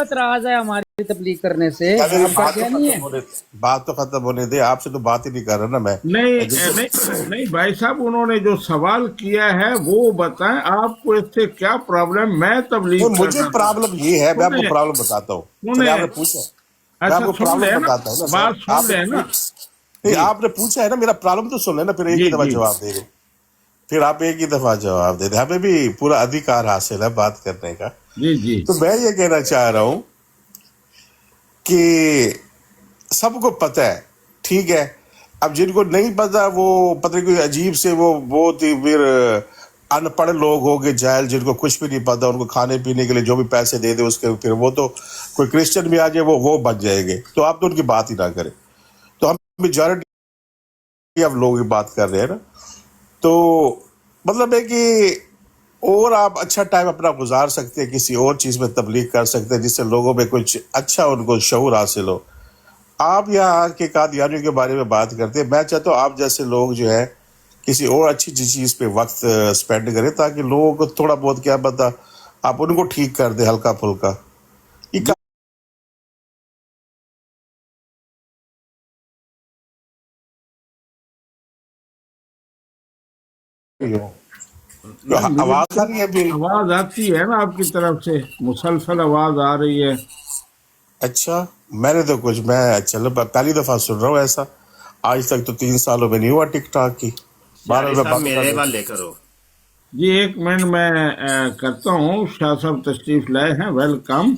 एतराज है हमारी तबलीग करने से? मेरी आपका बात तो क्या नहीं खत्म है? होने बात तो खत्म होने दे, आपसे तो बात ही नहीं कर रहा ना मैं। नहीं जिसको नहीं नहीं भाई साहब, उन्होंने जो सवाल किया है वो बताएं, आपको इससे क्या प्रॉब्लम? मैं तो तबलीग कर मुझे रहा था। प्रॉब्लम ये है, मैं आपको सुने प्रॉब्लम बताता हूँ। चलिए, सुने, आपने पूछा, मैं अच्छा आपको सुन ले प्रॉब्लम ना, बताता हूँ ना सर। बात सुन आपने ले ना। नहीं, जी आपने पूछा है ना, मेरा प्रॉब्लम तो सुन लेना, फिर एक जी ही दफा जी जवाब दे दो। फिर आप एक ही दफा जवाब दे दे, हमें भी पूरा अधिकार हासिल है बात करने का। जी जी तो मैं ये कहना चाह रहा हूँ कि सबको पता है, ठीक है। अब जिनको नहीं पता वो पता नहीं कोई अजीब से वो बहुत ही फिर अनपढ़ लोग हो गए, जाहिल, जिनको कुछ भी नहीं पता, उनको खाने पीने के लिए जो भी पैसे दे दे उसके फिर वो तो कोई क्रिश्चियन भी आ जाए वो बच जाएंगे। तो आप तो उनकी बात ही ना करें। तो हम मेजॉरिटी ऑफ लोगों की बात कर रहे हैं ना। तो मतलब है कि और आप अच्छा टाइम अपना गुजार सकते हैं, किसी और चीज़ में तबलीग कर सकते हैं जिससे लोगों में कुछ अच्छा उनको शऊर हासिल हो। आप यहाँ के कादियानियों के बारे में बात करते हैं। मैं चाहता हूँ आप जैसे लोग जो है किसी और अच्छी चीज़ पे वक्त स्पेंड करें, ताकि लोगों को थोड़ा बहुत क्या पता आप उनको ठीक कर दे हल्का फुल्का। ये जी काम हो। तो नहीं, मुझे आवाज आ तो रही है अभी? आवाज आती है ना आपकी तरफ से, मुसलसल आवाज आ रही है। अच्छा, मैंने तो कुछ, मैं चलो पहली दफा सुन रहा हूँ ऐसा। आज तक तो 3 सालों में नहीं हुआ टिकटॉक की। बारह सियारी में साहब बंद कर मेरे देते। वाले करो। जी एक मिनट मैं करता हूँ। शाह साहब तशरीफ लाए हैं, वेलकम।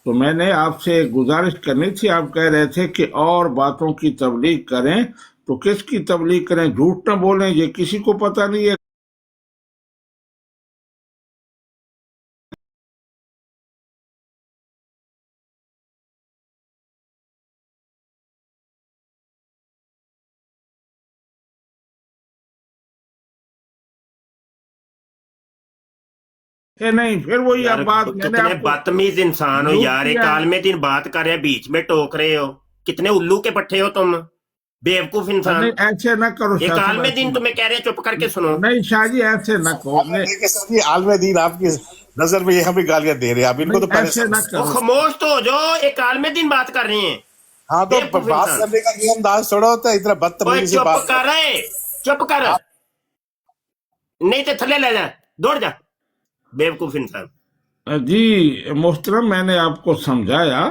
तो मैंने आपसे एक गुजारिश करनी थी, आप कह रहे थे कि और बातों की तबलीग करें, तो किसकी तबलीग करें? झूठ न बोलें, ये किसी को पता नहीं है। नहीं, फिर वही यार अब बात मैंने कितने आपको बदतमीज इंसान हो जो यार, एक किया है। काल में दिन बात कर रहे हैं बीच में टोक रहे हो। कितने उल्लू के पट्टे हो तुम, बेवकूफ नहीं इंसान। ऐसे ना करो एक शाह काल साहब, में ऐसे दिन ना तुम्हें कह रहे हैं चुप करके सुनो। नहीं शाह जी, ऐसे ना कहो। आलम नहीं दीन के सर, ये आलम दीन आपकी नजर में ये हमें गालियां दे रहे हैं, आप इनको नहीं, तो पहले ऐसे ना समझ। वो करो। खामोश तो हो जाओ, एक काल में दिन बात कर रहे हैं। हाँ, तो बेवकूफ बात इंसान। करने का ये अंदाज थोड़ा होता है, इतना ओए बदतमीजी से चुप बात कर कर। रहे, चुप कर, आप नहीं तो थले ले जा, दौड़ जा, बेवकूफ इंसान। जी मोहतरम, मैंने आपको समझाया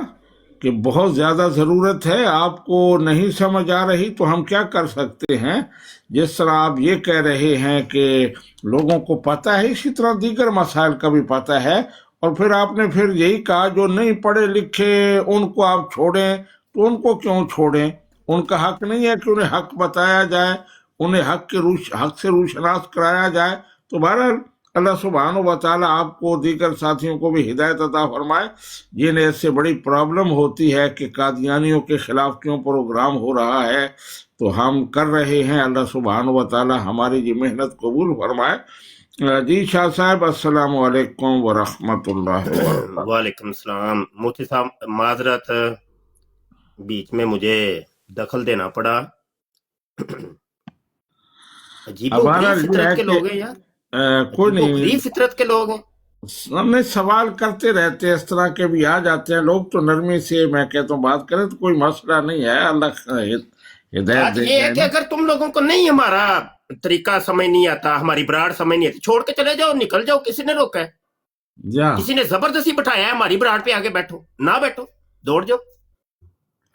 कि बहुत ज़्यादा ज़रूरत है, आपको नहीं समझ आ रही तो हम क्या कर सकते हैं। जिस तरह आप ये कह रहे हैं कि लोगों को पता है, इसी तरह दीगर मसाइल का भी पता है। और फिर आपने फिर यही कहा जो नहीं पढ़े लिखे उनको आप छोड़ें, तो उनको क्यों छोड़ें? उनका हक नहीं है कि उन्हें हक बताया जाए, उन्हें हक से रूशनास कराया जाए? तो बहरहाल अल्लाह सुब्हानो व तआला आपको दीगर साथियों को भी हिदायत अता फरमाए, जिन्हें इससे बड़ी प्रॉब्लम होती है कि कादियानियों के खिलाफ क्यों प्रोग्राम हो रहा है। तो हम कर रहे हैं, अल्लाह सुब्हानो व तआला हमारी ये मेहनत कबूल फरमाए। जी शाह साहब, अस्सलाम वालेकुम व रहमतुल्लाहि व बरकातहू। वालेकुम सलाम। मुफ्ती साहब माजरत, बीच में मुझे दखल देना पड़ा। अब अजीबो गरीब बहरहाल ये फितरत है के कि लोग हैं यार, कोई अजीबो नहीं, गरीब फितरत के लोग हैं। हमने सवाल करते रहते हैं, इस तरह के भी आ जाते हैं लोग, तो नरमी से मैं कहता हूँ बात करें तो कोई मसला नहीं है। अल्लाह हिदायत बात दे ये है जाए कि ना। अगर तुम लोगों को नहीं हमारा तरीका समझ नहीं आता, हमारी ब्राड समझ नहीं आती, छोड़ के चले जाओ, निकल जाओ। किसी ने रोका है? जा किसी ने जबरदस्ती बैठाया है हमारी ब्राड पे? आगे बैठो ना बैठो, दौड़ जाओ,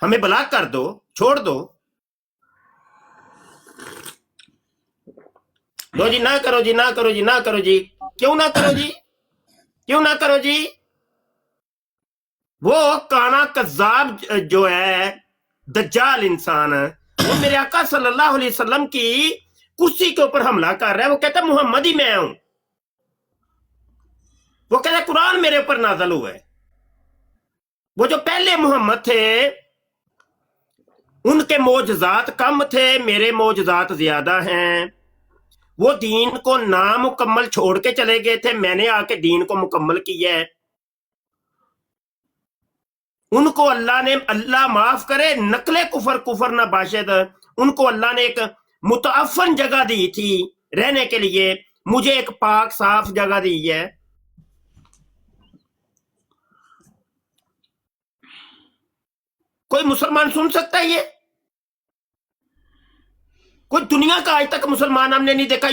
हमें ब्लॉक कर दो, छोड़ दो। लो जी, ना करो जी, ना करो जी, ना करो जी। क्यों ना करो जी, क्यों ना करो जी? वो काना कज्जाब जो है, दज्जाल इंसान, वो मेरे आका सल्लल्लाहु अलैहि वसल्लम की कुर्सी के ऊपर हमला कर रहा है। वो कहता है मुहम्मद ही मैं हूं। वो कहता है कुरान मेरे ऊपर नाज़िल हुआ है। वो जो पहले मोहम्मद थे उनके मौजज़ात कम थे, मेरे मौजज़ात ज्यादा हैं। वो दीन को नामुकम्मल छोड़ के चले गए थे, मैंने आके दीन को मुकम्मल किया है। उनको अल्लाह ने, अल्लाह माफ करे, नकले कुफर ना बाशिद, उनको अल्लाह ने एक मुतअफ़्फ़न जगह दी थी रहने के लिए, मुझे एक पाक साफ जगह दी है। कोई मुसलमान सुन सकता है ये? कोई दुनिया का आज तक मुसलमान हमने नहीं देखा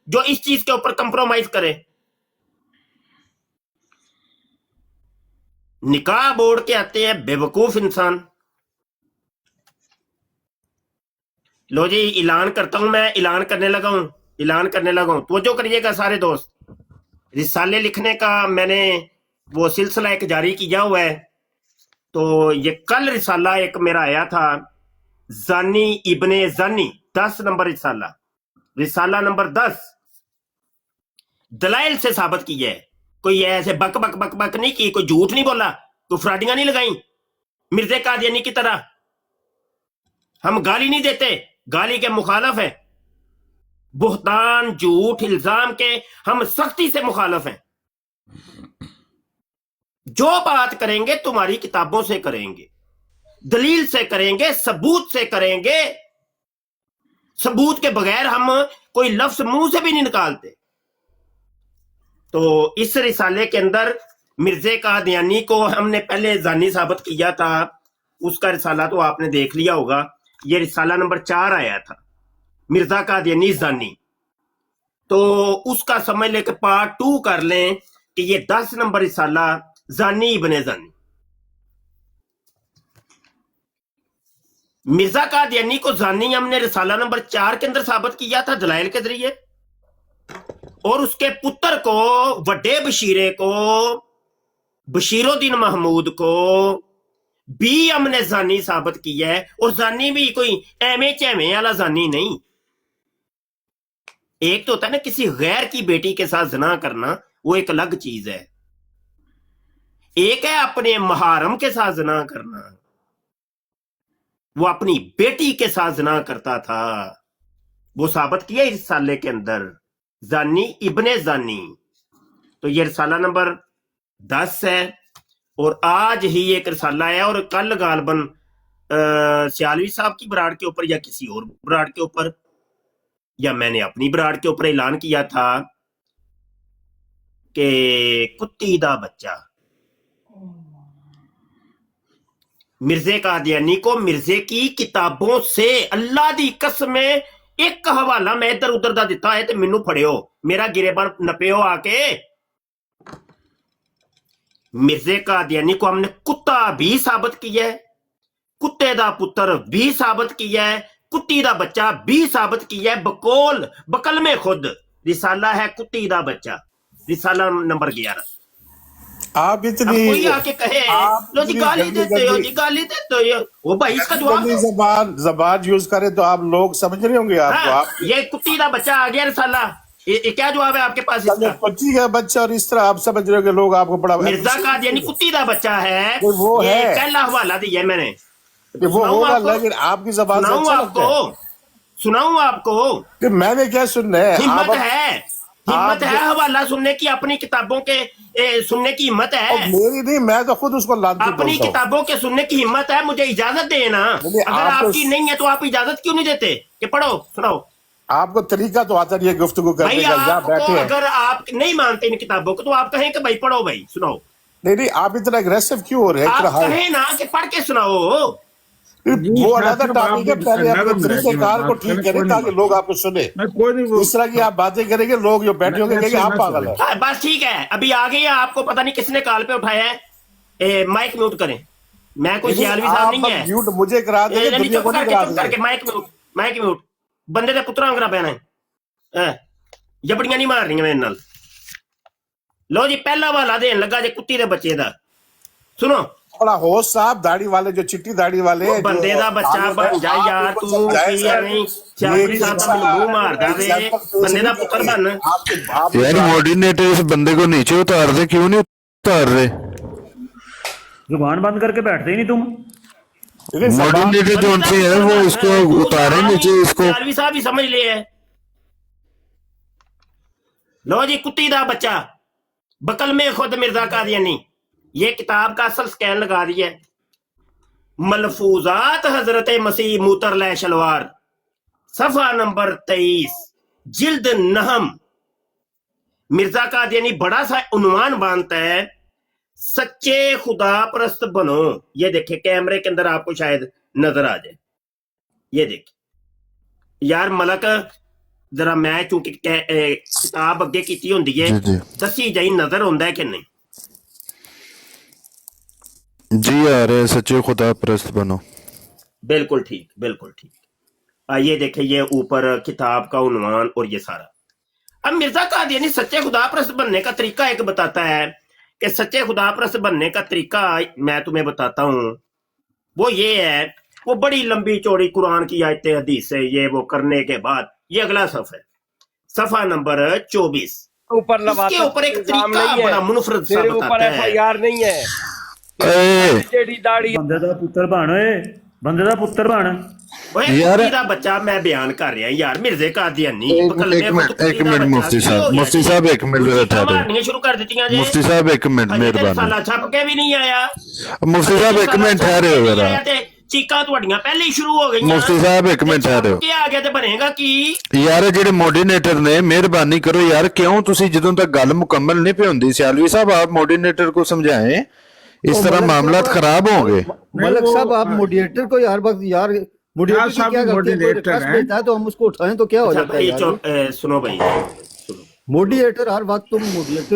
जो इस चीज के ऊपर कंप्रोमाइज करे। निकाह बोर्ड के आते हैं बेवकूफ इंसान। लो जी, ऐलान करता हूं, मैं ऐलान करने लगा हूं। तो जो करिएगा सारे दोस्त, रिसाले लिखने का मैंने वो सिलसिला एक जारी किया हुआ है। तो ये कल रिसाला एक मेरा आया था, जानी इब्ने जानी, 10 नंबर रिसाला नंबर 10 दलाइल से साबित किया है। कोई ऐसे बक बक बक बक नहीं की, कोई झूठ नहीं बोला, कोई फ्राडियां नहीं लगाई मिर्जे कादियानी की तरह। हम गाली नहीं देते, गाली के मुखालफ है। बुहतान, झूठ, इल्जाम के हम सख्ती से मुखालफ हैं। जो बात करेंगे तुम्हारी किताबों से करेंगे, दलील से करेंगे, सबूत से करेंगे। सबूत के बगैर हम कोई लफ्ज मुंह से भी नहीं निकालते। तो इस रिसाले के अंदर मिर्जे कादियानी को हमने पहले जानी साबित किया था, उसका रिसाला तो आपने देख लिया होगा। ये रिसाला नंबर 4 आया था, मिर्जा कादियानी जानी। तो उसका समझ लेकर पार्ट 2 कर लें कि ये 10 नंबर रिसाला जानी इब्ने जानी। मिर्जा कादियानी को जानी हमने रिसाला नंबर 4 के अंदर साबित किया था दलाइल के जरिए, और उसके पुत्र को, वड्डे बशीरे को, बशीरुद्दीन महमूद को भी हमने जानी साबित किया है। और जानी भी कोई एमे चैमे वाला जानी नहीं। एक तो होता है ना किसी गैर की बेटी के साथ ज़िना करना, वो एक अलग चीज है। एक है अपने मुहर्रम के साथ ज़िना करना। वो अपनी बेटी के साथ ज़िना करता था, वो साबित किया इस रिसाले के अंदर, जानी इब्ने जानी। तो ये रिसाला नंबर 10 है। और आज ही एक रिसाला है, और कल गालबन सियालवी साहब की बराड़ के ऊपर या किसी और बराड़ के ऊपर, या मैंने अपनी बराड़ के ऊपर ऐलान किया था कि कुत्ती दा बच्चा मिर्जे कादियानी को मिर्जे की किताबों से, अल्लाह दी कसम, एक हवाला मैं इधर उधर दा दिता है तो मैनू फड़ियो, मेरा गिरेबान नपियो आके। मिर्जे कादियानी को हमने कुत्ता भी साबित किया है, कुत्ते दा पुत्र भी साबित किया है, कुत्ती दा बच्चा भी साबित किया है। बकोल बकल में खुद रिसाला है कुत्ती दा बच्चा, रिसाला नंबर 11। आप अब इतनी कोई आके कहे लो जी गाली देते हो, जी गाली देते हो, वो भाई इसका जवाब जल्दी दो। जबान यूज करें तो आप लोग समझ रहे होंगे आपको। हाँ, आप ये कुत्ती दा बच्चा आ गया रिसाला, ये क्या जवाब है आपके पास इसका? बच्ची का बच्चा, और इस तरह आप समझ रहे हो कि लोग आपको बड़ा मिर्जा कादियानी कुत्ती दा बच्चा है, वो ये है। पहला हवाला दिया है मैंने। कि वो सुनाऊं होगा, आपको? लेकिन आपकी जबान से सुनाऊं अच्छा लगता है। आपको, सुनाऊं आपको? कि मैंने क्या सुनना है? हिम्मत आप है, हिम्मत है हवाला सुनने की, अपनी किताबों के सुनने की हिम्मत और है? मेरी नहीं, मैं तो खुद उसको लानती अपनी बोलता हूँ। किताबों के सुनने की हिम्मत है? मुझे इजाजत देना। नहीं, अगर आप तो- आपकी नहीं है तो आप इजाजत क्यों नहीं देते कि पढ़ो सुनाओ? आपको तरीका तो आता नहीं है गुफ्तगू भाई करने का, जहाँ आपको बैठे हैं। अगर आप नहीं मानते इन किताबों को तो आप कहें कि भाई पढ़ो, भाई सुनाओ। नहीं, आप इतना अग्रेसिव क्यों हो रहे हैं? आप इतना हाई- कहें ना कि पढ़ के सुनाओ। जी, वो मैं अनदर सिर्फ टॉपिक है, आप पहले अपने नरम तरीके रहेंगे, कार को बात ठीक करें, करें कोई नहीं ताकि बात। लोग आपको सुने। मैं कोई नहीं इस तरह की आप बातें करेंगे, लोग जो बैठे होंगे कहेंगे आप पागल है। हाँ, बस ठीक है, अभी आ गई है, आपको पता नहीं किसने कॉल पे उठाया है। माइक म्यूट करें, मैं कोई सियालवी साहब नहीं है। म्यूट मुझे करा देंगे, नहीं, दुनिया चुप को नहीं करके, करा चुप देंगे। करके, माइक म्यूट, माइक म्यूट। बंदे दे पुत्रा अंगरा पैना है, जबड़ियां नहीं मार रही मेरे नाल। लो जी, पहला वाला देन लगा जे कुत्ती दे बच्चे दा, सुनो। बड़ा होश साहब, दाढ़ी वाले, जो चिट्टी दाढ़ी वाले, वो बंदे दा बच्चा बन जा यार, तू की है नहीं सियालवी साहब दा मुंह मार दावे, बंदे दा पुत्र बन। यार मॉडरेटर इस बंदे को नीचे उतार दे, क्यों नहीं उतार रहे? जुबान बंद करके बैठते ही नहीं तुम। मॉडरेटर जो उनसे है वो इसको उतारे नीचे, इसको। सियालवी साहब ही समझ लिए है। लो जी, कुत्ती दा बच्चा, बकल में खुद मिर्जा कादियानी, ये किताब का असल स्कैन लगा दिया है। मलफूजात हजरत मसीह मूतरलै शलवार, सफा नंबर 23, जिल्द नहम। मिर्जा कादियानी बड़ा सा उन्वान बांधता है, सच्चे खुदा परस्त बनो। ये देखिए कैमरे के अंदर आपको शायद नजर आ जाए, ये देखिए यार मलक जरा मैं चूंकि किताब अगे की होंदी है जी जी दसी जाई नजर होंदा है कि नहीं? जी आ रहे सच्चे खुदा परस्त बनो। बिल्कुल ठीक, बिल्कुल ठीक। ये देखिए ये ऊपर किताब का उन्वान और ये सारा। अब मिर्जा कादियानी सच्चे खुदा परस्त बनने का तरीका एक बताता है कि सच्चे खुदा परस्त बनने का तरीका मैं तुम्हें बताता हूं, वो ये है, वो बड़ी लंबी चौड़ी कुरान की आयतें हदीस से ये वो करने के बाद ये अगला सफ है, सफा नंबर 24। ऊपर इसके ऊपर एक तरीका बड़ा मुनफरद सा तेरे ऊपर बताता है। FIR नहीं है। ए, जेडी दाढ़ी ਬੰਦੇ ਦਾ ਪੁੱਤਰ ਬਣ ਓਏ, ਬੰਦੇ ਦਾ ਪੁੱਤਰ ਬਣ। ओए यार- कुत्ती दा बच्चा मैं बयान कर रहा यार मिर्जे कादियानी एक मिनट मुफ्ती साहब एक मिनट ठहरो। मारनियां शुरू कर दित्तियां जे। मुफ्ती साहब एक मिनट अजे ते मेहरबानी। साला छप के भी नहीं आया। मुफ्ती साहब एक मिनट ठहरे हो जरा। चीकां तुहाडियां पहले ही शुरू हो गईयां। मुफ्ती साहब एक मिनट ठहरे हो। ਕੀ ਆ ਗਿਆ ਤੇ ਬਣੇਗਾ ਕੀ? ਯਾਰ ਜਿਹੜੇ ਮੋਡਰੇਟਰ ਨੇ ਮਿਹਰਬਾਨੀ ਕਰੋ ਯਾਰ, ਕਿਉਂ ਤੁਸੀਂ ਜਦੋਂ ਤੱਕ ਗੱਲ ਮੁਕੰਮਲ ਨਹੀਂ ਪਈ ਹੁੰਦੀ, ਸਿਆਲਵੀ ਸਾਹਿਬ आप मॉडरेटर को समझाएं, इस तरह मामलात खराब होंगे। मलक साहब आप मॉडरेटर को हर वक्त यार मॉडरेटर साहब क्या करते हैं, कोई moderator रिक्वेस्ट हैं। देता है तो हम उसको उठाएं तो क्या हो अच्छा जाता है भाई यार? चुप, सुनो भाई सुनो। मॉडरेटर हर वक्त तुम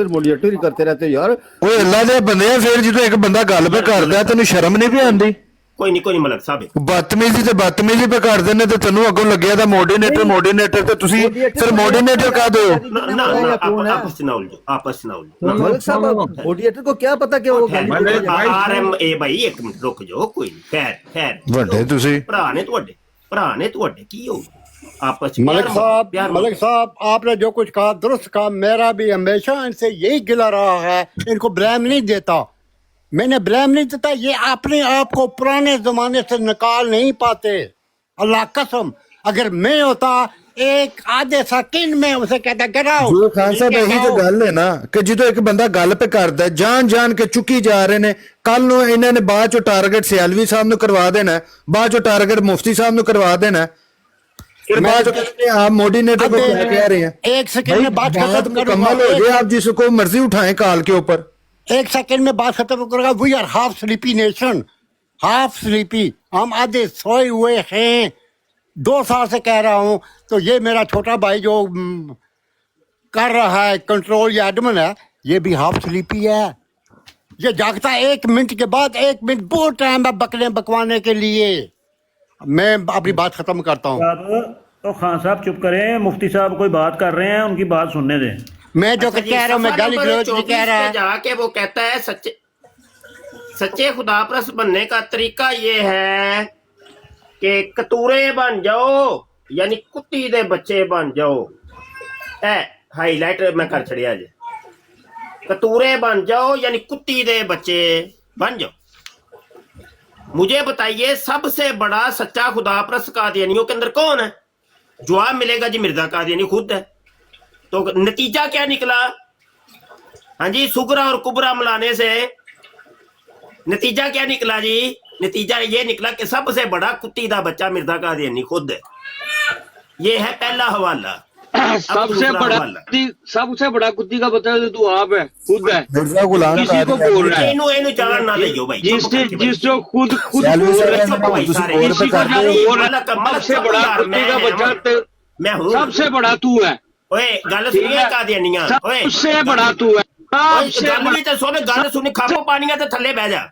मॉडरेटर ही करते रहते हो यार। ਓਏ ਅੱਲਾ ਦੇ ਬੰਦੇ, ਫਿਰ ਜਦੋਂ ਇੱਕ ਬੰਦਾ ਗੱਲ ਪੇ ਕਰਦਾ ਤੈਨੂੰ ਸ਼ਰਮ ਨਹੀਂ ਪਈ ਆਉਂਦੀ? कोई नहीं मलक साहब। ਬਦਤਮੀਜ਼ੀ ਤੇ ਬਦਤਮੀਜ਼ੀ ਪੇ ਕਰਦੇ ਨੇ ਤੇ ਤੈਨੂੰ ਅੱਗੋਂ ਲੱਗਿਆ ਤਾਂ ਮੋਡਰੇਟਰ ਤੇ ਤੁਸੀਂ ਫਿਰ ਮੋਡਰੇਟਰ ਕਹ ਦੋ। ना ना ना आपस में ना उलझो, आपस में ना उलझो। मलक साहब मॉडरेटर को क्या पता कि वो गाली मलक देता है? भाई- RMA भाई एक मिनट रुक जाओ, कोई नहीं, खैर ਵੱਡੇ ਤੁਸੀਂ ਭਰਾ ਨੇ ਤੁਹਾਡੇ ਕੀ ਹੋ आपस में मलिक साहब आपने जो कुछ कहा दुरुस्त कहा। मेरा भी हमेशा इनसे यही गिला रहा है, इनको ब्लेम नहीं देता, मैंने ब्लेम नहीं देता। ये अपने आप को पुराने जमाने से निकाल नहीं पाते, अल्लाह कसम। अगर मैं होता एक आधे सेकंड में उसे कहता गिराओ। ਜੋ ਖਾਨ ਸਾਹਿਬ ਇਹੀ ਤਾਂ ਗੱਲ ਹੈ ਨਾ ਕਿ ਜਦੋਂ ਇੱਕ ਬੰਦਾ ਗੱਲ ਪੇ ਕਰਦਾ ਜਾਣ ਕੇ ਚੁੱਕੀ ਜਾ ਰਹੇ ਨੇ, ਕੱਲ ਨੂੰ ਇਹਨਾਂ ਨੇ ਬਾਅਦ ਚੋਂ ਟਾਰਗੇਟ ਸਿਆਲਵੀ ਸਾਹਿਬ ਨੂੰ ਕਰਵਾ ਦੇਣਾ, ਬਾਅਦ ਚੋਂ ਟਾਰਗੇਟ ਮੁਫਤੀ ਸਾਹਿਬ ਨੂੰ ਕਰਵਾ ਦੇਣਾ, फिर बाद में कहते हैं आप मॉडरेटर को क्या कह रहे हैं? एक सेकंड में बात खत्म मुकम्मल हो करूंगा। गया, आप जिसको मर्जी उठाएं कॉल के ऊपर। एक सेकंड में बात खत्म करूंगा। We are half sleepy nation, half sleepy, हम आधे सोए हुए हैं। 2 साल से कह रहा हूं। तो ये मेरा छोटा भाई जो कर रहा है कंट्रोल, या एडमन है, ये भी हाफ स्लीपी है। ये जागता 1 मिनट के बाद 1 मिनट बहुत टाइम है बकने बकवाने के लिए। मैं अपनी बात खत्म करता हूँ। साहब तो खान साहब चुप करें, मुफ्ती साहब कोई बात कर रहे हैं, उनकी बात सुनने दें। मैं जो अच्छा जी, कह रहा हूँ मैं सफा गाली नंबर गलौज नहीं 24 कह रहा पे है। जाके वो कहता है सच्चे खुदा परस्त बनने का तरीका ये है कि कतूरे बन जाओ, यानी कुत्ती दे बच्चे बन जाओ। हाईलाइट मैं कर छड़िया जे, कतूरे बन जाओ यानी कुत्ती दे बच्चे बन जाओ। मुझे बताइए सबसे बड़ा सच्चा खुदा परस्त कादियानियों के अंदर कौन है? जवाब मिलेगा जी मिर्जा कादियानी खुद है। तो नतीजा क्या निकला? हाँ जी, सुगरा और कुबरा मिलाने से नतीजा क्या निकला जी? नतीजा ये निकला कि सबसे बड़ा कुत्ती दा बच्चा मिर्जा कादियानी खुद है। ये है पहला हवाला। सबसे बड़ा कुत्ती का बच्चा तो तू आप है, खुद है। मिर्जा गुलाम किसी को बोल रहा है इन्हों जान ना लियो भाई। जिसको खुद बोल सियालवी रहा है, साहब ने सारे और किसी पे को कर ना दो। बोल रहा है। सबसे बड़ा कुत्ती का बच्चा मैं हूँ, सबसे बड़ा तू है, ओए गल सुनिए कादियानियां, ओए सबसे बड़ा तू है, सबसे गल भी तो सुन, गल सुनी, खापो पानिया ते थल्ले बह जा।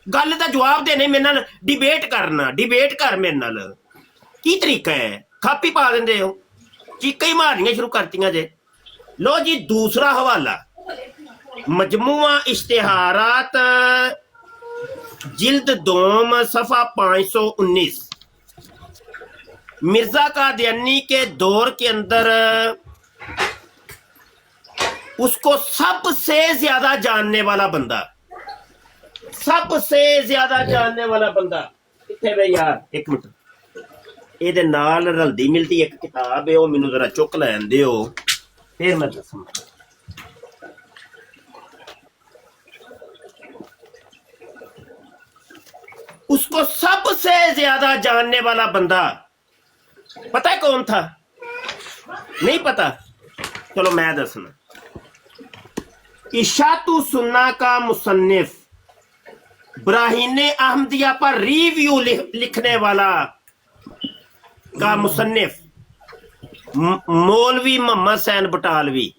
गल दा जवाब देने मेरे नाल डिबेट कर मेरे नाल की तरीका है? खापी पा देंदे हो, चीकां ही मारनियां शुरू करतियां जे। लो जी दूसरा हवाला, मजमुआ इश्तिहारात जिल्द 2 सफा 519। मिर्जा कादियानी के दौर के अंदर उसको सबसे ज्यादा जानने वाला बंदा किथे वे यार? एक मिनट, ਇਹਦੇ ਨਾਲ ਰਲਦੀ ਮਿਲਦੀ ਇੱਕ ਕਿਤਾਬ ਹੈ, ਉਹ ਮੈਨੂੰ ਜ਼ਰਾ ਚੁੱਕ ਲੈਣ ਦਿਓ ਫਿਰ ਮੈਂ ਦੱਸਾਂ। उसको सबसे ज्यादा जानने वाला बंदा पता है कौन था? नहीं पता? चलो मैं दसना। इशातु सुन्ना का मुसन्निफ, ब्राहीने अहमदिया पर रिव्यू लिखने वाला का मुसन्निफ मौलवी मोहम्मद सैन बटालवी,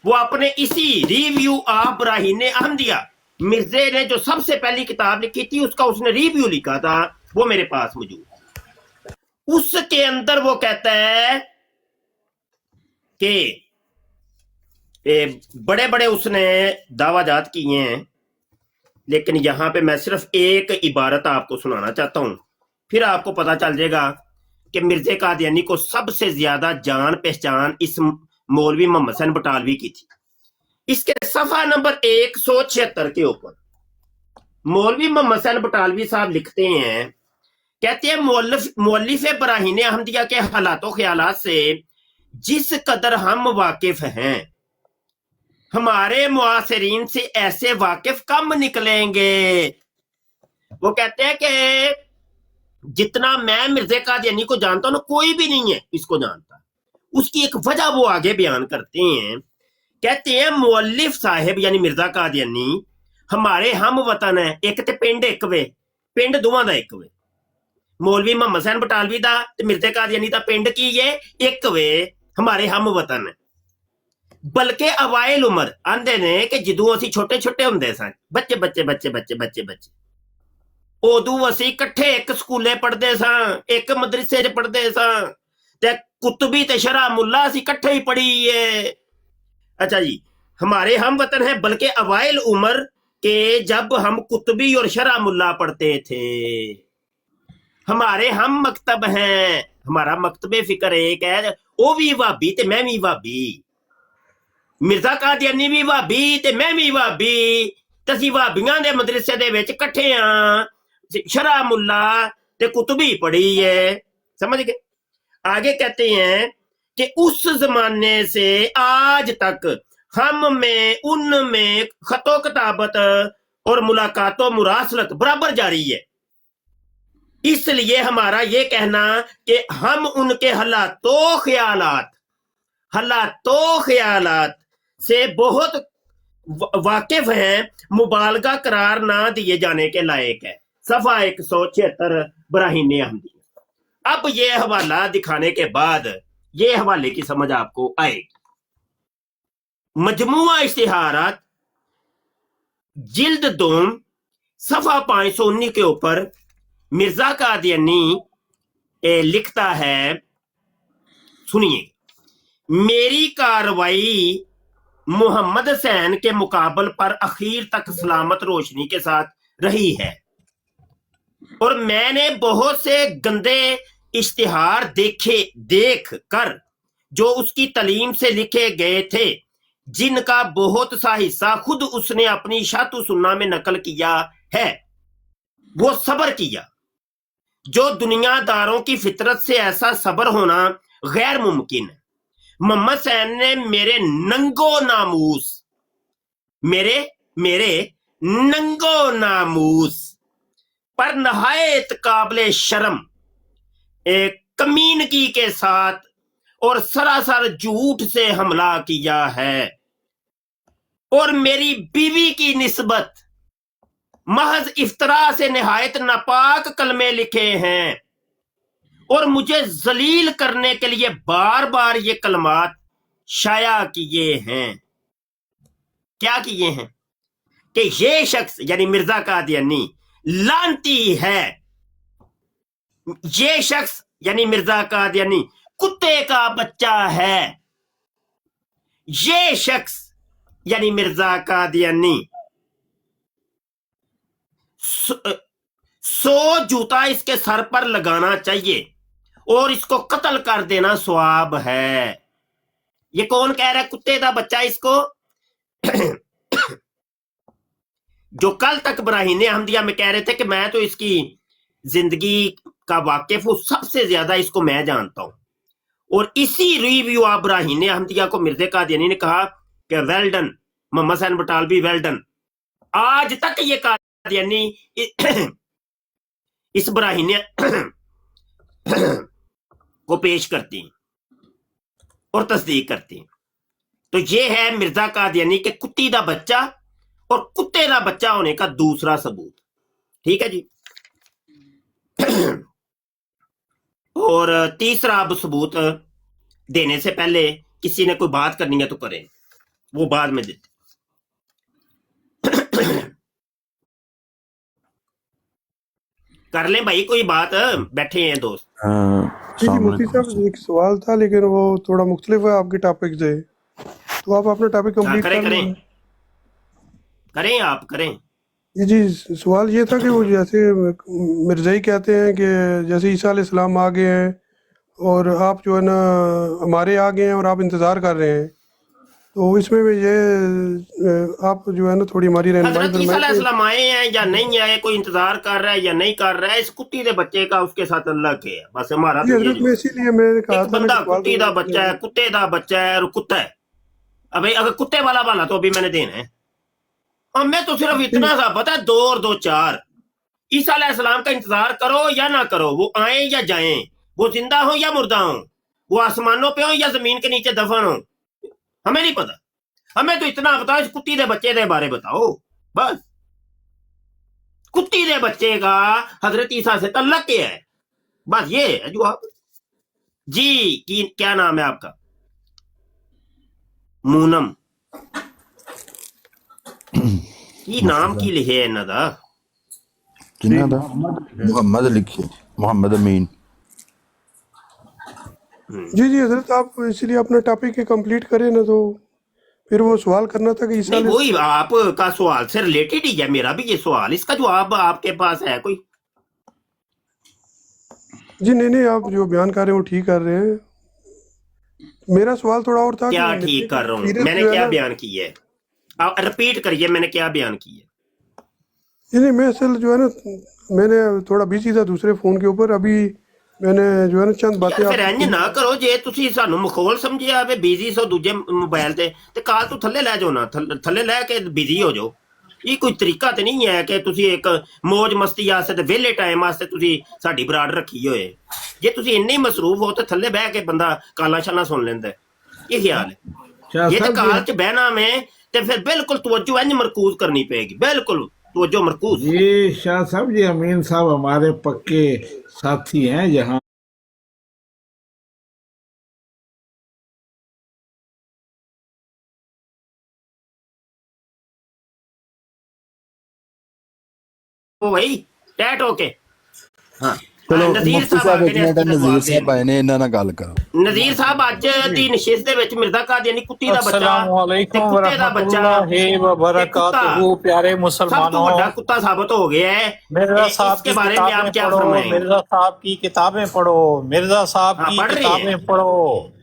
वो अपने इसी रिव्यू ऑफ ब्राहीने अहमदिया, मिर्जे ने जो सबसे पहली किताब लिखी थी उसका उसने रिव्यू लिखा था, वो मेरे पास मौजूद। उसके अंदर वो कहता है कि बड़े बड़े उसने दावाजात किए हैं, लेकिन यहां पे मैं सिर्फ एक इबारत आपको सुनाना चाहता हूं, फिर आपको पता चल जाएगा कि मिर्जे कादियानी को सबसे ज्यादा जान पहचान इस मौलवी मोहम्मद सैन बटालवी की थी। इसके सफा नंबर 176 के ऊपर मौलवी मोहम्मद सैन बटालवी साहब लिखते हैं, कहते हैं मौलिफ ब्राहीने अहमदिया के हालातों ख्यालात से जिस कदर हम वाकिफ हैं, हमारे मुआसरीन से ऐसे वाकिफ कम निकलेंगे। वो कहते हैं कि जितना मैं मिर्जे कादियानी को जानता हूं ना, कोई भी नहीं है इसको जानता। उसकी एक वजह वो आगे बयान करते हैं, कहते हैं मुअल्लिफ साहिब यानी मिर्जा कादियानी हमारे हम वतन है, एक ते पिंड एक वे, पिंड दोवां दा एक वे, मौलवी मोहम्मद सैन बटालवी दा ते मिर्जे कादियानी दा पिंड की है एक वे, हमारे हम वतन है। बल्कि अवाइल उमर आंदे ने कि जदों असीं छोटे छोटे हुंदे सन, बच्चे बच्चे बच्चे बच्चे बच्चे बच्चे उदों असीं इकट्ठे एक स्कूले पढ़दे सां, एक मदरसे च पढ़दे सां, ते कुतुबी ते शरह मुल्ला असीं इकट्ठे ही पढ़ीए। अच्छा जी, हमारे हम वतन है, बल्कि अवाइल उमर के जब हम कुतुबी और शरह मुल्ला पढ़ते थे, हमारे हम मकतब हैं, हमारा मकतबे फिक्र एक है, वो भी वाबी ते मैं भी वाबी, मिर्जा कादियानी भी वाबी ते मैं भी वाबी, ते असीं वाबियां दे मदरसे दे विच इकट्ठे हां, शरह मुल्ला ते कुतुबी पढ़ी है। समझ गए? आगे कहते हैं कि उस जमाने से आज तक हम में उनमें खतो किताबत और मुलाकातों मुरासलत बराबर जारी है। इसलिए हमारा ये कहना कि हम उनके हालातों ख्यालात से बहुत वाकिफ हैं, मुबालगा करार ना दिए जाने के लायक है। सफा 176 ब्राहीने अहमदी। अब ये हवाला दिखाने के बाद ये हवाले की समझ आपको आएगी। मजमुआ इश्तिहारात जिल्द 2 सफा 519 के ऊपर मिर्जा कादियानी लिखता है, सुनिए, मेरी कार्रवाई मोहम्मद हुसैन के मुकाबल पर अखीर तक सलामत रोशनी के साथ रही है, और मैंने बहुत से गंदे इश्तिहार देख कर जो उसकी तलीम से लिखे गए थे, जिनका बहुत सा हिस्सा खुद उसने अपनी शातु सुन्ना में नकल किया है, वो सब्र किया। जो दुनियादारों की फितरत से ऐसा सब्र होना गैर मुमकिन है। मोहम्मद हुसैन ने मेरे नंगो नामूस पर नहायत काबिले शर्म कमीनगी के साथ और सरासर झूठ से हमला किया है, और मेरी बीवी की निस्बत महज इफ्तरा से निहायत नापाक कलमे लिखे हैं, और मुझे जलील करने के लिए बार बार ये कलमात शाया किए हैं। क्या किए हैं? कि ये शख्स यानी मिर्जा कादियानी लानती है, ये शख्स यानी मिर्जा कादियानी कुत्ते का बच्चा है, ये शख्स यानी मिर्जा कादियानी 100 जूता इसके सर पर लगाना चाहिए और इसको कत्ल कर देना सवाब है। ये कौन कह रहा है कुत्ते का बच्चा इसको? जो कल तक ब्राहीने अहमदिया में कह रहे थे कि मैं तो इसकी जिंदगी का वाकिफ हूं, सबसे ज्यादा इसको मैं जानता हूं, और इसी रिव्यू ऑफ ब्राहीने अहमदिया को मिर्जे कादियानी ने कहा कि well done Mohammad Hussain Batalvi, well done. आज तक ये कादियानी इस ब्राहीने को पेश करती हैं और तस्दीक करती हैं। तो ये है मिर्जा कादियानी के कुत्ती दा बच्चा और कुत्ते दा बच्चा होने का दूसरा सबूत। ठीक है जी। और तीसरा अब सबूत देने से पहले किसी ने कोई बात करनी है तो करें, वो बाद में देते। कर लें भाई कोई बात, बैठे हैं दोस्त। जी जी मुफ्ती साहब एक सवाल था लेकिन वो थोड़ा मुख्तलिफ है आपके टॉपिक से, तो आप अपना टॉपिक हाँ, कंप्लीट करें कर करें लें। करें, आप करें। जी जी सवाल ये था कि वो जैसे मिर्ज़ाई कहते हैं कि जैसे ईसा अलैहिस्सलाम आ गए हैं और आप जो है ना हमारे आ गए हैं और आप इंतज़ार कर रहे हैं, तो इसमें भी ये आप जो है ना थोड़ी हमारी रहनुमाई हजरत ईसा फरमाएं कि अलैहिस्सलाम आए हैं या नहीं आए, कोई इंतजार कर रहा है या नहीं कर रहा है, इस कुत्ती दे बच्चे का उसके साथ अल्लाह के है, बस हमारा जी तो ये हजरत जो मैं इसीलिए मैंने कहा एक था ना बंदा कि सवाल कुत्ती दा बच्चा है, कुत्ते दा बच्चा है और कुत्ता है। अबे अगर कुत्ते वाला बाला तो अभी मैंने देना है। और मैं तो सिर्फ इतना सा पता है 2 और 2 4। ईसा अलैहिस्सलाम का इंतजार करो या ना करो, वो आए या जाएं, वो जिंदा हो या मुर्दा हो, वो आसमानों पे हो या जमीन के नीचे दफन हो, हमें नहीं पता। हमें तो इतना बताओ इस कुत्ती दे बच्चे दे बारे बताओ बस। कुत्ती दे बच्चे का हजरत ईसा से तल्लक क्या है, बस ये है जवाब जी। की क्या नाम है आपका? मूनम की नाम की लिखे है इन्हां दा? जिन्ना दा मोहम्मद लिखे, मोहम्मद अमीन। जी जी हजरत आप इसलिए अपना टॉपिक कंप्लीट करें ना, तो फिर वो सवाल करना था कि ईसा नहीं वही आपका सवाल से रिलेटेड ही है मेरा भी ये सवाल, इसका जवाब आपके पास है कोई? जी नहीं आप जो बयान कर रहे हैं वो ठीक कर रहे हैं। मेरा सवाल थोड़ा और था क्या कि ठीक कर रहा हूँ? सीरत मैंने जो है क्या ना, बयान की है? आप रिपीट करिए, मैंने क्या बयान की है? जी नहीं मैं असल जो है ना मैंने थोड़ा बिजी था दूसरे फोन के ऊपर, अभी मैंने जो है ना चंद बातें यार फिर आपको इंज ना करो, जे ਤੁਸੀਂ ਸਾਨੂੰ ਮਖੌਲ ਸਮਝਿਆ ਵੇ ਬਿਜ਼ੀ ਸੋ ਦੂਜੇ ਮੋਬਾਈਲ ਤੇ ਕਾਲ ਤੋਂ ਥੱਲੇ ਲੈ ਜਾਓ ਨਾ, ਥੱਲੇ ਲੈ ਕੇ ਬਿਜ਼ੀ ਹੋ ਜਾਓ। ਇਹ ਕੋਈ ਤਰੀਕਾ ਤੇ ਨਹੀਂ ਹੈ ਕਿ ਤੁਸੀਂ ਇੱਕ ਮौज ਮਸਤੀ ਵਾਸਤੇ ਤੇ ਵਿਹਲੇ ਟਾਈਮ ਵਾਸਤੇ ਤੁਸੀਂ ਸਾਡੀ ਬਰਾੜ ਰੱਖੀ ਹੋਏ। ਜੇ ਤੁਸੀਂ ਇੰਨੇ ਹੀ ਮਸਰੂਫ ਹੋ ਤੇ ਥੱਲੇ ਬਹਿ ਕੇ ਬੰਦਾ ਕਾਲਾਂ ਸ਼ਾਲਾਂ ਸੁਣ ਲੈਂਦਾ। ਇਹ ਖਿਆਲ ਹੈ ਜੇ ਤੇ ਕਾਲ ਚ ਬਹਿਣਾ ਮੈਂ ਤੇ ਫਿਰ ਬਿਲਕੁਲ ਤਵੱਜੋ ਇੰਜ ਮਰਕੂਜ਼ ਕਰਨੀ ਪਏਗੀ, ਬਿਲकुल तवज्जो मरकूज। जी शाह साहब, जी अमीन साहब हमारे पक्के साथी हैं। जहाँ ओ भाई टैट होके हाँ ਚਲੋ ਨਜ਼ੀਰ ਮੁਫਤੀ ਸਾਹਿਬ ਆ ਸਾਹਿਬ ਗਏ ਇੱਕ ਨੇ ਮਿੰਟ, ਇਸ ਦਾ ਨਜ਼ੀਰ ਜਵਾਬ ਸਾਹਿਬ ਦੇਣ। ਆਏ ਨੇ, ਇਹਨਾਂ ਨਾਲ ਗੱਲ ਕਰੋ। ਨਜ਼ੀਰ ਸਾਹਿਬ ਅੱਜ ਦੀ ਨਸ਼ਿਸਤ ਦੇ ਵਿੱਚ ਮਿਰਜ਼ਾ ਕਾਦੀਆਨੀ ਕੁੱਤੀ ਦਾ ਬੱਚਾ ਤੇ अस्सलामुअलैकुम ਕੁੱਤੇ ਦਾ ਬੱਚਾ वरहमतुल्लाहि ਤੇ वबरकातुहू। ਕੁੱਤਾ प्यारे सब तो मुसलमानों, बड़ा कुत्ता साबित हो गया है। मिर्जा साहब इसके की बारे में आप किताबें क्या पढ़ो, फरमाएंगे? मिर्जा साहब की किताबें पढ़ो, मिर्जा साहब हाँ, की पढ़ रही है। किताबें पढ़ो, हाँ,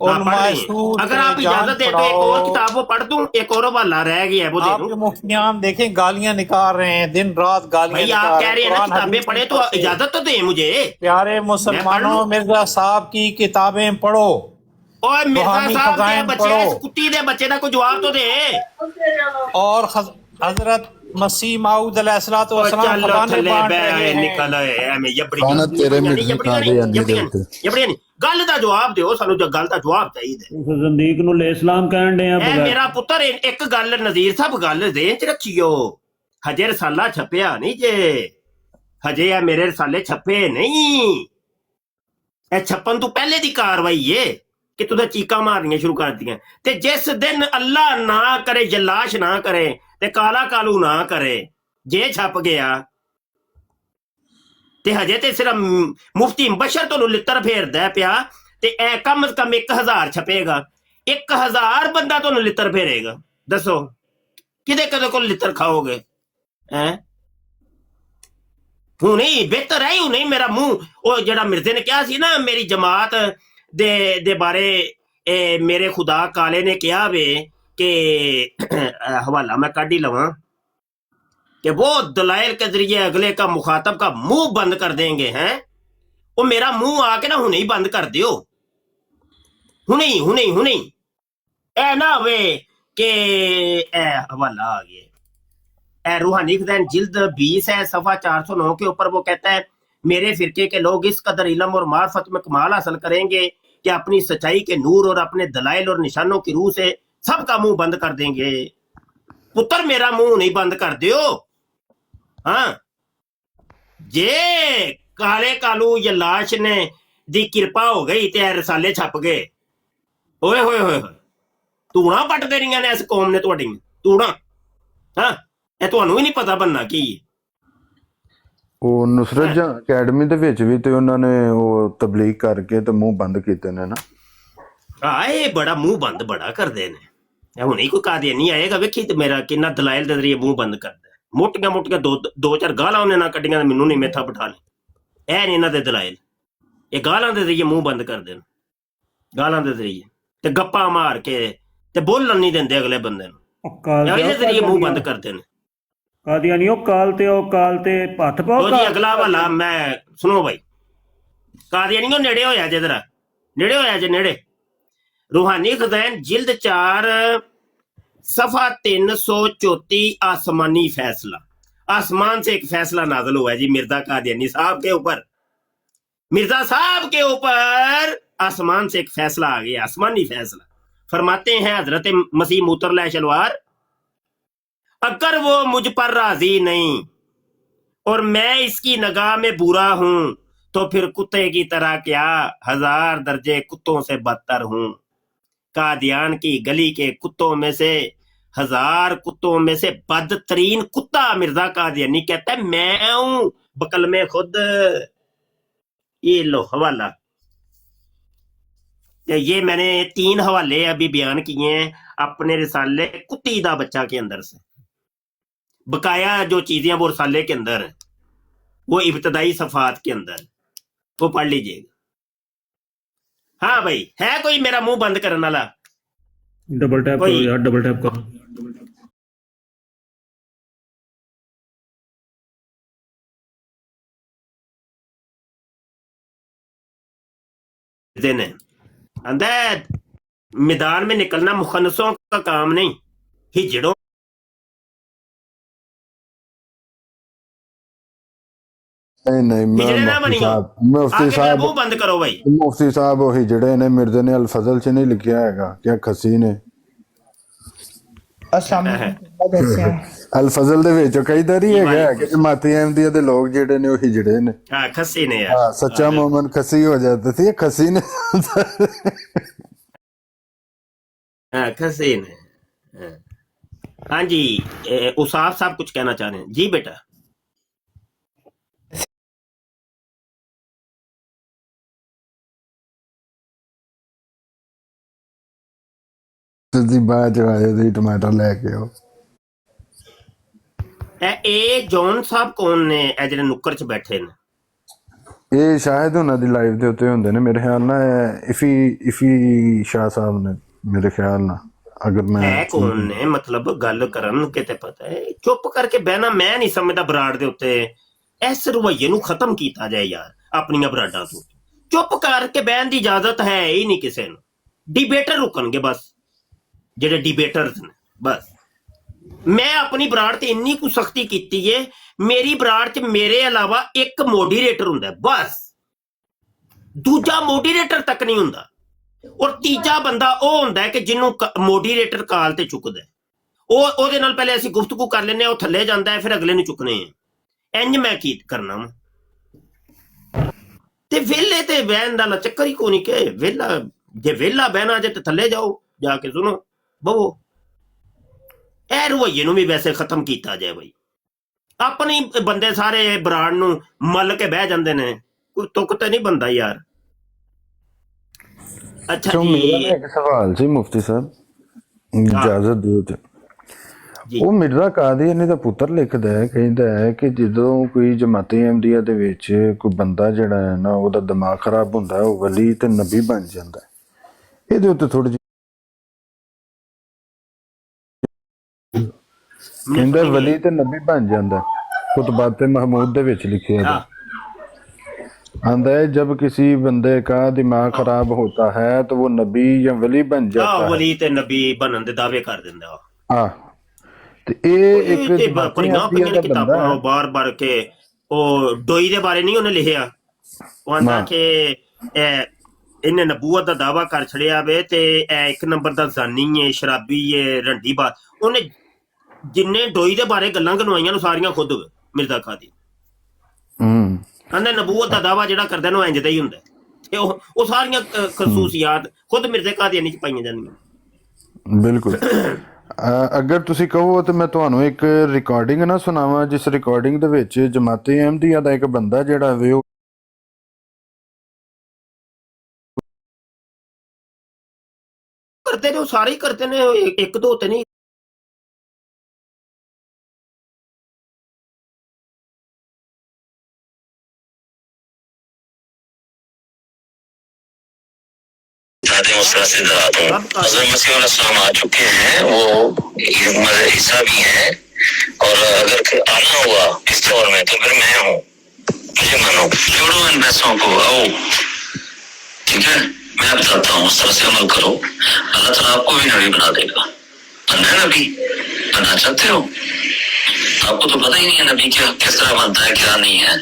पढ़ उलमाए रही है। सूद अगर से आप जान इजाजत दे तो एक और पढ़ाओ। किताब वो पढ़ दूं, एक और हवाला रह गया है वो दे दूं। आपके मुफ्तियान देखें गालियां निकाल रहे हैं, दिन रात गालियां भाई निकाल आप रहे कह रहे हैं। हैं ना कुरान किताबें हदीस पढ़े नहीं तो पढ़ते। इजाजत तो दे मुझे। प्यारे मुसलमानों, मिर्जा साहब की किताबें पढ़ो, और मिर्जा रूहानी साहब के खजाइन बच्चे पढ़ो। इस कुत्ती दे बच्चे का कोई जवाब तो दे। और हजरत मसीह माऊद अलैहिस्सलातु और वस्सलाम चलो खजाने थल्ले बांट बह रहे हैं। निकल आए एवें यबड़ियां ਖਾਣਾ ਤੇਰੇ नहीं ਮਿਰਜ਼ੇ यबड़ियां ਖਾਦੇ नहीं ਜਾਂਦੇ ਦੇ यबड़ियां ਉੱਤੇ। नहीं यबड़ियां नहीं गल दा जवाब दिओ सानू जो गल दा जवाब चाहिए। ਉਸ ਜ਼ੰਦੀਕ ਨੂੰ ਲੈ ਇਸਲਾਮ ਕਹਿਣ ਦੇ ਆ ए ਬਗੈਰ मेरा पुत्र एक गल नज़ीर साहब गल देन च रखियो, हजे रसाला छपया नहीं जे, हजे आ मेरे रसाले छपे नहीं। ए छपन तो पहले दी कार्रवाई है कि तुझे चीका मारनियां शुरू कर दियां। ते जिस दिन अल्लाह ना करे, जलाश ना करे ते काला कालू ना करे, जे छप गया ते हजे ते सिर्फ मुफ्ती मुबशर तो लित्तर फेरदा पिया ते ए कम से कम 1000 छपेगा, 1000 बंदा तो लित्तर फेरेगा। दसो किदे कदे को लित्तर खाओगे? हैं हूं नहीं बेहतर है, हूं नहीं मेरा मुंह ओ जेड़ा मिर्जे ने कहा सी ना मेरी जमात दे बारे मेरे खुदा काले ने कहा वे कि हवाला मैं काढ़ ही लवां कि वो दलाइल के जरिए अगले का मुखातब का मुंह बंद कर देंगे। हैं वो मेरा मुंह आके ना हुने ही बंद कर दियो, हुने ही ए ना वे के ए हवाला आ गया ए रूहानी खजान जिल्द 20 है सफा 409 के ऊपर वो कहता है मेरे फिरके के लोग इस कदर इल्म और मार्फत में कमाल हासिल करेंगे कि अपनी सच्चाई के नूर और अपने दलाइल और निशानों की रूह से सबका मुंह बंद कर देंगे। पुत्र मेरा मुंह नहीं बंद कर दियो। हाँ जे काले कालू या लाश ने दी कृपा हो गई ते रसाले छप गए। ओए होए होए ਧੂਣਾ ਪੱਟ ਦੇਣੀਆਂ ਨੇ ਇਸ ਕੌਮ ਨੇ ਤੁਹਾਡੀਆਂ ਧੂਣਾ। ਹਾਂ ਇਹ ਤੁਹਾਨੂੰ ਵੀ ਨਹੀਂ ਪਤਾ ਬੰਨਾ ਕੀ ਹੈ। ਉਹ ਨੁਸਰਤ ਜਾਂ ਅਕੈਡਮੀ ਦੇ ਵਿੱਚ ਵੀ ਤੇ ਉਹਨਾਂ ਨੇ ਉਹ ਤਬਲੀਗ ਕਰਕੇ ਤੇ ਮੂੰਹ ਬੰਦ ਕੀਤੇ ਨੇ ਨਾ। ਇਹ ਬੜਾ ਮੂੰਹ ਬੰਦ ਬੜਾ ਕਰਦੇ ਨੇ। ਇਹ ਹੁਣੇ ਕੋਈ ਕਾਦੀਆਨੀ ਆਏਗਾ ਵੇਖੀ ਤੇ ਮੇਰਾ ਕਿੰਨਾ ਦਲਾਇਲ ਦੇ ਜ਼ਰੀਏ ਮੂੰਹ ਬੰਦ ਕਰਦਾ। ਮੋਟੀਆਂ ਮੋਟੀਆਂ ਦੋ ਚਾਰ ਗਾਲਾਂ ਉਹਨੇ ਨਾ ਕੱਢੀਆਂ ਤੇ ਮੈਨੂੰ ਨਹੀਂ ਮੇਥਾ ਬਿਠਾ ਲੈ। ਇਹ ਨਹੀਂ ਇਹਨਾਂ ਦੇ ਦਲਾਇਲ। ਇਹ ਗਾਲਾਂ ਦੇ ਜ਼ਰੀਏ ਮੂੰਹ ਬੰਦ ਕਰਦੇ ਨੇ। ਗਾਲਾਂ ਦੇ ਜ਼ਰੀਏ ਤੇ ਗੱਪਾਂ ਮਾਰ ਕੇ ਤੇ ਬੋਲਣ ਨਹੀਂ ਦਿੰਦੇ ਅਗਲੇ ਬੰਦੇ ਨੂੰ। ਇਹਦੇ ਜ਼ਰੀਏ ਮੂੰਹ ਬੰਦ ਕਰਦੇ ਨੇ। ਕਾਦੀਆਨੀ ਉਹ ਕਾਲ ਤੇ ਹੱਥ ਪਾਓ। ਜੀ ਅਗਲਾ ਵਾਲਾ ਮੈਂ ਸੁਣੋ ਬਾਈ ਕਾਦੀਆਨੀਓ ਨੇੜੇ ਹੋਇਆ ਜੇ ਜਰਾ ਨੇੜੇ ਹੋਇਆ ਜੇ ਨੇੜੇ। रूहानी खज़ाइन जिल्द 4 सफ़ा 334 आसमानी फैसला। आसमान से एक फैसला नाज़िल हुआ है जी मिर्जा कादियानी साहब के ऊपर। मिर्जा साहब के ऊपर आसमान से एक फैसला आ गया आसमानी फैसला। फरमाते हैं हजरत मसीह मूतर शलवार अगर वो मुझ पर राजी नहीं और मैं इसकी निगाह में बुरा हूं तो फिर कुत्ते की तरह क्या 1000 दर्जे कुत्तों से बदतर हूं। कादियान की गली के कुत्तों में से 1000 कुत्तों में से बदतरीन कुत्ता मिर्जा कादियानी कहता है मैं हूं बकल में खुद। ये लो हवाला। ये मैंने 3 हवाले अभी बयान किए हैं अपने रिसाले कुत्ती दा बच्चा के अंदर से। बकाया जो चीजें वो रिसाले के अंदर है वो इब्तदाई सफात के अंदर वो पढ़ लीजिएगा। हाँ भाई है कोई मेरा मुंह बंद करने वाला? डबल टैप करो यार डबल टैप करो। दिन है अंदर मैदान में निकलना मुखन्नसों का काम नहीं हिजड़ों। नहीं मुफ्ती साहब मुंह बंद करो भाई। मुफ्ती साहब वही ਜਿਹੜੇ ਨੇ ਮਿਰਜ਼ੇ ਨੇ ਅਲ-ਫਜ਼ਲ ਚ ਨਹੀਂ ਲਿਖਿਆ ਹੈਗਾ ਕਿ ਖੱਸੀ ਨੇ। ਅਲ-ਫਜ਼ਲ ਦੇ ਵਿੱਚ ਕਈ ਦਰੀ ਹੈਗਾ ਕਿ ਜਮਾਤੀ ਅਹਿਮਦੀਆ ਦੇ ਲੋਕ ਜਿਹੜੇ ਨੇ ਉਹ ਹਿਜੜੇ ਨੇ। ਹਾਂ ਖੱਸੀ ਨੇ ਯਾਰ। ਹਾਂ ਸੱਚਾ ਮੂਮਨ ਖੱਸੀ ਹੋ ਜਾਂਦਾ ਸੀ ਖੱਸੀ ਨੇ। हाँ खसी ने। हाँ जी उसाफ साहब कुछ कहना चाह रहे हैं जी बेटा। ਤੁਸੀਂ ਬਾਅਦ ਚ ਆਏ ਤੁਸੀਂ ਟਮਾਟਰ ਲੈ ਕੇ ਆਓ। ਇਹ ਜੌਨ ਸਾਹਿਬ ਕੌਣ ਨੇ ਇਹ ਜਿਹੜੇ ਨੁੱਕਰ ਚ ਬੈਠੇ ਨੇ? ਇਹ ਸ਼ਾਇਦ ਉਹਨਾਂ ਦੀ ਲਾਈਵ ਦੇ ਉੱਤੇ ਹੁੰਦੇ ਨੇ ਮੇਰੇ ਖਿਆਲ ਨਾਲ। ਇਫੀ ਸ਼ਾਹ ਸਾਹਿਬ ਨੇ ਮੇਰੇ ਖਿਆਲ ਨਾਲ। ਅਗਰ ਮੈਂ ਹੈ ਕੌਣ ਨੇ ਮਤਲਬ ਗੱਲ ਕਰਨ ਕਿਤੇ ਪਤਾ ਹੈ। ਚੁੱਪ ਕਰਕੇ ਬਹਿਣਾ ਮੈਂ ਨਹੀਂ ਸਮਝਦਾ ਬਰਾੜ ਦੇ ਉੱਤੇ। ਇਸ ਰਵਈਏ ਨੂੰ ਖਤਮ ਕੀਤਾ ਜਾਏ ਯਾਰ ਆਪਣੀਆਂ ਬਰਾਡਾਂ ਤੋਂ। ਚੁੱਪ ਕਰਕੇ ਬਹਿਣ ਦੀ ਇਜਾਜ਼ਤ ਹੈ ਹੀ ਨਹੀਂ ਕਿਸੇ ਨੂੰ। ਡਿਬੇਟਰ ਰੁਕਣਗੇ ਬਸ ਜਿਹੜੇ ਡਿਬੇਟਰਸ ਨੇ ਬਸ। ਮੈਂ ਆਪਣੀ ਬਰਾੜ ਤੇ ਇੰਨੀ ਕੁ ਸਖਤੀ ਕੀਤੀ ਏ ਮੇਰੀ ਬਰਾੜ ਚ ਮੇਰੇ ਇਲਾਵਾ ਇੱਕ ਮੋਡੀਰੇਟਰ ਹੁੰਦਾ ਬਸ। ਦੂਜਾ ਮੋਡੀਰੇਟਰ ਤੱਕ ਨਹੀਂ ਹੁੰਦਾ ਔਰ ਤੀਜਾ ਬੰਦਾ ਉਹ ਹੁੰਦਾ ਕਿ ਜਿਹਨੂੰ ਮੋਡੀਰੇਟਰ ਕਾਲ ਤੇ ਚੁੱਕਦਾ। ਉਹਦੇ ਨਾਲ ਪਹਿਲੇ ਅਸੀਂ ਗੁਫ਼ਤਗੂ ਕਰ ਲੈਂਦੇ ਹਾਂ ਉਹ ਥੱਲੇ ਜਾਂਦਾ ਹੈ ਫਿਰ ਅਗਲੇ ਨੂੰ ਚੁੱਕਣੇ ਆ। ਇੰਜ ਮੈਂ ਕੀ ਕਰਨਾ ਵਾ ਤੇ ਵਿਹਲੇ ਤੇ ਬਹਿਣ ਦਾ ਚੱਕਰ ਹੀ ਕੋਈ ਨਹੀਂ ਕਿ ਵਿਹਲਾ ਜੇ ਵਿਹਲਾ ਬਹਿਣਾ ਜੇ ਤੇ ਥੱਲੇ ਜਾਓ ਜਾ ਕੇ ਸੁਣੋ ਬਵੋ। ਇਹ ਰਵਈਏ ਨੂੰ ਵੀ ਵੈਸੇ ਖਤਮ ਕੀਤਾ ਜਾਏ ਬਈ। ਆਪਣੇ ਬੰਦੇ ਸਾਰੇ ਬਰਾੜ ਨੂੰ ਮੱਲ ਕੇ ਬਹਿ ਜਾਂਦੇ ਨੇ ਕੋਈ ਤੁਕ ਤੇ ਨਹੀਂ ਬੰਦਾ ਯਾਰ। ਅੱਛਾ ਜੀ ਇੱਕ ਸਵਾਲ ਸੀ ਮੁਫਤੀ ਸਾਹਿਬ ਇਜਾਜ਼ਤ ਦਿਓ ਤੇ। ਉਹ ਮਿਰਜ਼ਾ ਕਾਦੀਆਨੀ ਦਾ ਪੁੱਤਰ ਲਿਖਦਾ ਹੈ ਕਹਿੰਦਾ ਹੈ ਕਿ ਜਦੋਂ ਕੋਈ ਜਮਾਤੀ ਅਹਿਮਦੀਆ ਦੇ ਵਿੱਚ ਕੋਈ ਬੰਦਾ ਜਿਹੜਾ ਹੈ ਨਾ ਉਹਦਾ ਦਿਮਾਗ ਖਰਾਬ ਹੁੰਦਾ ਉਹ ਵਲੀ ਤੇ ਨਬੀ ਬਣ ਜਾਂਦਾ ਹੈ। ਇਹਦੇ ਉੱਤੇ ਥੋੜੀ ਜਿਹੀ ਕਹਿੰਦਾ ਵਲੀ ਤੇ ਨਬੀ ਬਣ ਜਾਂਦਾ। ਖੁਤਬਾਤ महमूद ਦੇ ਵਿੱਚ ਲਿਖਿਆ है आंदा है जब किसी बंदे का दिमाग खराब होता है तो वो नबी या वली बन जाता है। वली ते नबी बनन दे दावे कर दिंदा। हां ते ਇਹ ਇੱਕ किताबां बार-बार के ओ डोई दे बारे नहीं ਉਹਨੇ ਲਿਖਿਆ। ਉਹ ਆਂਦਾ ਕਿ ਇਹਨੇ ਨਬੂਵਤ ਦਾ ਦਾਵਾ ਕਰ ਛੜਿਆ ਵੇ ਤੇ ਇਹ ਇੱਕ ਨੰਬਰ ਦਾ ਜ਼ਾਨੀ ਹੈ, ਸ਼ਰਾਬੀ ਹੈ, ਰੰਡੀ ਬਾਤ। ਉਹਨੇ ਜਿੰਨੇ ਡੋਈ ਦੇ ਬਾਰੇ ਗੱਲਾਂ ਗਨਵਾਈਆਂ ਨੂੰ ਸਾਰੀਆਂ ਖੁਦ ਮਿਰਜ਼ਾ ਕਾਦੀ ਕਹਿੰਦਾ ਨਬੂਵਤ ਦਾ ਦਾਵਾ ਜਿਹੜਾ ਕਰਦਾ ਨੂੰ ਇੰਜ ਦਾ ਹੀ ਹੁੰਦਾ ਤੇ ਉਹ ਸਾਰੀਆਂ ਖਸੂਸੀਆਤ ਖੁਦ ਮਿਰਜ਼ਾ ਕਾਦੀਆਨੀ ਚ ਪਾਈਆਂ ਜਾਂਦੀਆਂ। ਬਿਲਕੁਲ। ਅਗਰ ਤੁਸੀਂ ਕਹੋ ਤਾਂ ਮੈਂ ਤੁਹਾਨੂੰ ਇੱਕ ਰਿਕਾਰਡਿੰਗ ਨਾ ਸੁਣਾਵਾਂ, ਜਿਸ ਰਿਕਾਰਡਿੰਗ ਦੇ ਵਿੱਚ ਜਮਾਤੇ ਅਹਿਮਦੀਆ ਦਾ ਇੱਕ ਬੰਦਾ ਜਿਹੜਾ ਵੇ ਉਹ करते ने, वो सारे ही करते ने, एक दो होते नहीं। आ चुके हैं, वो हिस्सा भी हैं, और अगर आना हुआ इस दौर में तो फिर मैं हूँ, मुझे मानो, छोड़ो इन पैसों को, आओ, ठीक है। मैं बताता हूँ, उस तरह से अमल करो, अल्लाह ताला आपको भी नबी बना देगा। बनना है नबी, बनना चाहते हो? आपको तो पता ही नहीं है नबी क्या किस तरह बनता है, क्या नहीं है।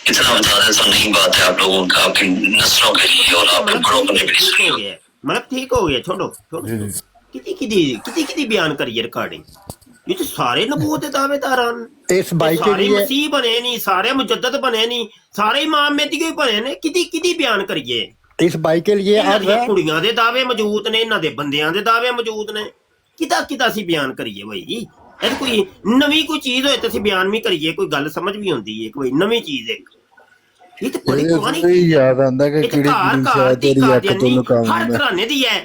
इतना बता दें तो नहीं बात है आप लोगों का, आपकी नस्लों के लिए और आपके बड़ों को भी सुनी हो। मतलब ठीक हो गया, छोड़ो किती बयान करिए रिकॉर्डिंग। ये तो सारे नबूवत दे दावेदार हैं, इस भाई के सारे लिए मसीह बने नहीं, सारे मुजद्दद बने नहीं, सारे इमाम मेहदी के बने ने। किती बयान करिए। इस भाई के लिए कुड़ियां दे दावे मौजूद ने, इन्हां दे बंदियां दे दावे मौजूद ने। किदा सी बयान करिए भाई। ये कोई नवी कोई चीज होए तो बयान भी करिए, कोई गल समझ भी आती है, कोई नवी चीज है। ये तो बड़ी पुरानी याद आंदा कि किड़ी तेरी अख तो लुकाऊं हर घराने दी है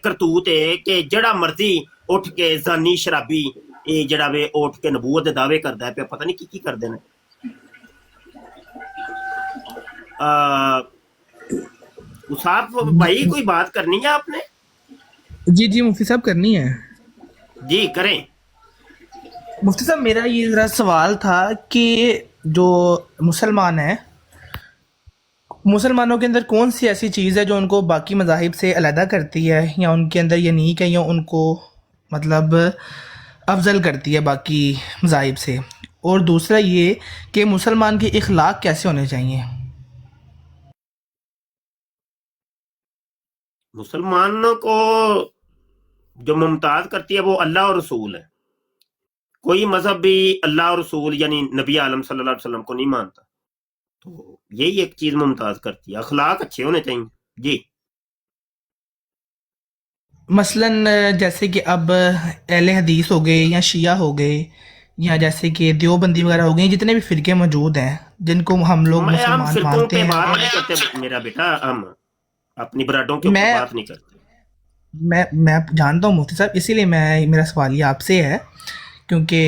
करतूत है कि जड़ा मर्जी उठ के जानी शराबी ये जड़ा वे उठ के नबूवत दे दावे करदा है, पता नहीं की करदे ने। उसाफ भाई कोई बात करनी है आपने? जी मुफ्ती साहब करनी है। जी करें। मुफ्ती साहब मेरा ये ज़रा सवाल था कि जो मुसलमान है, मुसलमानों के अंदर कौन सी ऐसी चीज़ है जो उनको बाकी मज़ाहिब से अलहदा करती है, या उनके अंदर ये नीक है, या उनको मतलब अफजल करती है बाकी मज़ाहिब से? और दूसरा ये कि मुसलमान के इखलाक कैसे होने चाहिए? मुसलमानों को जो मुमताज़ करती है वो अल्लाह और रसूल है। कोई मजहब भी अल्लाह और रसूल यानी नबी आलम सल्लल्लाहु अलैहि वसल्लम को नहीं मानता, तो यही एक चीज मुमताज करती है। अखलाक अच्छे होने चाहिए। जी मसलन जैसे कि अब अहले हदीस हो गए या शिया हो गए, या जैसे कि देवबंदी वगैरह हो गए, जितने भी फिरके मौजूद हैं जिनको हम लोग मुसलमान मानते हैं। बात नहीं करते मेरा बेटा, हम अपनी बराडों के ऊपर बात नहीं करते। मैं जानता हूँ मुफ्ती साहब, इसीलिए मेरा सवाल ये आपसे है, क्योंकि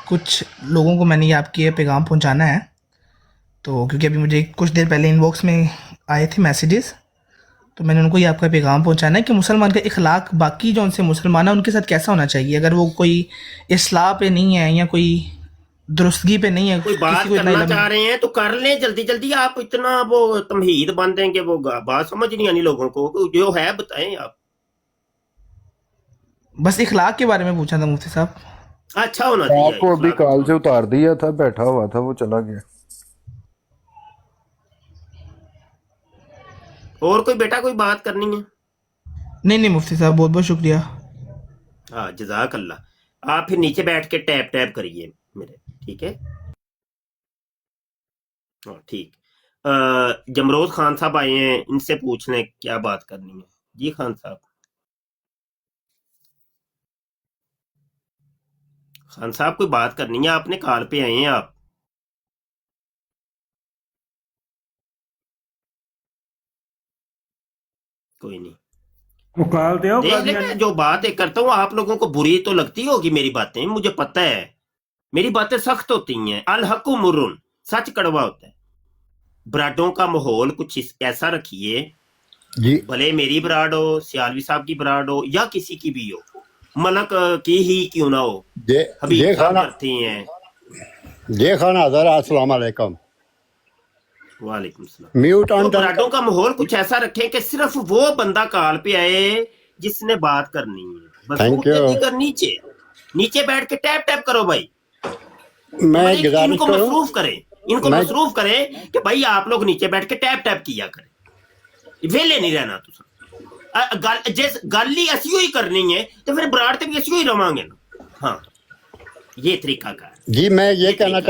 कुछ लोगों को मैंने ये आपके पैगाम पहुँचाना है। तो क्योंकि अभी मुझे कुछ देर पहले इनबॉक्स में आए थे मैसेजेस, तो मैंने उनको ये आपका पैगाम पहुंचाना है कि मुसलमान का इखलाक बाकी जो उनसे मुसलमान है उनके साथ कैसा होना चाहिए। अगर वो कोई इस्लाह पे नहीं है या कोई दुरुस्तगी पे नहीं है, कोई बात करना चाह रहे हैं तो कर लें जल्दी जल्दी। आप इतना वो तमहीद बन देंगे, वो बात समझ नहीं आनी लोगों को। जो है बताएं आप। बस इखलाक के बारे में पूछा था मुफ्ती साहब। अच्छा होना चाहिए। आपको अभी कॉल से उतार दिया था, बैठा हुआ था, वो चला गया। और कोई बेटा कोई बात करनी है? नहीं मुफ्ती साहब, बहुत बहुत शुक्रिया। हाँ जज़ाक अल्लाह। आप फिर नीचे बैठ के टैप टैप करिए मेरे, ठीक है? हाँ ठीक। जमरोज खान साहब आए हैं, इनसे पूछने क्या बात करनी है। जी खान साहब। खान साहब कोई बात करनी है आपने, कॉल पे आए हैं आप। कोई नहीं, वो कॉल दे देख ले। मैं जो बात करता हूँ आप लोगों को बुरी तो लगती होगी मेरी बातें, मुझे पता है। मेरी बातें सख्त होती हैं। अल हक़्क़ु मुर्रुन, सच कड़वा होता है। बराडों का माहौल कुछ ऐसा रखिए, भले मेरी बराड हो, सियालवी साहब की बराड हो, या किसी की भी हो, मलक की ही क्यों ना हो, हबीब साहब करती हैं। जे खान हज़ार अस्सलाम वालेकुम। वालेकुम सलाम। Mute on. बराडों का माहौल कुछ ऐसा रखें कि सिर्फ वो बंदा कॉल पे आए जिसने बात करनी है। बस नीचे नीचे बैठ के टैप टैप करो भाई। मैं इनको मसरूफ करें, इनको मसरूफ करें कि भाई आप लोग नीचे बैठ के टैप टैप किया करें। ਵੇਲੇ नहीं रहना तुसा गल जिस गल ही असी ही करनी है तो फिर बराड़ ते भी असी ही रवांगे ना। हाँ ये तरीका का जी मैं ये कहना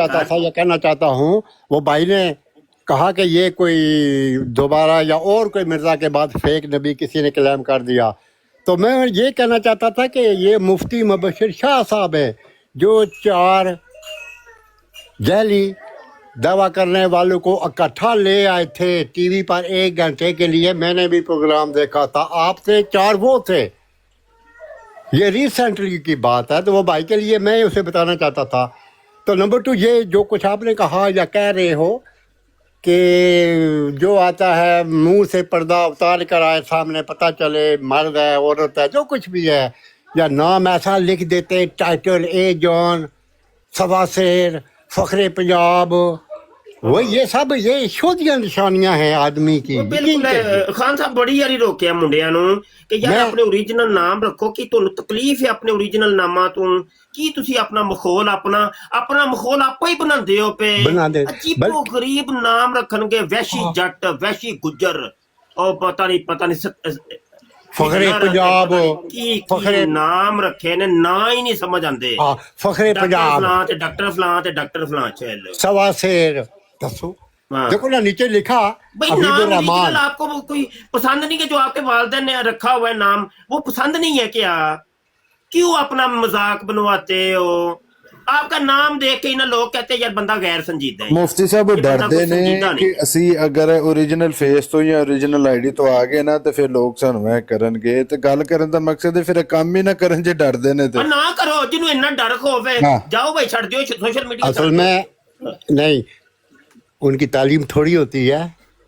चाहता हूँ वो भाई ने कहा कि ये कोई दोबारा या और कोई मिर्जा के बाद फेक नबी किसी ने क्लेम कर दिया, तो मैं ये कहना चाहता था कि ये मुफ्ती मुबशिर शाह साहब है जो 4 जैली दावा करने वालों को इकट्ठा ले आए थे टीवी पर 1 घंटे के लिए। मैंने भी प्रोग्राम देखा था, आपसे 4 वो थे। ये रिसेंटली की बात है, तो वो भाई के लिए मैं उसे बताना चाहता था। तो नंबर 2 ये जो कुछ आपने कहा या कह रहे हो कि जो आता है मुंह से पर्दा उतार कर आए सामने पता चले मर्द है औरत है जो कुछ भी है, या नाम ऐसा लिख देते टाइटल ए जॉन सवा शेर फखरे पंजाब, वो ये सब ये शोधियां निशानियां हैं आदमी की। बिल्कुल खान साहब बड़ी यारी रोकिया मुंडिया नु कि यार अपने ओरिजिनल नाम रखो कि तुहानू तकलीफ है अपने ओरिजिनल नामा तो की तुसी अपना मखौल अपना मखौल आपा ही बनांदे हो पे। अजीबो गरीब नाम रखणगे वैशी जट वैशी गुज्जर और पता नहीं फखरे पंजाब फखरे नाम रखे ने ना ही नहीं समझ आंदे। फखरे पंजाब डॉक्टर फलां चल सवा शेर दसो देखो ना नीचे लिखा हबीबुर रहमान। आपको कोई पसंद नहीं कि जो आपके वालिदैन ने रखा हुआ है नाम वो पसंद नहीं है क्या? क्यों अपना मजाक बनवाते हो? आपका नाम देख के ना लोग कहते हैं यार बंदा गैर संजीदा है। मुफ्ती साहब डरते ने कि ਅਸੀਂ ਅਗਰ ओरिजिनल फेस तो या ओरिजिनल आईडी तो आ गए ना तो फिर लोग ਸਾਨੂੰ ਐ ਕਰਨਗੇ ਤੇ ਗੱਲ ਕਰਨ ਦਾ ਮਕਸਦ ਹੈ ਫਿਰ ਕੰਮ ਹੀ ਨਾ ਕਰਨ ਜੇ ਡਰਦੇ ਨੇ ਤੇ ਨਾ ਕਰੋ ਜਿਹਨੂੰ ਇੰਨਾ ਡਰ ਹੋਵੇ जाओ भाई छड़ दियो सोशल मीडिया। असल में नहीं उनकी तालीम थोड़ी होती है,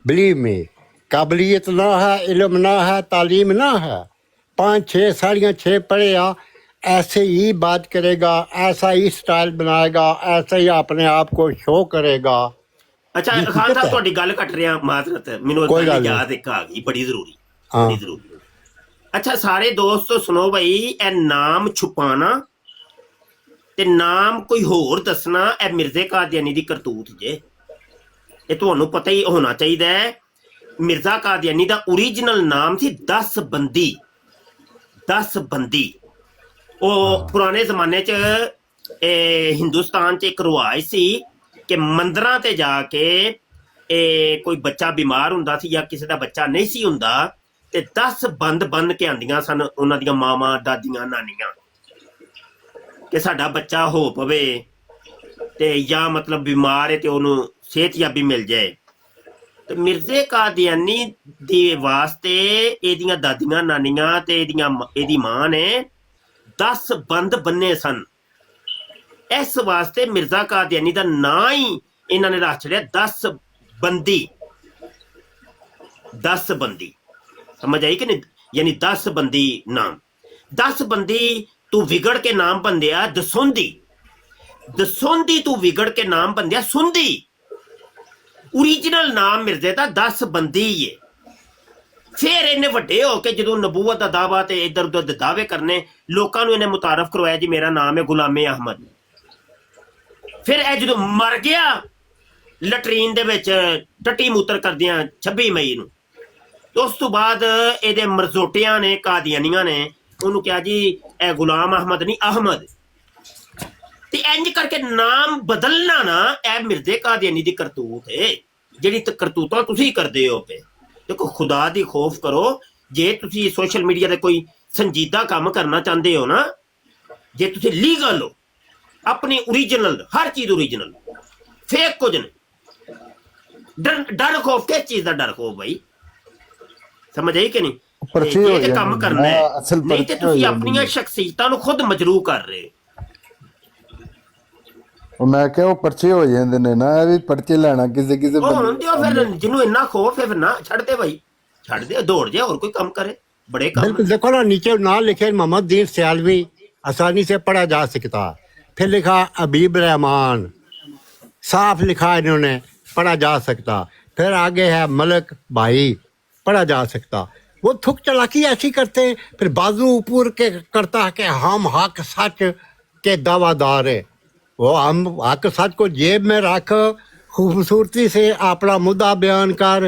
बिलीव में काबिलियत ना है इल्म ना है तालीम ना है 5-6 साड़ियाँ 6 पढ़े ऐसे ही बात करेगा ऐसा ही स्टाइल बनाएगा ऐसे ही अपने आप को शो करेगा। अच्छा खान साहब ਤੁਹਾਡੀ ਗੱਲ ਕੱਟ ਰਿਹਾ ਮਾਜ਼ਰਤ ਮੈਨੂੰ ਯਾਦ ਇੱਕ ਆ ਗਈ ਬੜੀ ਜ਼ਰੂਰੀ। अच्छा सारे दोस्त सुनो भाई ए नाम छुपाना ते नाम कोई होर दसना ए मिर्जे कादियानी दी करतूत जे ਇਹ ਤੁਹਾਨੂੰ ਪਤਾ ਹੀ ਹੋਣਾ ਚਾਹੀਦਾ ਹੈ। मिर्जा कादियानी ਦਾ ओरिजिनल नाम ਸੀ 10 ਬੰਦੀ। 10 ਬੰਦੀ ਉਹ ਪੁਰਾਣੇ ਜ਼ਮਾਨੇ 'ਚ ਹਿੰਦੁਸਤਾਨ 'ਚ ਇੱਕ ਰਿਵਾਜ ਸੀ ਕਿ ਮੰਦਰਾਂ ਤੇ ਜਾ ਕੇ ਕੋਈ ਬੱਚਾ ਬਿਮਾਰ ਹੁੰਦਾ ਸੀ ਜਾਂ ਕਿਸੇ ਦਾ ਬੱਚਾ ਨਹੀਂ ਸੀ ਹੁੰਦਾ ਤੇ 10 ਬੰਦ ਬੰਨ ਕੇ ਆਂਦੀਆਂ ਸਨ ਉਹਨਾਂ ਦੀਆਂ ਮਾਵਾਂ ਦਾਦੀਆਂ ਨਾਨੀਆਂ ਕਿ ਸਾਡਾ ਬੱਚਾ ਹੋ ਪਵੇ ਤੇ ਜਾਂ ਮਤਲਬ ਬਿਮਾਰ ਹੈ ਤੇ ਉਹਨੂੰ ਸਿਹਤਯਾਬੀ ਮਿਲ ਜਾਏ। ਤੇ ਮਿਰਜ਼ੇ ਕਾਦੀਆਨੀ ਦੇ ਵਾਸਤੇ ਇਹਦੀਆਂ ਦਾਦੀਆਂ ਨਾਨੀਆਂ ਤੇ ਇਹਦੀ ਮਾਂ ਨੇ 10 ਬੰਦ ਬੰਨੇ ਸਨ। ਇਸ ਵਾਸਤੇ ਮਿਰਜ਼ਾ ਕਾਦੀਆਨੀ ਦਾ ਨਾਂ ਹੀ ਇਹਨਾਂ ਨੇ ਰੱਖ ਛੜਿਆ 10 ਬੰਦੀ। 10 ਬੰਦੀ समझ आई कि नहीं? यानी 10 बंदी नाम 10 बंदी तू विगड़ के नाम बन दिया दसोंदी। दसोंदी तू विगड़ के नाम बन दिया सुंदी। ओरिजिनल नाम मिर्जे का 10 बंदी ही है। फिर इन्हें वड्डे होके जो नबूवत का दावा ते इधर उधर दावे करने लोगों इन्हें मुतारफ करवाया जी मेरा नाम है गुलामे अहमद। फिर यह जो मर गया लटरीन दे विच टट्टी मूत्र करदियां 26 मई नूं उस तो बाद ये मरजोटिया ने कादियानिया ने उन्होंने कहा जी ए गुलाम अहमद नहीं अहमद ते इंज करके नाम बदलना ना ए मिर्जे कादियानी दी करतूत है जिहड़ी करतूतां तुसीं करदे हो पे। देखो खुदा दी खौफ करो जे तुसीं सोशल मीडिया ते कोई संजीदा काम करना चाहते हो ना जे तुसीं लीगल हो अपनी ओरिजिनल हर चीज ओरिजिनल फेक कुछ नहीं। डर खौफ किस चीज का डर खौफ भाई समझ आई कि नहीं? ये काम करना है नहीं तो तुसी अपनी शख्सियतां नूं खुद मजरूह कर रहे हो। मैं क्या वो पर्चे हो जाते ने ना ये भी पर्चे लेना किसी किसी फिर जिन्हों इन्ना खौफ है फिर ना छड़ दे भाई छड़ दे दौड़ जाए और कोई काम करे बड़े काम। बिल्कुल देखो ना नीचे नाम लिखे मोहम्मद दीन सियालवी आसानी से पढ़ा जा सकता। फिर लिखा हबीब रहमान साफ लिखा इन्होंने पढ़ा जा सकता। फिर आगे है मलक भाई पढ़ा जा सकता। वो थुक चलाकी ऐसी करते फिर बाजू ऊपर के करता है कि हम हक सच के दावादार है। वो हम हक सच को जेब में रख खूबसूरती से अपना मुद्दा बयान कर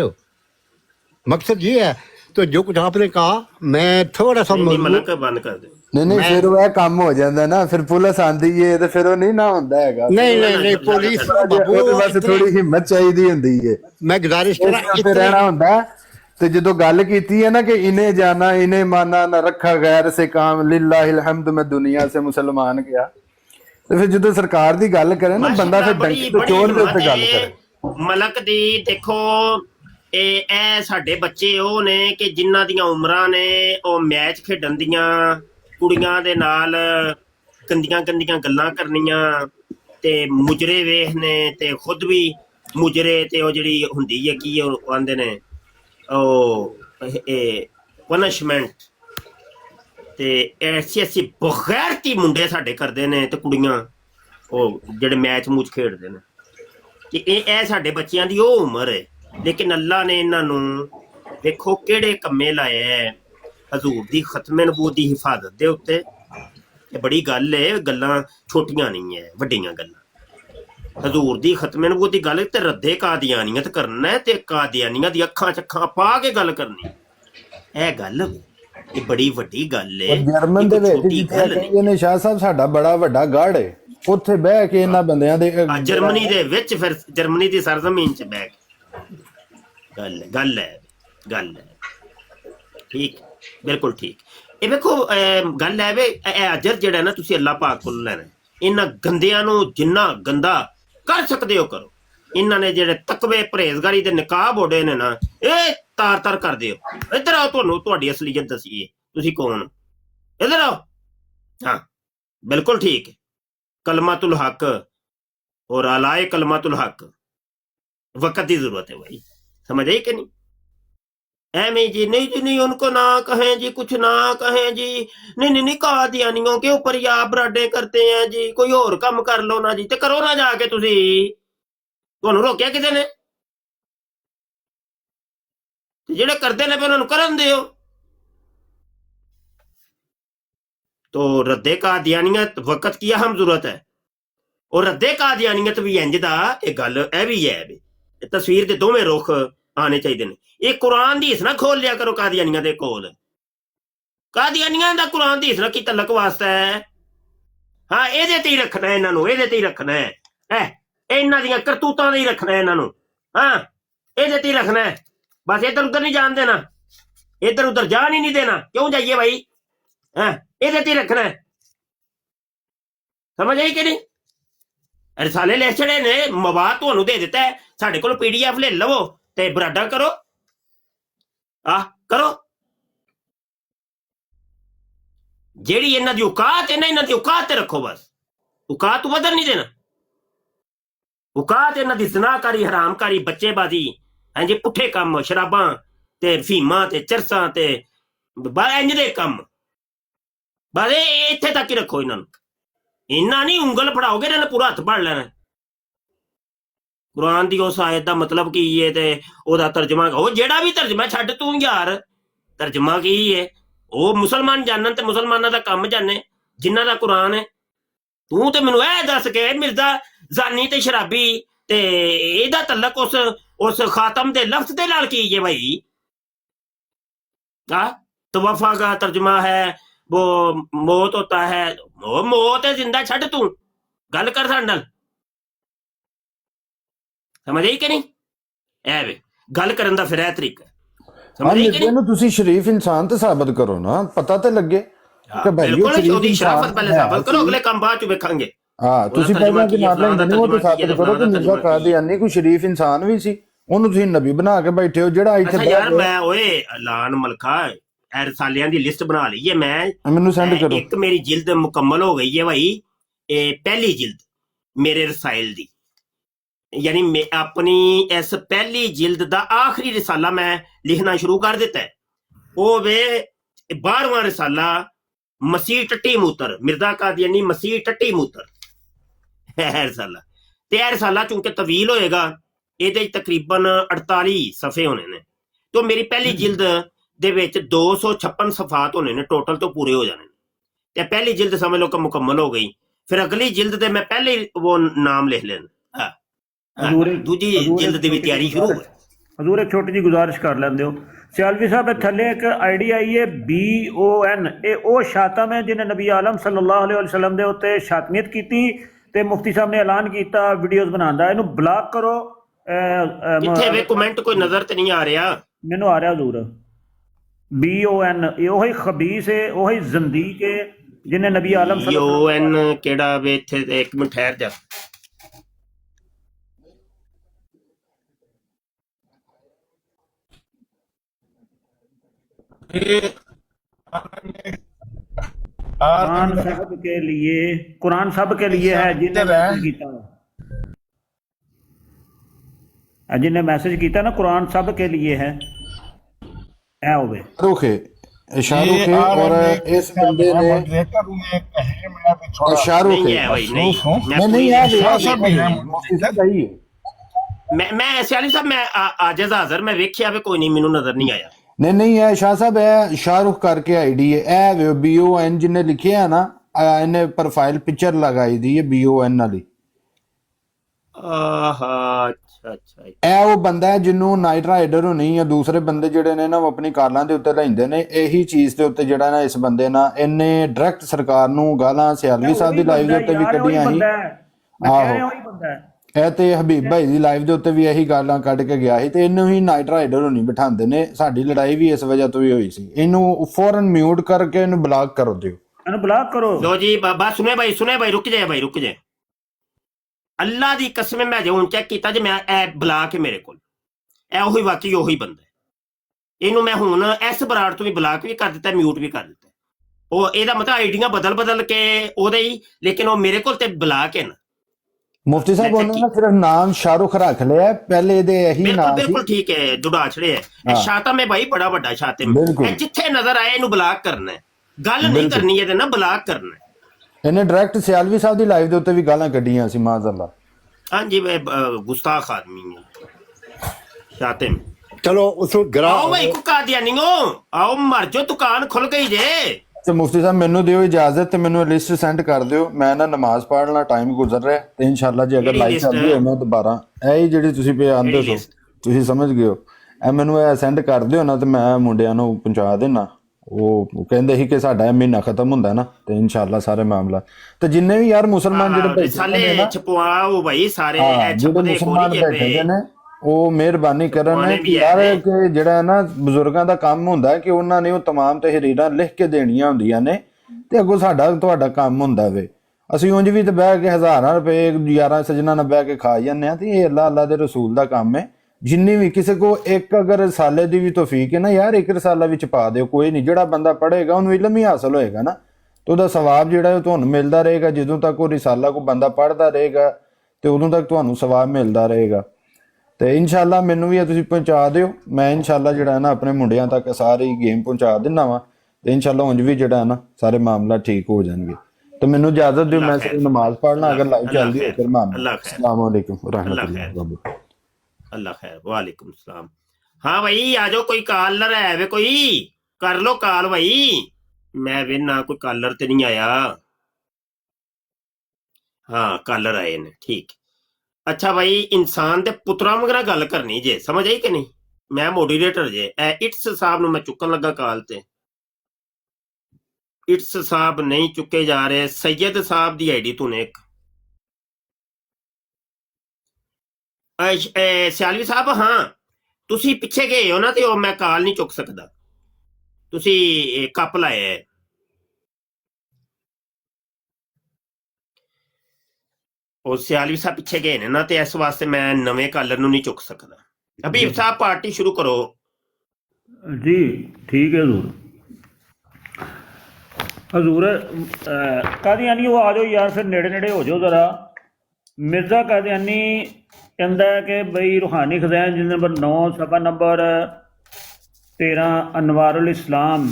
मकसद ये है। तो जो कुछ आपने कहा मैं थोड़ा सा नहीं मजबूत- मलक बंद कर दे। ਨਹੀਂ ਫਿਰ ਉਹ ਇਹ ਕੰਮ ਹੋ ਜਾਂਦਾ ਨਾ, ਫਿਰ ਪੁਲਿਸ ਆਂਦੀ ਏ ਤੇ ਫਿਰ ਉਹ ਨਹੀਂ ਨਾ ਹੁੰਦਾ ਹੈਗਾ। नहीं पुलिस बाबू, ਉਹਦੇ ਵਾਸਤੇ ਥੋੜੀ ਹਿੰਮਤ ਚਾਹੀਦੀ ਹੁੰਦੀ ਏ, मैं गुजारिश कर रहा ਤੇ ਰਹਿਣਾ ਹੁੰਦਾ। ਤੇ ਜਦੋਂ ਗੱਲ ਕੀਤੀ ਹੈ ਨਾ ਕਿ ਇਨੇ ਜਾਨਾ ਇਨੇ ਮਾਨਾ ਨਾ ਰੱਖਾ ਗੈਰ ਸੇ ਕਾਮ ਲਿल्लाहिल हम्द मैं दुनिया से मुसलमान गया, ਤੇ ਫਿਰ ਜਦੋਂ ਸਰਕਾਰ ਦੀ ਗੱਲ ਕਰੇ ਨਾ ਬੰਦਾ ਫਿਰ ਡੰਕੇ ਤੋਂ ਚੋਰ ਦੇ ਉੱਤੇ ਗੱਲ ਕਰੇ। ਮਲਕ ਦੀ ਦੇਖੋ ਇਹ ਸਾਡੇ ਬੱਚੇ ਉਹ ਨੇ ਕਿ ਜਿਨ੍ਹਾਂ ਦੀਆਂ ਉਮਰਾਂ ਨੇ ਉਹ ਮੈਚ ਖੇਡਣ ਦੀਆਂ, ਕੁੜੀਆਂ ਦੇ ਨਾਲ ਗੰਦੀਆਂ ਗੰਦੀਆਂ ਗੱਲਾਂ ਕਰਨੀਆਂ ਤੇ ਮੁਜਰੇ ਵੇਖਨੇ ਤੇ ਖੁਦ ਵੀ ਮੁਜਰੇ ਤੇ ਉਹ ਜਿਹੜੀ ਹੁੰਦੀ ਹੈ ਕੀ ਉਹ ਆਂਦੇ ਨੇ ਉਹ ਪਨਿਸ਼ਮੈਂਟ ਤੇ ਐਸੀ ਬਗੈਰਤੀ ਮੁੰਡੇ ਸਾਡੇ ਕਰਦੇ ਨੇ ਤੇ ਕੁੜੀਆਂ ਉਹ ਜਿਹੜੇ ਮੈਚ ਮੂਚ ਖੇਡਦੇ ਨੇ ਕਿ ਇਹ ਸਾਡੇ ਬੱਚਿਆਂ ਦੀ ਉਹ ਉਮਰ ਹੈ। ਲੇਕਿਨ ਅੱਲਾ ਨੇ ਇਹਨਾਂ ਨੂੰ ਦੇਖੋ ਕਿਹੜੇ ਕੰਮੇ ਲਾਏ ਹੈ ਹਜ਼ੂਰ ਦੀ ਖਤਮੇ ਨਬੂਵਤ ਦੀ ਹਿਫਾਜ਼ਤ ਦੇ ਉੱਤੇ। ਇਹ ਬੜੀ ਗੱਲ ਹੈ, ਗੱਲਾਂ ਛੋਟੀਆਂ ਨਹੀਂ ਹੈ, ਵੱਡੀਆਂ ਗੱਲਾਂ। ਹਜ਼ੂਰ ਦੀ ਖਤਮੇ ਨਬੂਵਤ ਦੀ ਗੱਲ ਤੇ ਰੱਦੇ ਕਾਦੀਆਨੀਅਤ ਕਰਨਾ ਹੈ ਤੇ ਕਾਦੀਆਨੀਆਂ ਦੀ ਅੱਖਾਂ ਚ ਅੱਖਾਂ ਪਾ ਕੇ ਗੱਲ ਕਰਨੀ। ਇਹ ਗੱਲ ਇਹ ਬੜੀ ਵੱਡੀ ਗੱਲ ਹੈ। ਜਰਮਨ ਦੇ ਵਿੱਚ ਜਿੱਥੇ ਕਹਿੰਦੇ ਨੇ ਸ਼ਾਹ ਸਾਹਿਬ ਸਾਡਾ ਬੜਾ ਵੱਡਾ ਗੜ ਹੈ, ਉੱਥੇ ਬਹਿ ਕੇ ਇਹਨਾਂ ਬੰਦਿਆਂ ਦੇ ਜਰਮਨੀ ਦੇ ਵਿੱਚ ਫਿਰ ਜਰਮਨੀ ਦੀ ਸਰਜ਼ਮੀਨ ਚ ਬਹਿ ਕੇ ਗੱਲ ਹੈ ਠੀਕ, ਬਿਲਕੁਲ ਠੀਕ। ਇਹ ਵੇਖੋ ਗੱਲ ਹੈ ਵੇ ਇਹ ਅਜਰ ਜਿਹੜਾ ਨਾ ਤੁਸੀਂ ਅੱਲਾਹ ਪਾਕ ਕੋਲ ਲੈਣਾ। ਇਹਨਾਂ ਗੰਦਿਆਂ ਨੂੰ ਜਿੰਨਾ ਗੰਦਾ ਕਰ ਸਕਦੇ ਹੋ ਕਰੋ। ਇਹਨਾਂ ਨੇ ਜਿਹੜੇ ਤਕਵੇ ਪਰਹੇਜ਼ਗਾਰੀ ਦੇ ਨਿਕਾਬ ਓਡੇ ਨੇ ਨਾ ਇਹ ਤਾਰ ਤਾਰ ਕਰ ਦਿਓ। ਇੱਧਰ ਆਓ, ਤੁਹਾਨੂੰ ਤੁਹਾਡੀ ਅਸਲੀਅਤ ਦਸੀਏ, ਤੁਸੀਂ ਕੌਣ। ਇੱਧਰ ਆਓ। ਹਾਂ ਬਿਲਕੁਲ ਠੀਕ ਹੈ। ਕਲਮਾਤੁਲ ਹਕ और आलाए कलमातुल हक वक़्त की जरूरत है भाई, समझ आई कि नहीं। ऐमे जी नहीं उनको ना कहें जी, कुछ ना कहें जी, नहीं कादियानियों के ऊपर या बराडे करते हैं जी, कोई और काम कर लो ना जी, ते करो ना जाके तुसी, तुहानू रोकिया किसे ने? जेड़े करते ने उन्होंने करन दिओ। तो रद्दे कादियानियत वक़्त की अहम जरूरत है और रद्दे कादियानियत भी इंज दा ये गल ए भी है। तस्वीर के दोवें रुख आने चाहिए ने। ये कुरान दी हिस्सा खोल लिया करो कादियानियां दे कोल। कादियानियां दा कुरान दी हिस्सा की तलक वास्ता है। हाँ एदे ते ही रखना है, इन्हां नूं एदे ते ही रखना है। इन्हां दियां करतूतां ते ही रखना है इन्हां नूं। हाँ एदे ते ही रखना है, बस इधर उधर नहीं जान देना, इधर उधर जान ही नहीं देना। क्यों जाइए भाई? हाँ एदे ते ही रखना है, समझ आई कि नहीं। रिसाले ले छड़े ने, मवाद तुहानू दे दिता है, साडे कोल PDF ले लवो ते बराडा करो। करो जेड़ी इन्हां दी औकात है ना, इन्हां दी औकात ते रखो बस। औकात तू बदल नहीं देना। औकात इन्हां दी ज़नाकारी, हरामकारी, बच्चेबाजी, हां जी पुठे कम, शराबां ते फीमां ते चरसां ते इंज दे कम, बस इत्थे तक ही रखो इन्हां नूं। इन्ना नहीं उंगल फड़ाओगे इन्होंने पूरा हथ फड़ लेना। कुरान दी उस आयत दा मतलब की है ते ओदा तर्जमा ओ जेड़ा भी तर्जमा छड्ड तू यार, तर्जमा की है ओ मुसलमान जानन ते मुसलमानां दा काम जाने जिन्हां दा कुरान है। तू ते मैनू ए दस के मिर्जा जानी ते शराबी ते एदा तल्लक उस खातम दे लफ्ज दे नाल की है भाई। तवफा का तर्जमा है वो मौत होता है, वो मौत है, जिंदा छड़ तू गल कर साडे नाल, समझ आई कि नहीं। ऐ वे गल करन दा फिर ऐ तरीका, समझ आई कि नहीं। ਤੁਸੀਂ ਸ਼ਰੀਫ ਇਨਸਾਨ ਤੇ ਸਾਬਤ ਕਰੋ ਨਾ, ਪਤਾ ਤੇ ਲੱਗੇ ਕਿ ਭਾਈ ਉਹ ਸ਼ਰੀਫ ਸ਼ਰਾਫਤ ਪਹਿਲੇ ਸਾਬਤ ਕਰੋ, ਅਗਲੇ ਕੰਮ ਬਾਅਦ ਚ ਵੇਖਾਂਗੇ। ਹਾਂ ਤੁਸੀਂ ਪਹਿਲਾਂ ਕਿ ਮਾਮਲੇ ਨਹੀਂ ਉਹ ਤੇ ਸਾਬਤ ਕਰੋ ਕਿ ਮਿਰਜ਼ਾ ਕਾਦੀਆਨੀ ਕੋਈ ਸ਼ਰੀਫ ਇਨਸਾਨ ਵੀ ਸੀ, ਉਹਨੂੰ ਤੁਸੀਂ ਨਬੀ ਬਣਾ ਕੇ ਬੈਠੇ ਹੋ ਜਿਹੜਾ ਇੱਥੇ ਯਾਰ ਮੈਂ ਓਏ ਐਲਾਨ ਮਲਕਾ रसालियां दी लिस्ट बना ली है मैं, मैनू सेंड करो। एक मेरी जिल्द मुकम्मल हो गई है भाई, पहली जिल्द मेरे रसाइल दी, यानी मैं अपनी इस पहली जिल्द दा आखिरी रिसाला मैं लिखना शुरू कर दिता है। वो वे 12वां रिसाला मसीह टट्टी मूतर, मिर्जा कादियानी मसीह टट्टी मूतर रिसाला। ते यह रिसाला चूंकि तवील होएगा, ये तकरीबन 48 सफ़े होने ने, तो मेरी पहली जिल्द दे विच 256 सफात होने ने टोटल, तो पूरे हो जाने ते पहली जिल्द समझ लो कि मुकम्मल हो गई। फिर अगली जिल्द दे मैं पहले वो नाम लिख लेना, दूजी जिल्द दी भी तैयारी शुरू है। हजूर एक छोटी जी गुजारिश कर लेंदे हो सियालवी साहब थल्ले एक आईडी आई है BON ये वो शातम है जिन्हें नबी आलम सल्लल्लाहु अलैहि वसल्लम दे उत्ते शातमियत कीती ते मुफ्ती साहब ने ऐलान किया वीडियोस बनांदा इनू ब्लॉक करो किथे वे कमेंट कोई नजर ते नहीं आ रहा मैनू आ रहा हजूर BON ये वही खबीस है वही जंदीक है जिन्हें नबी आलम BON केड़ा वे इथे एक मिनट ठहर जा कुरान साहब के लिए है जिन्हें मैसेज किया ना कुरान साहब के लिए है शाहरुख है शाहरुख है और इस बंदे ने शाहरुख है नहीं मैं सियाली साहब मैं आजिज हाजिर मैं वेख्या वे कोई नहीं मैनू नजर नहीं आया नहीं है शाह साहब है शाहरुख करके आईडी है ए BON जिन्हें लिखे है ना इन्हें प्रोफाइल पिक्चर लगाई दी है BON वाली ਇਹ ਉਹ ਬੰਦਾ ਹੈ ਜਿਹਨੂੰ ਨਾਈਟ ਰਾਈਡਰ ਹੋਣੀ ਜਾਂ ਦੂਸਰੇ ਬੰਦੇ ਜਿਹੜੇ ਨੇ ਨਾ ਉਹ ਆਪਣੀ ਕਾਰਾਂ ਦੇ ਉੱਤੇ ਲੈਂਦੇ ਨੇ ਇਹੀ ਚੀਜ਼ ਦੇ ਉੱਤੇ ਜਿਹੜਾ ਨਾ ਇਸ ਬੰਦੇ ਨਾਲ ਇਹਨੇ ਡਾਇਰੈਕਟ ਸਰਕਾਰ ਨੂੰ ਗਾਲਾਂ ਸਿਆਲਵੀ ਸਾਹਿਬ ਦੀ ਲਾਈਵ ਦੇ ਉੱਤੇ ਵੀ ਕੱਢੀਆਂ ਸੀ ਆਹੋ ਇਹ ਤੇ ਹਬੀਬ ਭਾਈ ਦੀ ਲਾਈਵ ਦੇ ਉੱਤੇ ਵੀ ਇਹੀ ਗਾਲਾਂ ਕੱਢ ਕੇ ਗਿਆ ਸੀ ਤੇ ਇਹਨੂੰ ਹੀ ਨਾਈਟ ਰਾਈਡਰ ਹੋਣੀ ਬਿਠਾਉਂਦੇ ਨੇ ਸਾਡੀ ਲੜਾਈ ਵੀ ਇਸ ਵਜ੍ਹਾ ਤੋਂ ਹੀ ਹੋਈ ਸੀ ਇਹਨੂੰ ਫੌਰਨ ਮਿਊਟ ਕਰਕੇ ਇਹਨੂੰ ਬਲੌਕ ਕਰ ਦਿਓ ਇਹਨੂੰ ਬਲੌਕ ਕਰੋ लो जी बाबा सुने भाई रुक जाए अल्लाह दी कसम मैं जो हुण चेक कीता जे मैं ए बुला के मेरे कोल ए ओही वाकई ओही बंदा है इनू मैं हुण एस बराड़ तो भी ब्लॉक भी कर दिता म्यूट भी कर दिता ओ एदा मतलब आईडियां बदल के ओदे ही लेकिन ओ मेरे कोल ते बुला के ना मुफ्ती साहब उन्होंने सिर्फ नाम शाहरुख रख लिया पहले दे यही नाम बिल्कुल ठीक है जुड़ा छड़े है शातम है भाई बड़ा बड़ा शातम जिथे नजर आए इनू ब्लॉक करना है गल नहीं करनी है ना ब्लॉक करना है ਇਹਨੇ ਡਾਇਰੈਕਟ ਸਿਆਲਵੀ ਸਾਹਿਬ ਦੀ ਲਾਈਵ ਦੇ ਉੱਤੇ ਵੀ ਗਾਲਾਂ ਕੱਢੀਆਂ ਸੀ ਮਾਜ਼ਅੱਲਾ ਹਾਂਜੀ ਵੇ ਗੁਸਤਾਖ ਆਦਮੀ ਹੈ शातिम चलो उसको गिराओ आओ भाई को कादियानियो आओ मर जो दुकान खुल गई जे ਤੇ ਮੁਫਤੀ ਸਾਹਿਬ ਮੈਨੂੰ ਦਿਓ ਇਜਾਜ਼ਤ ਤੇ ਮੈਨੂੰ ਲਿਸਟ ਸੈਂਡ ਕਰ ਦਿਓ ਮੈਂ ਨਾ ਨਮਾਜ਼ ਪੜ੍ਹਨਾ ਟਾਈਮ ਗੁਜ਼ਰ ਰਿਹਾ ਤੇ ਇਨਸ਼ਾਅੱਲਾ ਜੇ ਅਗਰ ਲਾਈਵ ਚੱਲਦੀ ਹੋਵੇ ਮੈਂ ਦੁਬਾਰਾ ਇਹ ਜਿਹੜੀ ਤੁਸੀਂ ਪੇ ਆਂਦੇ ਹੋ ਤੁਸੀਂ ਸਮਝ ਗਏ ਹੋ ਇਹ ਮੈਨੂੰ ਇਹ ਸੈਂਡ ਕਰ ਦਿਓ ਨਾ ਤੇ ਮੈਂ ਮੁੰਡਿਆਂ ਨੂੰ ਪਹੁੰਚਾ ਦੇਣਾ ਉਹ ਕਹਿੰਦੇ ਸੀ ਕਿ ਸਾਡਾ ਮਹੀਨਾ ਖਤਮ ਹੁੰਦਾ ਨਾ ਤੇ ਇਨਸ਼ਾਅੱਲਾ ਸਾਰੇ ਮਾਮਲਾ ਤੇ ਜਿੰਨੇ ਵੀ ਯਾਰ ਮੁਸਲਮਾਨ ਜਿਹੜੇ ਸਾਲੇ ਛਪਵਾਓ ਭਾਈ ਸਾਰੇ ਛਪਦੇ ਕੋਲ ਬੈਠੇ ਨੇ ਉਹ ਮਿਹਰਬਾਨੀ ਕਰਨ ਕਿ ਯਾਰ ਕਿ ਜਿਹੜਾ ਨਾ ਬਜ਼ੁਰਗਾਂ ਦਾ ਕੰਮ ਹੁੰਦਾ ਕਿ ਉਹਨਾਂ ਨੇ ਉਹ तमाम ਤਹਿਰੀਰਾਂ ਲਿਖ ਕੇ ਦੇਣੀਆਂ ਹੁੰਦੀਆਂ ਨੇ ਤੇ ਅੱਗੋਂ ਸਾਡਾ ਤੁਹਾਡਾ ਕੰਮ ਹੁੰਦਾ ਵੇ ਅਸੀਂ ਉਂਝ ਵੀ ਤੇ ਬਹਿ ਕੇ ਹਜ਼ਾਰਾਂ ਰੁਪਏ ਯਾਰਾਂ ਸੱਜਣਾ ਨਾਲ ਬਹਿ ਕੇ ਖਾ ਜਾਂਦੇ ਆ ਤੇ ਇਹ ਅੱਲਾ ਦੇ ਰਸੂਲ ਦਾ ਕੰਮ ਹੈ ਜਿੰਨੀ ਵੀ ਕਿਸੇ ਕੋ ਇੱਕ ਅਗਰ ਰਸਾਲੇ ਦੀ ਵੀ ਤੌਫੀਕ ਹੈ ਨਾ ਯਾਰ ਇੱਕ ਰਸਾਲਾ ਵਿੱਚ ਪਾ ਦਿਓ ਕੋਈ ਨਹੀਂ ਜਿਹੜਾ ਬੰਦਾ ਪੜ੍ਹੇਗਾ ਉਹਨੂੰ ਇਲਮ ਹੀ ਹਾਸਲ ਹੋਏਗਾ ਨਾ ਤੇ ਉਹਦਾ ਸਵਾਬ ਜਿਹੜਾ ਉਹ ਤੁਹਾਨੂੰ ਮਿਲਦਾ ਰਹੇਗਾ ਜਦੋਂ ਤੱਕ ਉਹ ਰਸਾਲਾ ਕੋ ਬੰਦਾ ਪੜ੍ਹਦਾ ਰਹੇਗਾ ਤੇ ਉਦੋਂ ਤੱਕ ਤੁਹਾਨੂੰ ਸਵਾਬ ਮਿਲਦਾ ਰਹੇਗਾ ਤੇ ਇਨਸ਼ਾਅੱਲਾ ਮੈਨੂੰ ਵੀ ਤੁਸੀਂ ਪਹੁੰਚਾ ਦਿਓ ਮੈਂ ਇਨਸ਼ਾਅੱਲਾ ਜਿਹੜਾ ਨਾ ਆਪਣੇ ਮੁੰਡਿਆਂ ਤੱਕ ਸਾਰੀ ਗੇਮ ਪਹੁੰਚਾ ਦਿੰਦਾ ਵਾਂ ਤੇ ਇਨਸ਼ਾਅੱਲਾ ਉਂਝ ਵੀ ਜਿਹੜਾ ਨਾ ਸਾਰੇ ਮਾਮਲਾ ਠੀਕ ਹੋ ਜਾਣਗੇ ਤੇ ਮੈਨੂੰ ਇਜਾਜ਼ਤ ਦਿਓ ਮੈਂ ਸਿਰਫ ਨਮਾਜ਼ ਪੜ੍ਹਨਾ ਅਗਰ ਲਾਈਵ ਚੱਲਦੀ ਹੈ ਫਿਰ ਮਾਨ अस्सलाम वालेकुम रहमतुल्लाह अल्लाह खैर वालेकुम सलाम हाँ भाई आ जाओ कोई कॉलर है वे कोई कर लो कॉल भाई मैं वे ना कोई कॉलर ते नहीं आया हाँ कॉलर आए ने ठीक अच्छा भाई इंसान दे पुत्रा वगैरह गल करनी जे समझ आई कि नहीं मैं मोडीरेटर जे इट्स साहब नु मैं चुकन लगा कॉल ते इट्स साहब नहीं चुके जा रहे सैयद साहब दी आईडी तूने एक सियालवी साहब हाँ तुसी पिछे गए हो ना तो मैं कॉल नहीं चुक सकता तुसी कप लाए है और सियालवी साहब पिछे गए ने ना तो इस वास्ते मैं नवे कॉलर नहीं चुक सकता हबीब साहब पार्टी शुरू करो जी ठीक है हजूर कादियानी वो आ जाओ यार फिर नेड़े नेड़े हो जाओ जरा मिर्जा कादियानी कहता है कि भाई रूहानी खज़ाइन जिस नंबर 9 सफ़ा नंबर 13 अनवारुल इस्लाम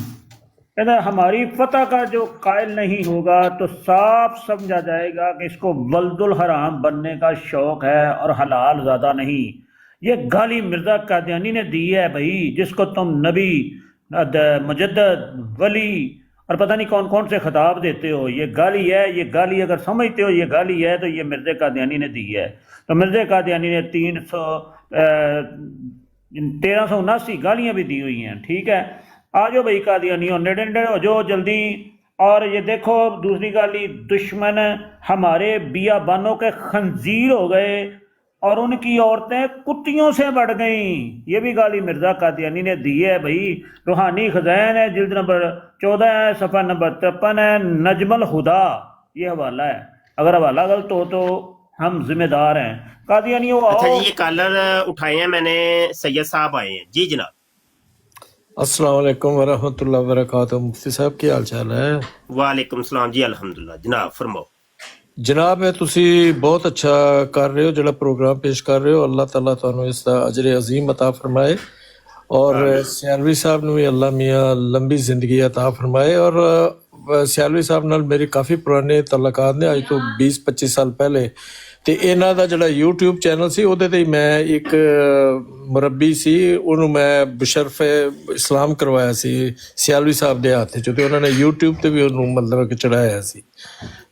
कहता हमारी फतह का जो कायल नहीं होगा तो साफ समझा जाएगा कि इसको वल्दुल हराम बनने का शौक़ है और हलाल ज़्यादा नहीं। ये गाली मिर्ज़ा कादियानी ने दी है भाई जिसको तुम नबी मुजद्दद वली और पता नहीं कौन कौन से खिताब देते हो ये गाली है। ये गाली अगर समझते हो ये गाली है तो ये मिर्ज़ा कादियानी ने दी है। तो मिर्ज़ा कादियानी ने 1379 गालियां भी दी हुई हैं। ठीक है, आ जाओ भाई कादियानियों, नेड़े नेड़े हो जाओ जल्दी। और ये देखो दूसरी गाली, दुश्मन हमारे बियाबानों के खंजीर हो गए और उनकी औरतें कुत्तियों से बढ़ गईं। ये भी गाली मिर्ज़ा कादियानी ने दी है भाई। रूहानी खज़ैन है, जिल्द नंबर 14 है, सफ़ा नंबर 53 है, नजमल हुदा ये हवाला है। अगर हवाला गलत हो तो हम जिम्मेदार हैं। कादियानियों अच्छा आओ। जी, ये कॉलर उठाए हैं मैंने, सैयद साहब आए हैं जी जनाब। अस्सलाम वालेकुम वरहमतुल्लाह वबरकातुहू। मुफ्ती साहब की हाल चाल है? वालेकुम सलाम जी, अल्हम्दुलिल्लाह जनाब, फरमाओ। जनाब ਇਹ ਤੁਸੀਂ ਬਹੁਤ ਅੱਛਾ ਕਰ ਰਹੇ ਹੋ ਜਿਹੜਾ ਪ੍ਰੋਗਰਾਮ ਪੇਸ਼ ਕਰ ਰਹੇ ਹੋ। ਅੱਲਾਹ ਤਾਲਾ ਤੁਹਾਨੂੰ ਇਸ ਦਾ ਅਜਰ ਅਜ਼ੀਮ ਅਤਾ ਫਰਮਾਏ और सियालवी साहब ਨੂੰ ਵੀ ਅੱਲਾ ਮੀਆਂ ਲੰਬੀ ਜ਼ਿੰਦਗੀ अता फरमाए। और सियालवी साहब ਨਾਲ ਮੇਰੇ ਕਾਫੀ ਪੁਰਾਣੇ ਤਲਕਾਤ ਨੇ, ਅੱਜ ਤੋਂ 20-25 ਸਾਲ ਪਹਿਲੇ। ਤੇ ਇਹਨਾਂ ਦਾ ਜਿਹੜਾ YouTube ਚੈਨਲ ਸੀ ਉਹਦੇ ਤੇ ਮੈਂ ਇੱਕ ਮੁਰੱਬੀ ਸੀ, ਉਹਨੂੰ ਮੈਂ ਬਸ਼ਰਫ ਇਸਲਾਮ ਕਰਵਾਇਆ ਸੀ ਸਿਆਲਵੀ ਸਾਹਿਬ ਦੇ ਹੱਥ 'ਚ, ਤੇ ਉਹਨਾਂ ਨੇ YouTube ਤੇ ਵੀ ਉਹਨੂੰ ਮਤਲਬ ਕਿ ਚੜਾਇਆ ਸੀ।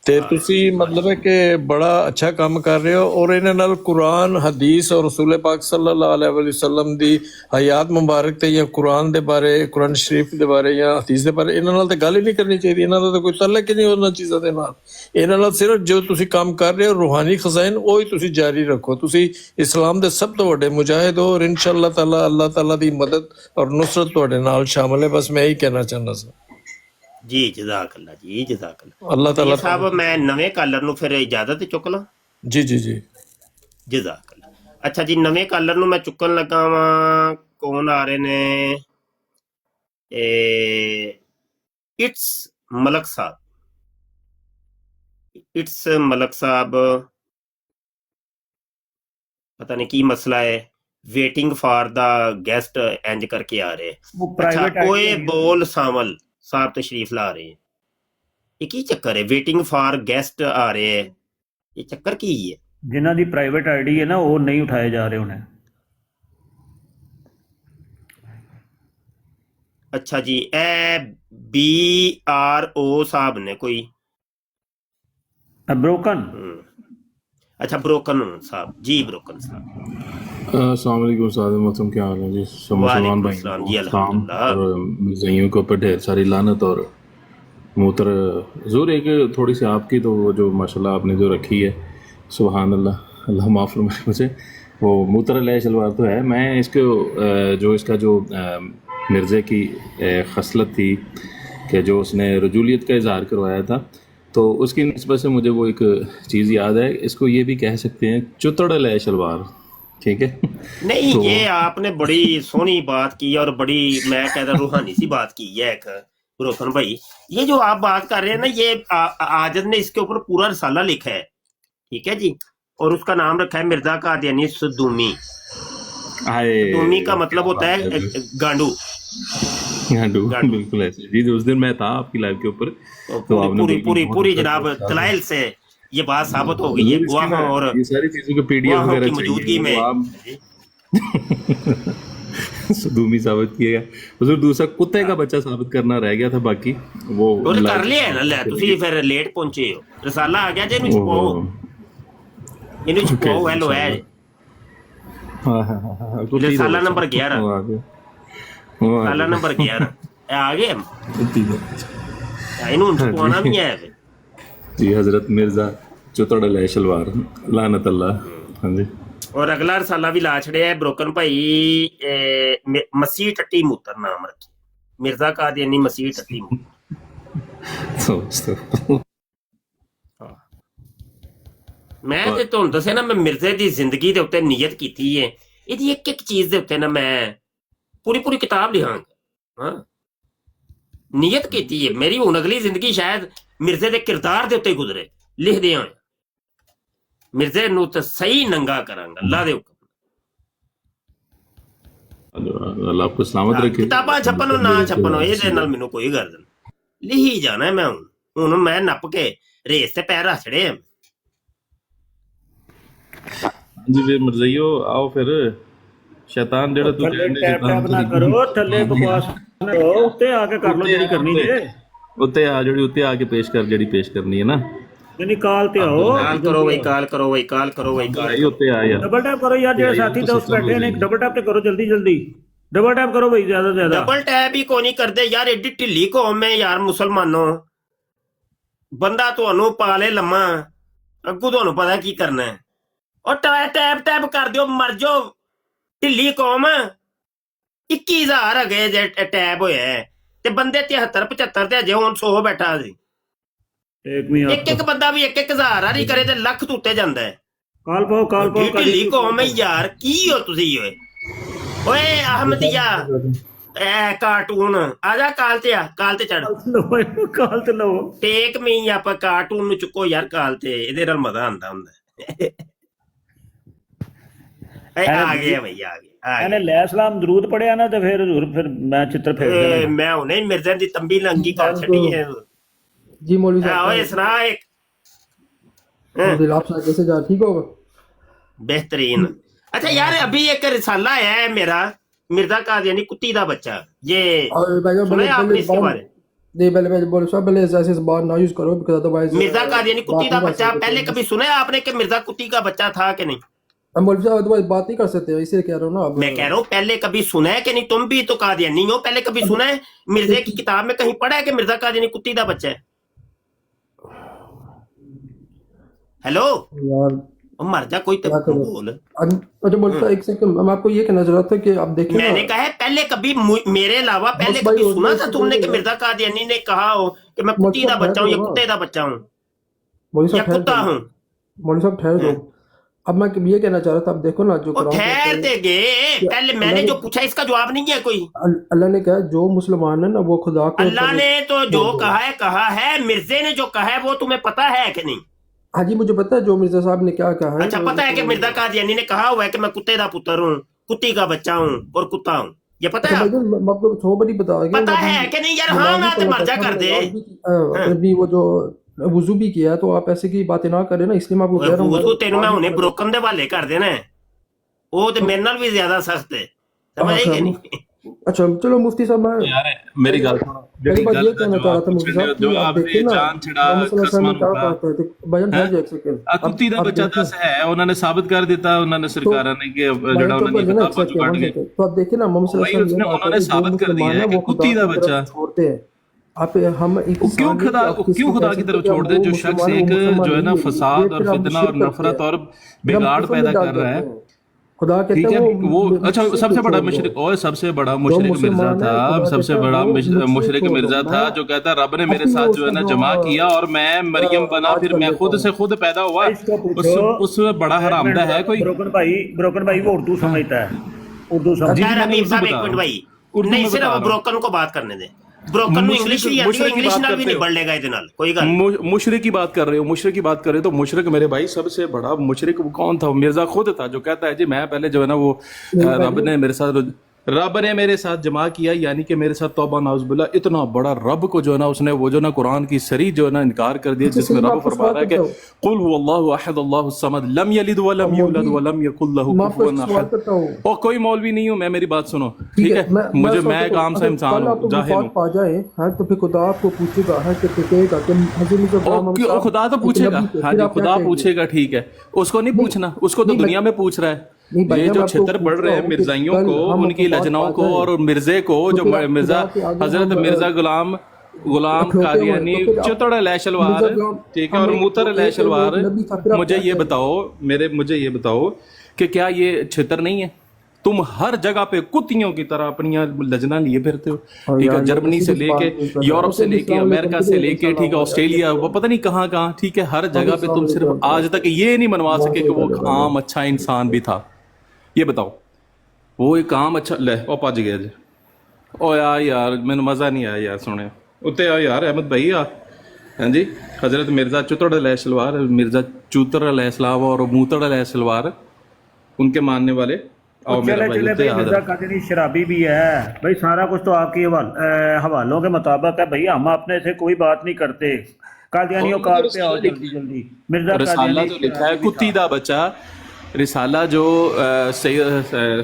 ਤੇ ਤੁਸੀਂ ਮਤਲਬ ਹੈ ਕਿ ਬੜਾ ਅੱਛਾ ਕੰਮ ਕਰ ਰਹੇ ਹੋ। ਔਰ ਇਹਨਾਂ ਨਾਲ ਕੁਰਾਨ, ਹਦੀਸ ਔਰ ਰਸੂਲ ਪਾਕ ਸੱਲੱਲਾਹੁ ਅਲੈਹਿ ਵਸੱਲਮ ਦੀ ਹਯਾਤ ਮੁਬਾਰਕ ਤੇ ਜਾਂ ਕੁਰਾਨ ਦੇ ਬਾਰੇ, ਕੁਰਾਨ ਸ਼ਰੀਫ ਦੇ ਬਾਰੇ ਜਾਂ ਹਦੀਸ ਦੇ ਬਾਰੇ ਇਹਨਾਂ ਨਾਲ ਤਾਂ ਗੱਲ ਹੀ ਨਹੀਂ ਕਰਨੀ ਚਾਹੀਦੀ। ਇਹਨਾਂ ਦਾ ਤਾਂ ਕੋਈ ਤਾਲੁਕ ਹੀ ਨਹੀਂ ਉਹਨਾਂ ਚੀਜ਼ਾਂ ਦੇ ਨਾਲ। ਇਹਨਾਂ ਨਾਲ ਸਿਰਫ ਜੋ ਤੁਸੀਂ ਕੰਮ ਕਰ ਰਹੇ ਹੋ ਰੂਹਾਨੀ ਖਜ਼ਾਇਨ, ਉਹ ਹੀ ਤੁਸੀਂ ਜਾਰੀ ਰੱਖੋ। ਤੁਸੀਂ ਇਸਲਾਮ ਦੇ ਸਭ ਤੋਂ ਵੱਡੇ ਮੁਜਾਹਿਦ ਹੋ, ਔਰ ਇਨਸ਼ਾਅੱਲਾਹ ਤਾਲਾ ਅੱਲਾਹ ਤਾਲਾ ਦੀ ਮਦਦ ਔਰ ਨੁਸਰਤ ਤੁਹਾਡੇ ਨਾਲ ਸ਼ਾਮਲ ਹੈ। ਬਸ ਮੈਂ ਇਹੀ ਕਹਿਣਾ ਚਾਹੁੰਦਾ ਸੀ जी जज़ाकल्लाह जी, जज़ाकल्लाह। अल्लाह ताला साहब मैं नवे कॉलर ਨੂੰ ਫਿਰ ਇਜਾਜ਼ਤ ਚੁੱਕ ਲਾਂ? जी जी जी ਜਜ਼ਾਕੱਲਾਹ। ਅੱਛਾ ਜੀ, ਨਵੇਂ ਕਾਲਰ ਨੂੰ ਮੈਂ ਚੁੱਕਣ ਲੱਗਾ ਵਾਂ। ਕੌਣ ਆ ਰਹੇ ਨੇ? It's Malik Sahib. ਇਟਸ ਮਲਕ ਸਾਹਿਬ, ਪਤਾ ਨਹੀਂ ਕੀ ਮਸਲਾ ਹੈ, ਵੇਟਿੰਗ ਫਾਰ ਦਾ ਗੈਸਟ ਇੰਜ ਕਰਕੇ ਆ ਰਹੇ। ਅੱਛਾ, ਕੋਏ ਬੋਲ ਸਾਵਲ साहब तशरीफ ला रहे हैं। ये की चक्कर है? वेटिंग फॉर गेस्ट आ रहे हैं, ये चक्कर की है? जिन्हों की प्राइवेट आईडी है ना, वो नहीं उठाए जा रहे उन्हें। अच्छा जी, BRO साहब ने कोई ब्रोकन। अच्छा, ब्रोकन साहब जी, ब्रोकन साहब। अस्सलाम वालेकुम उस्ताद मोहतरम, क्या हाल है जी? मुसलमान भाई जी अल्हम्दुलिल्लाह। और मिर्ज़ाइयों के ऊपर ढेर सारी लानत और मोहतर ज़रूर एक थोड़ी सी आपकी तो वो जो माशाल्लाह आपने जो रखी है, सुभान अल्लाह, अल्लाह माफ़ फरमाए मुझे, वो मूतर शलवार तो है। मैं इसको जो इसका जो मिर्ज़े की खसलत थी कि जो उसने रजूलियत का इजहार करवाया था, तो उसकी निस्बत से मुझे वो एक चीज़ याद है। इसको ये भी कह सकते हैं चुतड़ शलवार, ठीक है? नहीं तो ये आपने बड़ी सोहनी बात की और बड़ी, मैं कहता रूहानी सी बात की है एक रोशन भाई। ये जो आप बात कर रहे हैं ना, ये आजद ने इसके ऊपर पूरा रिसाला लिखा है, ठीक है जी, और उसका नाम रखा है मिर्जा कादियानी सदूमी। सदूमी का मतलब होता है गांडू। गांडू, बिल्कुल ऐसे जी। उस दिन मैं था आपकी लाइव के ऊपर, तो आपने पूरी जनाब दलाइल से ये बात साबित हो गई है, गवाहों और ये सारी चीजों के PDF वगैरह की मौजूदगी में सदूमी साबित किया। उसमें दूसरा कुत्ते का बच्चा साबित करना रह गया था, बाकी वो कर लिया है ना। ले तुसी फिर लेट पहुंचे हो, रिसाला आ गया जे इनु छुपाओ, इनु छुपाओ। हेलो है रिसाला नंबर 11, रिसाला नंबर 11 आ गए हम, इनु छुपाना नहीं है जी। हजरत मिर्जा चुतड़ शलवार लानत अल्लाह। हाँ जी। और अगला रसाला भी ला छड़िया है ब्रोकन भाई, मसीह टट्टी मूतर नाम रखी, मिर्जा कादियानी मसीह टट्टी मूतर। मैं ते तुहानू दस्सिया ना, मैं मिर्जे दी जिंदगी दे उत्ते नियत कीती है, इहदी एक एक चीज दे उत्ते ना मैं पूरी किताब लिखांगा। हाँ, नियत कीती है मेरी। हुण अगली जिंदगी शायद मिर्जे दे किरदार दे उत्ते गुजरे, लिखदे होए मिर्जे नूं ते सही नंगा करांगा अल्लाह दे हुक्म। अल्लाह आपको सलामत रखे। किताबां छपन ना छपन इहदे नाल मैनूं कोई गर्द नहीं, लिखी जाना है मैं। हुण मैं नप के रेस ते पैर रख छड़े। जी फिर मिर्जाइयो आओ फिर, शैतान जेड़ा तू टैप ना करो, थल्ले बकवास ना करो, उत्ते आके कर लो जेडी करनी है। उत्ते आ जेडी उत्ते आके पेश कर जेडी पेश करनी है ना। ਨਹੀਂ ਕਾਲ ਤੇ ਆਓ ਕਾਲ ਕਰੋ ਬਈ, ਕਾਲ ਕਰੋ ਬਈ, ਕਾਲ ਕਰੋ ਬਈ, ਕਾਲ ਭਾਈ ਉੱਤੇ ਆ ਯਾਰ ਡਬਲ ਟੈਪ ਕਰੋ ਯਾਰ, ਜਿਹੜੇ ਸਾਥੀ ਦੋਸਤ ਬੈਠੇ ਨੇ ਡਬਲ ਟੈਪ ਤੇ ਕਰੋ, ਜਲਦੀ ਜਲਦੀ ਡਬਲ ਟੈਪ ਕਰੋ ਬਈ, ਜ਼ਿਆਦਾ ਤੋਂ ਜ਼ਿਆਦਾ। ਡਬਲ ਟੈਪ ਹੀ ਕੋਈ ਨਹੀਂ ਕਰਦੇ ਯਾਰ, ਐਡੀ ਢਿੱਲੀ ਕੌਮ ਹੈ ਯਾਰ ਮੁਸਲਮਾਨੋ। ਬੰਦਾ ਤੁਹਾਨੂੰ ਪਾ ਲੇ ਲੰਮਾ, ਅੱਗੂ ਤੁਹਾਨੂੰ ਪਤਾ ਕੀ ਕਰਨਾ ਹੈ। ਉਹ ਟੈਪ ਕਰ ਦਿਓ, ਮਰ ਜਾਓ ਢਿੱਲੀ ਕੌਮ। 21,000 ਹੈਗੇ ਜੇ ਟੈਪ ਹੋਇਆ ਤੇ ਬੰਦੇ 73 75 ਤੇ ਅਜੇ ਹੁਣ 100 ਬੈਠਾ ਸੀ। ਇੱਕ ਬੰਦਾ ਵੀ 1,000 ਨਹੀਂ ਕਰੇ ਤੇ ਲੱਖ ਤੋਂ ਉੱਤੇ ਜਾਂਦਾ ਹੈ। ਕਾਲ ਪਾਓ ਢਿੱਲੀ ਕੌਮ ਹੈ ਯਾਰ, ਕੀ ਹੋ ਤੁਸੀਂ ਓਏ ਅਹਮਦੀਆ ਕਾਰਟੂਨ ਆ ਜਾ, ਕਾਲ ਤੇ ਆ, ਕਾਲ ਤੇ ਚੜ, ਕਾਲ ਤੇ ਲਓ, ਟੇਕ ਮੀ ਆਪਾਂ ਕਾਰਟੂਨ ਨੂੰ ਚੁੱਕੋ ਯਾਰ ਕਾਲ ਤੇ, ਇਹਦੇ ਨਾਲ ਮਜ਼ਾ ਆਉਂਦਾ ਹੁੰਦਾ। ਆ ਗਿਆ ਬਈ, ਆ ਗਿਆ। ਇਹਨੇ ਲੈ ਸਲਾਮ ਦਰੂਦ ਪੜਿਆ ਨਾ ਤੇ ਫਿਰ ਹਜ਼ੂਰ ਫਿਰ ਮੈਂ ਚਿੱਤਰ ਫੇਰ ਦੇਣਾ। ਮੈਂ ਹੁਣੇ ਮਿਰਜ਼ਾ ਦੀ ਤੰਬੀ ਲੰਗੀ ਕਰ ਛੱਡੀ ਹੈ जी मौलवी साहब। ਓਏ ਸੁਣਾ ਇੱਕ। आप कैसे जा, ठीक होगा? बेहतरीन। अच्छा यार अभी एक रिसाला आया है मेरा, मिर्जा कादियानी कुत्ती दा बच्चा, ये सुना है आपने इसके बारे? नहीं पहले बोलो साहब, पहले ऐसे बात ना यूज करो बिकॉज़ अदरवाइज। मिर्जा कादियानी कुत्ती दा बच्चा पहले कभी सुना है आपने कि मिर्जा कुत्ती का बच्चा था कि नहीं? हम मौलवी साहब अदरवाइज बात नहीं कर सकते, इसलिए कह रहा हूँ ना। मैं कह रहा हूँ पहले कभी सुना है कि नहीं? तुम भी तो कादियानी हो, पहले कभी सुना है? मिर्जे की किताब में कहीं पढ़ा है कि मिर्जा कादियानी कुत्ती दा बच्चा है? हेलो यार मर जा कोई तो बोल। अच्छा मौलवी साहब एक सेकंड, मैं आपको ये कहना चाह रहा था कि आप देखें मैंने कहा है पहले कभी मेरे अलावा पहले कभी सुना था तुमने कि मिर्जा कादियानी ने कहा हो कि मैं कुत्ती दा बच्चा हूँ या कुत्ते दा बच्चा हूँ या कुत्ता हूँ? मौलवी साहब ठहर जाओ, अब मैं ये कहना चाह रहा था, आप देखो ना जो ठहर देंगे, पहले मैंने जो पूछा इसका जवाब नहीं है कोई। अल्लाह ने कहा जो मुसलमान है ना वो खुदा को, अल्लाह ने तो जो कहा है, मिर्जे ने जो कहा है वो तुम्हें पता है कि नहीं? हाँ जी मुझे पता है जो मिर्जा साहब ने क्या कहा है। अच्छा पता है कि मिर्जा कादियानी ने कहा हुआ है कि मैं कुत्ते का पुत्र हूँ, कुत्ती का बच्चा हूँ और कुत्ता हूँ, ये पता है? आपको सौ बड़ी पता है कि नहीं यार? हाँ ना तो मर जा कर दे। अभी वो जो वुजू भी किया तो आप ऐसे की बातें ना करें ना, इसलिए मैं आपको कह रहा हूँ। वुजू तेनू मैं उन्हें ब्रोकन दे वाले कर देना है, वो तो मेरे नाल भी ज्यादा सख्त है, समझ आई कि नहीं? अच्छा चलो मुफ्ती साहब मैं यार मेरी गल सुनो, ਜਿਹੜੀ ਗੱਲ ਕਹਿਣਾ ਚਾਹ ਰਹਾ था मुफ्ती साहब जो आपने जान छड़ा खसमान ਕੁੱਤੀ ਦਾ ਬੱਚਾ ਦੱਸ ਹੈ, ਉਹਨਾਂ ਨੇ ਸਾਬਤ ਕਰ ਦਿੱਤਾ ਉਹਨਾਂ ਨੇ ਸਰਕਾਰਾਂ ਨੇ ਕਿ ਜਿਹੜਾ ਉਹਨਾਂ ਦੀ ਕਿਤਾਬਾਂ ਚੋਂ ਕੱਢ ਕੇ, तो आप देखिए ना मोहम्मद सल्लल्लाहु अलैहि वसल्लम उन्होंने साबित कर दिया है कि कुत्ती का बच्चा छोड़ते हैं। आप हम क्यों खुदा की तरफ छोड़ दे? जो शख्स एक जो है ना फसाद और फितना और नफरत और बिगाड़ पैदा कर रहा है, खुदा ठीक है वो। अच्छा सबसे बड़ा मुशरिक और सबसे बड़ा मुशरिक मिर्जा था, सबसे बड़ा मुशरिक मिर्जा था जो कहता रब ने मेरे साथ जो है ना जमा किया और मैं मरियम बना, फिर मैं खुद से खुद पैदा हुआ। उस बड़ा हरामदा है कोई? ब्रोकन भाई वो उर्दू समझता है, उर्दू समझता है। एक मिनट भाई, नहीं सिर्फ ब्रोकन को बात करने दे, ब्रोकन में इंग्लिश भी आती है, इंग्लिश ना भी निबड़ लेगा इधर नाल कोई गल। मुशरिक की बात कर रहे हो, मुशरिक की बात कर रहे हो तो मुशरिक मेरे भाई सबसे बड़ा मुशरिक कौन था? मिर्जा खुद था जो कहता है जी मैं पहले जो है ना वो रब ने मेरे साथ जमा किया, यानी कि मेरे साथ तौबा नाउज़ुबिल्लाह। इतना बड़ा रब को जो है ना उसने वो जो ना कुरान की सरी जो है ना इनकार कर दिया, जिसमें रब फरमा रहा है कि कुल हुवल्लाहु अहद अल्लाहुस समद लम यलिद व लम यूलद व लम यकुल लहू कुफुवन अहद। और कोई मौलवी नहीं हूं मैं, मेरी बात सुनो ठीक है? मैं एक आम सा इंसान हूं, जाहिल हूं। आ जाए हां तो फिर खुदा आपको पूछेगा है कि कहेगा कि हजरत खुदा तो पूछेगा, हां जी खुदा पूछेगा, ठीक है, उसको नहीं पूछना, उसको तो दुनिया में पूछ रहा है। ये जो छितर पड़ रहे हैं मिर्जाइयों को, उनकी लजनाओं को और मिर्जे को, जो मिर्जा हजरत मिर्जा गुलाम कादियानी चुतड़ लैशलवार, ठीक है, और मूतर लैशलवार, मुझे ये बताओ कि क्या ये छितर नहीं है? तुम हर जगह पे कुत्तियों की तरह अपनी लजना लिए फिरते हो, ठीक है, जर्मनी से लेके यूरोप से लेके अमेरिका से लेके, ठीक है, ऑस्ट्रेलिया, वो पता नहीं कहाँ कहाँ, ठीक है, हर जगह पे तुम सिर्फ आज तक ये नहीं मनवा सके कि वो आम अच्छा इंसान भी था। ये बताओ वो एक आम अच्छा ले ओ भज गया जी। ओ यार मैंने मज़ा नहीं आया यार सुने उत्ते आ यार अहमद भाई आ। हाँ जी हजरत मिर्जा चुतड़ अलैहि सलवार, मिर्जा चूतर अलैहि सलाम और मूतड़ अलैहि सलवार उनके मानने वाले। आओ मेरा भाई उत्ते आ। मिर्जा कादियानी शराबी भी है भाई, सारा कुछ तो आपके हवालों के मुताबिक है भाई, हम अपने से कोई बात नहीं करते। कादियानियों कार पे आओ जल्दी जल्दी। मिर्जा कादियानी तो लिखा है कुत्ती दा बच्चा रिसाला जो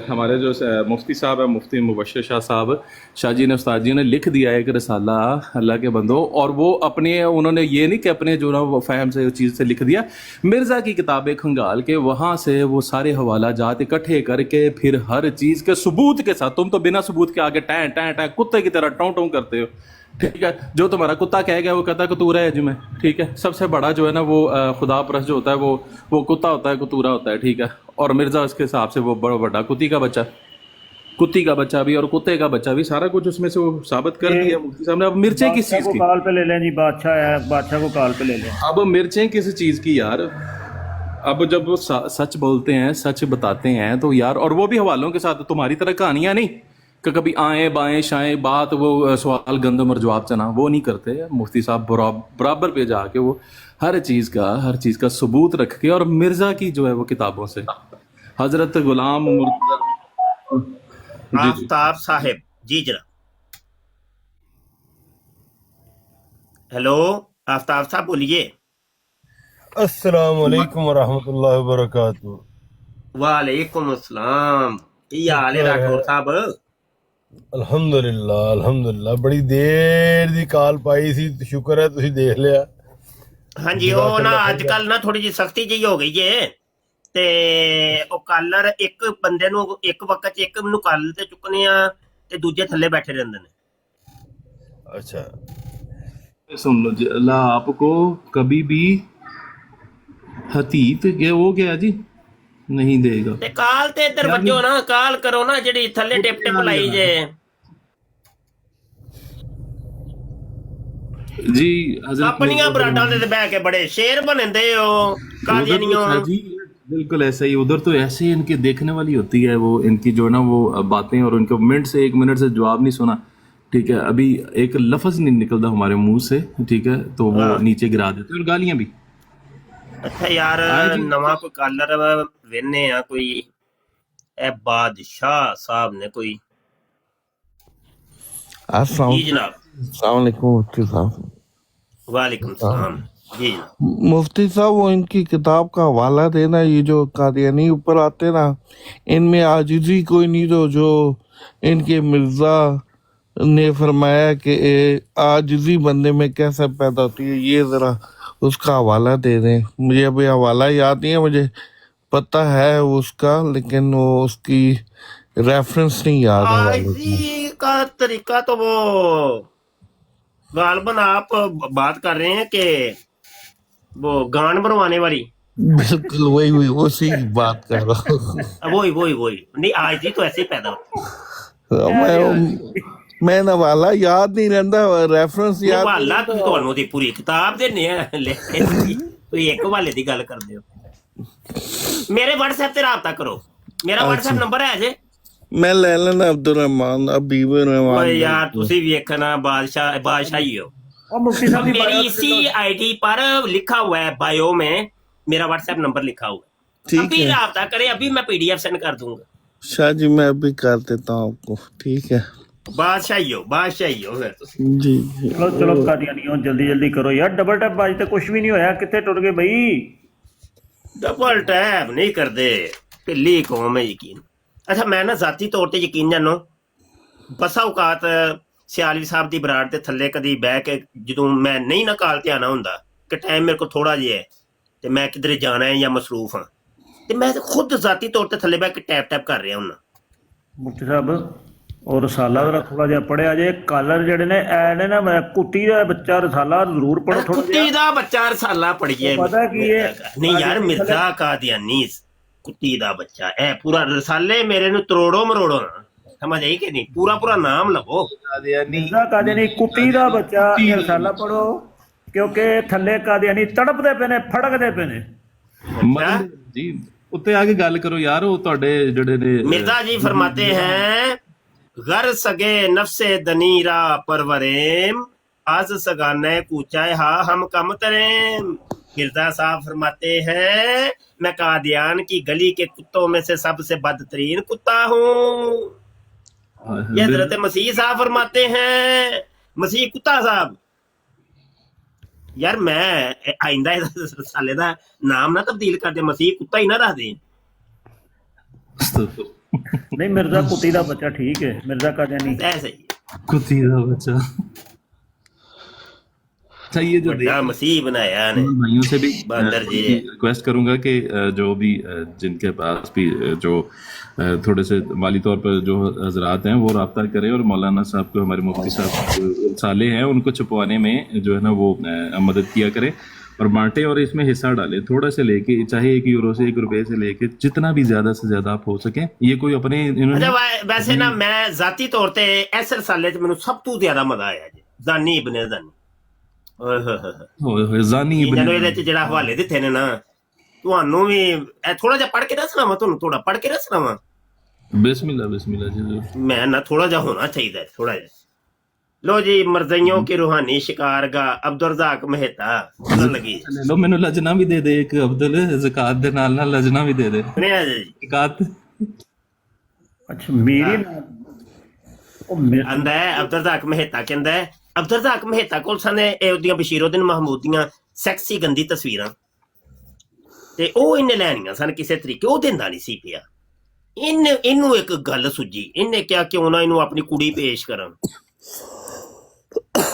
हमारे जो मुफ्ती साहब है, मुफ्ती मुबशर शाह साहब शाह जी ने, उस्ताद जी ने लिख दिया है एक रिसाला अल्लाह के बंदो, और वो अपने उन्होंने ये नहीं कि अपने जो ना वो फहम से चीज़ से लिख दिया, मिर्ज़ा की किताबें खंगाल के वहाँ से वो सारे हवाला जात इकट्ठे करके फिर हर चीज़ के सबूत के साथ, तुम तो बिना सबूत के आगे टैं टैं टैं कुत्ते की तरह टों टों करते हो, ठीक है। जो तुम्हारा कुत्ता कह गया वो कहता है कतूरा है जी में, ठीक है। सबसे बड़ा जो है ना वो खुदा परस्त जो होता है वो कुत्ता होता है, कतूरा होता है, ठीक है। और मिर्ज़ा उसके हिसाब से वो बड़ा बड़ा कुत्ती का बच्चा भी और कुत्ते का बच्चा भी, सारा कुछ उसमें से वो साबित कर दिया मुफ्ती साहब ने। अब मिर्चें किस चीज़ की, काल पे ले लें जी, बादशाह है, बादशाह को काल पे ले लें। अब मिर्चें किस चीज़ की यार, अब जब वो सच बोलते हैं, सच बताते हैं तो यार, और वो भी हवालों के साथ, तुम्हारी तरह कहानियाँ नहीं कि कभी आए बाएं शाएं बात, वो सवाल गंदम और जवाब चना, वो नहीं करते मुफ्ती साहब। बराबर पे जाके वो हर चीज़ का सबूत रख के, और मिर्ज़ा की जो है वो किताबों से, हजरत गुलाम आफ्ताब साहिब जी जरा, हेलो आफ्ताब साहब बोलिए। अस्सलाम वालेकुम वरहमतुल्लाहि वबरकातुहू। वालेकुम अस्सलाम, की हाल है राठौर साहब? अल्हम्दुलिल्लाह अल्हम्दुलिल्लाह, बड़ी देर दी काल पाई सी, शुक्र है तुसी देख लिया। हाँ जी, वो ना अजकल ना थोड़ी जी सख्ती जी हो गई है, ते ओ कालर एक बंदे नु एक वक्त च एक नू काल ते चुकने आ ते दूजे थल्ले बैठे रहंदे ने। अच्छा सुन लो जी, अल्लाह आपको कभी भी हतीत के वो गया जी नहीं देगा। ते काल ते इधर वजो ना, काल करो ना जेड़ी थल्ले टिप टिप लाई जे जी। अपनियां बराडां दे बैठ के बड़े शेर बनदे हो कादियानियों। बिल्कुल ऐसा ही, उधर तो ऐसे ही इनकी देखने वाली होती है वो, इनकी जो ना वो बातें, और उनको मिनट से एक मिनट से जवाब नहीं सुना, ठीक है, अभी एक लफ्ज नहीं निकलता हमारे मुंह से, ठीक है, तो वो नीचे गिरा देते और गालियां भी। अच्छा यार, नवा कोई कालर वेने आ कोई ए बादशाह साहब ने कोई जी जनाब। अस्सलाम वालेकुम मुफ्ती साहब। वालेकुम सलाम जी जनाब। मुफ्ती साहब, वो इनकी किताब का हवाला देना, ये जो कादियानी ऊपर आते ना, इनमें आजिज़ी कोई नहीं, जो इनके मिर्ज़ा ने फरमाया कि आजिज़ी बंदे में कैसे पैदा होती है, ये ज़रा उसका हवाला दे दें। मुझे अभी हवाला याद नहीं है, मुझे पता है उसका, लेकिन वो उसकी रेफरेंस नहीं याद है। आजिज़ी का तरीका तो वो गालबन आप बात कर रहे हैं कि वो गान बनवाने वाली। बिल्कुल वही उसी की बात कर रहा हूँ। वही नहीं, आजिज़ी तो ऐसे ही पैदा होती। मैं नवाला याद नहीं रहता, रेफरेंस याद वाला ਤੁਹਾਨੂੰ ਦੀ ਪੂਰੀ ਕਿਤਾਬ ਦੇਨੇ ਆ ਲਿਖ ਕੇ, ਕੋਈ ਇੱਕ ਵਾਲੇ ਦੀ ਗੱਲ ਕਰਦੇ ਹੋ। ਮੇਰੇ WhatsApp ਤੇ ਰਾਬਤਾ ਕਰੋ, ਮੇਰਾ WhatsApp ਨੰਬਰ ਹੈ ਜੇ। मैं ले लेना अब्दुल रहमान, अबीब रहमान। ओए यार ਤੁਸੀਂ ਵੇਖਣਾ बादशाही हो। मेरी इसी आईडी पर लिखा हुआ है बायो में, मेरा WhatsApp नंबर लिखा हुआ है, ठीक अभी है। राबता करें, अभी मैं PDF सेंड कर दूंगा। शाह जी मैं अभी कर देता हूँ आपको, ठीक है। बादशाही हो फिर तुसी। जी चलो कादियानियों जल्दी करो यार, डबल टैप आज तक कुछ भी नहीं होया, कितने टुट गए भाई? डबल टैप नहीं करते, ढिल्ली कौम है यकीन। अच्छा मैं ना जाती तौर ते यकीन जानो, बसा औकात सियालवी साहब दी बराड़ ते थल्ले कदी बह के जदों मैं नहीं ना काल ते आना हुंदा कि टाइम मेरे को थोड़ा जिहा है ते मैं किधरे जाना है या मसरूफ हाँ, ते मैं खुद जाती तौर ते थल्ले बह के टैप कर रहा हुंदा। मुफ्ती साहब और रसाला जरा थोड़ा जिहा पढ़िया जे, कालर जेडे ने ऐ ने ना, मैं कुत्ती दा बच्चा रसाला जरूर पढ़ो थोड़ा। कुत्ती दा बच्चा रसाला पढ़िए, पता की है नहीं यार, मिर्जा कादियानी कुत्ती दा बच्चा है पूरा रसाले मेरे नु तरोड़ो मरोड़ो ना, समझ आई कि नहीं, पूरा नाम लवो। मिर्जा कादियानी कुत्ती दा बच्चा, ये रसाला पढ़ो, क्योंकि थल्ले कादियानी तड़पदे पे ने, फड़कदे पे ने जी। उत्ते आगे गल करो यार, वो ਤੁਹਾਡੇ ਜਿਹੜੇ ਨੇ मिर्जा जी फरमाते हैं, घर सगे नफ्से दनीरा परवरेम, आज सगाने कूचाए हा हम कम तरेम। मिर्जा साहब फरमाते हैं, मैं कादियान की गली के कुत्तों में से सबसे बदतरीन कुत्ता हूँ। ये हजरत मसीह साहब फरमाते हैं, मसीह कुत्ता साहब। यार मैं आइंदा साले दा नाम ना तब्दील कर दे, मसीह कुत्ता ही ना रख दे। ਨਹੀਂ ਮਿਰਜ਼ਾ ਕੁੱਤੀ ਦਾ ਬੱਚਾ ਠੀਕ ਹੈ, ਮਿਰਜ਼ਾ ਕਾਦੀਆਨੀ ऐसे ही कुत्ती का बच्चा। अच्छा, ये जो बड़ा मसीह बनाया ने भाइयों से भी बंदर जी रिक्वेस्ट करूंगा कि जो भी जिनके पास भी जो थोड़े से माली तौर पर जो हजरात हैं वो रब्ता करें और मौलाना साहब को, हमारे मुफ्ती साहब साले हैं, उनको छुपवाने में जो है ना वो मदद किया करें और बांटे और इसमें हिस्सा डालें, थोड़ा से लेके, चाहे 1 यूरो से 1 रुपए से लेके जितना भी ज्यादा से ज्यादा आप हो सके। ये कोई अपने इन्होंने अच्छा वैसे ना मैं जाती तौर ते इस रसाले च मैनू सब तो ज्यादा मजा आया जी जानी इब्ने जानी। जानी ਜਦੋਂ ਇਹਦੇ ਚ ਜਿਹੜਾ ਹਵਾਲੇ ਦਿੱਤੇ ਨੇ ਨਾ ਤੁਹਾਨੂੰ ਵੀ ਥੋੜਾ ਜਿਹਾ ਪੜ੍ਹ ਕੇ ਦੱਸਣਾ ਵਾ, ਤੁਹਾਨੂੰ ਥੋੜਾ ਪੜ੍ਹ ਕੇ ਦੱਸਣਾ ਵਾ। बिस्मिल्लाह बिस्मिल्लाह जी। मैं ना थोड़ा जा होना चाहिए थोड़ा जा। लो जी, मर्जियों की रूहानी शिकारगाह अब्दुर्रज़ाक मेहता लगी। लो मैंने लजना भी दे दे एक अब्दुल, ज़कात दे नाल नाल लजना भी दे दे। सुनिया जी ज़कात अच्छा मेरी आंदा है अब्दुर्रज़ाक मेहता कहंदा है अब्दुर्रज़ाक मेहता कोल सने ओदियां बशीरुद्दीन महमूद दियां सैक्सी गंदी तस्वीरां ते ओह इन्ने लैणियां सन किसे तरीके, ओह दिंदा नहीं सी पिया। इनू एक गल सुझी, इन्हें क्या क्यों ना इनू अपनी कुड़ी पेश करन।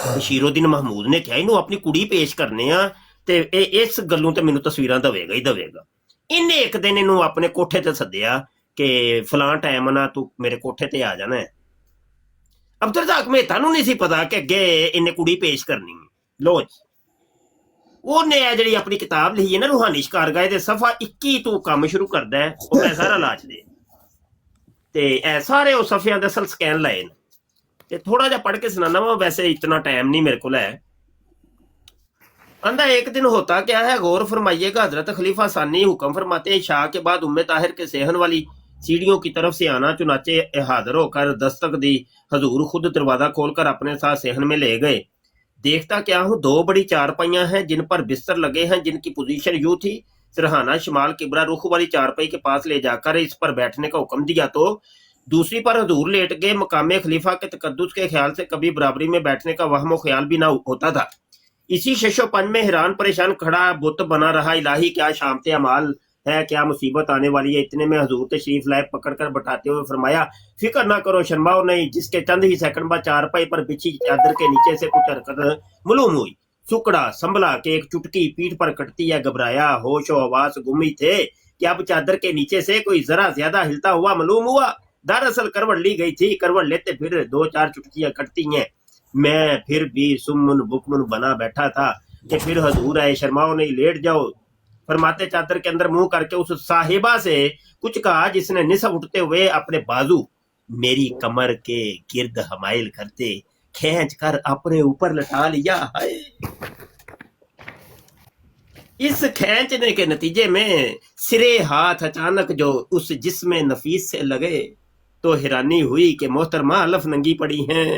बशीरुद्दीन महमूद ने क्या इनू अपनी कुड़ी पेश करने आ ते इस गल्लों ते मैनू तस्वीरां दवेगा ही दवेगा। इन्हें एक दिन इनू अपने कोठे ते सद्दिया कि फलां टाइम ना तू मेरे कोठे ते आ जाना है। अब्दुर्रज़ाक मेहता नू नहीं सी पता कि अगे इन्हें कुड़ी पेश करनी है। लो जी, ਉਹਨੇ ਇਹ ਜਿਹੜੀ ਆਪਣੀ ਕਿਤਾਬ ਲਿਖੀ ਹੈ ਨਾ ਰੂਹਾਨੀ ਸ਼ਿਕਾਰਗਾਹ ਦੇ ਸਫਾ 21 ਤੋਂ ਕੰਮ ਸ਼ੁਰੂ ਕਰਦਾ ਹੈ ਉਹ ਮੈਂ ਸਾਰਾ ਲਾਜ ਦੇ ਤੇ ਇਹ ਸਾਰੇ ਉਹ ਸਫਿਆਂ ਦੇ ਅਸਲ ਸਕੈਨ ਲਏ ਨੇ ਤੇ ਥੋੜਾ ਜਿਹਾ ਪੜ੍ਹ ਕੇ ਸੁਣਾਣਾ ਵਾ, ਵੈਸੇ इतना टाइम नहीं मेरे को है। अंदा एक दिन होता क्या है, गौर फरमाइएगा, हजरत खलीफा सानी हुक्म फरमाते हैं शाह के बाद उम्मे ताहिर के सेहन वाली सीढ़ियों की तरफ से आना, चुनाचे हाजिर होकर दस्तक दी, हजूर खुद दरवाजा खोलकर अपने साथ सेहन में ले गए। देखता क्या हूँ, 2 बड़ी चारपाइयां हैं जिन पर बिस्तर लगे हैं, जिनकी पोजीशन यूं थी, सिरहाना शिमाल किबरा रुख वाली चारपाई के पास ले जाकर इस पर बैठने का हुक्म दिया तो दूसरी पर हजूर लेट गए। मकामे खलीफा के तकद्दुस के ख्याल से कभी बराबरी में बैठने का वहम ख्याल भी ना होता था। इसी शशोपन में हैरान परेशान खड़ा बुत बना रहा, इलाही क्या शामते अमाल है, क्या मुसीबत आने वाली है। इतने में हजूर तशरीफ लाए, पकड़कर बटाते हुए फरमाया, फिक्र ना करो, शर्माओ नहीं। जिसके चंद ही सेकंड बाद चारपाई पर बिछी चादर के नीचे से कुछ हरकत मालूम हुई। सुकड़ा संभला के एक चुटकी पीठ पर कटती है, घबराया, होश और आवाज गुमी थे कि अब चादर के नीचे से कोई जरा ज्यादा हिलता हुआ मालूम हुआ। दरअसल करवट ली गई थी, करवट लेते फिर 2-4 चुटकियां कटती हैं। मैं फिर भी सुमन बुकमन बना बैठा था कि फिर हजूर आए, शर्माओ नहीं, लेट जाओ। फरमाते चादर के अंदर मुंह करके उस साहिबा से कुछ कहा जिसने निसब उठते हुए अपने बाजू मेरी कमर के गिर्द हमाइल करते खींच कर अपने ऊपर लटा लिया। इस खींचने के नतीजे में सिरे हाथ अचानक जो उस जिस्म नफीस से लगे तो हैरानी हुई कि मोहतरमा अलफ नंगी पड़ी हैं।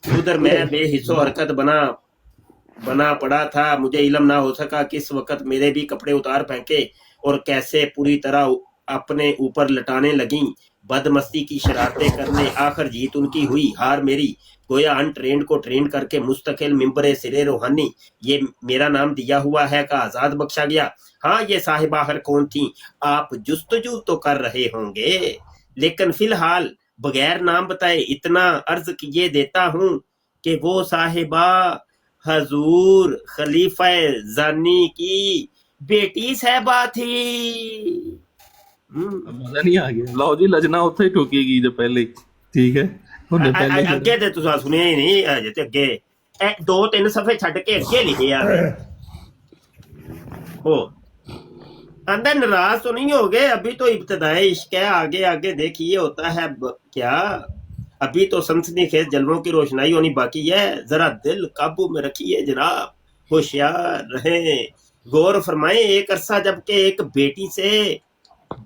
उधर मैं बेहिस्सो हरकत बना पड़ा था। मुझे इल्म ना हो सका किस वक्त मेरे भी कपड़े उतार फेंके और कैसे पूरी तरह अपने ऊपर लटाने लगी। बदमस्ती की शरारतें करने आखिर जीत उनकी हुई, हार मेरी। गोया अनट्रेंड को ट्रेन करके मुस्तकिल मिंबरे सिरे रूहानी, ये मेरा नाम दिया हुआ है का आजाद बख्शा गया। हाँ, ये साहिबा हर कौन थी आप जुस्तजू तो कर रहे होंगे, लेकिन फिलहाल बगैर नाम बताए इतना अर्ज किए देता हूँ कि वो साहिबा हजूर खलीफा जानी की बेटी साहिबा थी। मजा नहीं आ गया। लो जी, लजना उत्थे ही ठोकेगी जो पहले, ठीक है। अगे ते तुसा सुनिया ही नहीं, अजे ते अगे 2-3 सफे छड़ के अगे लिखे आ ओ अंदर नाराज तो नहीं हो गए, अभी तो इब्तिदाई इश्क है, आगे आगे देखिए होता है क्या। अभी तो सनसनीखेज जलवों की रोशनाई होनी बाकी है, जरा दिल काबू में रखिए जनाब, होशियार रहें, गौर फरमाएं। एक अरसा जबकि एक बेटी से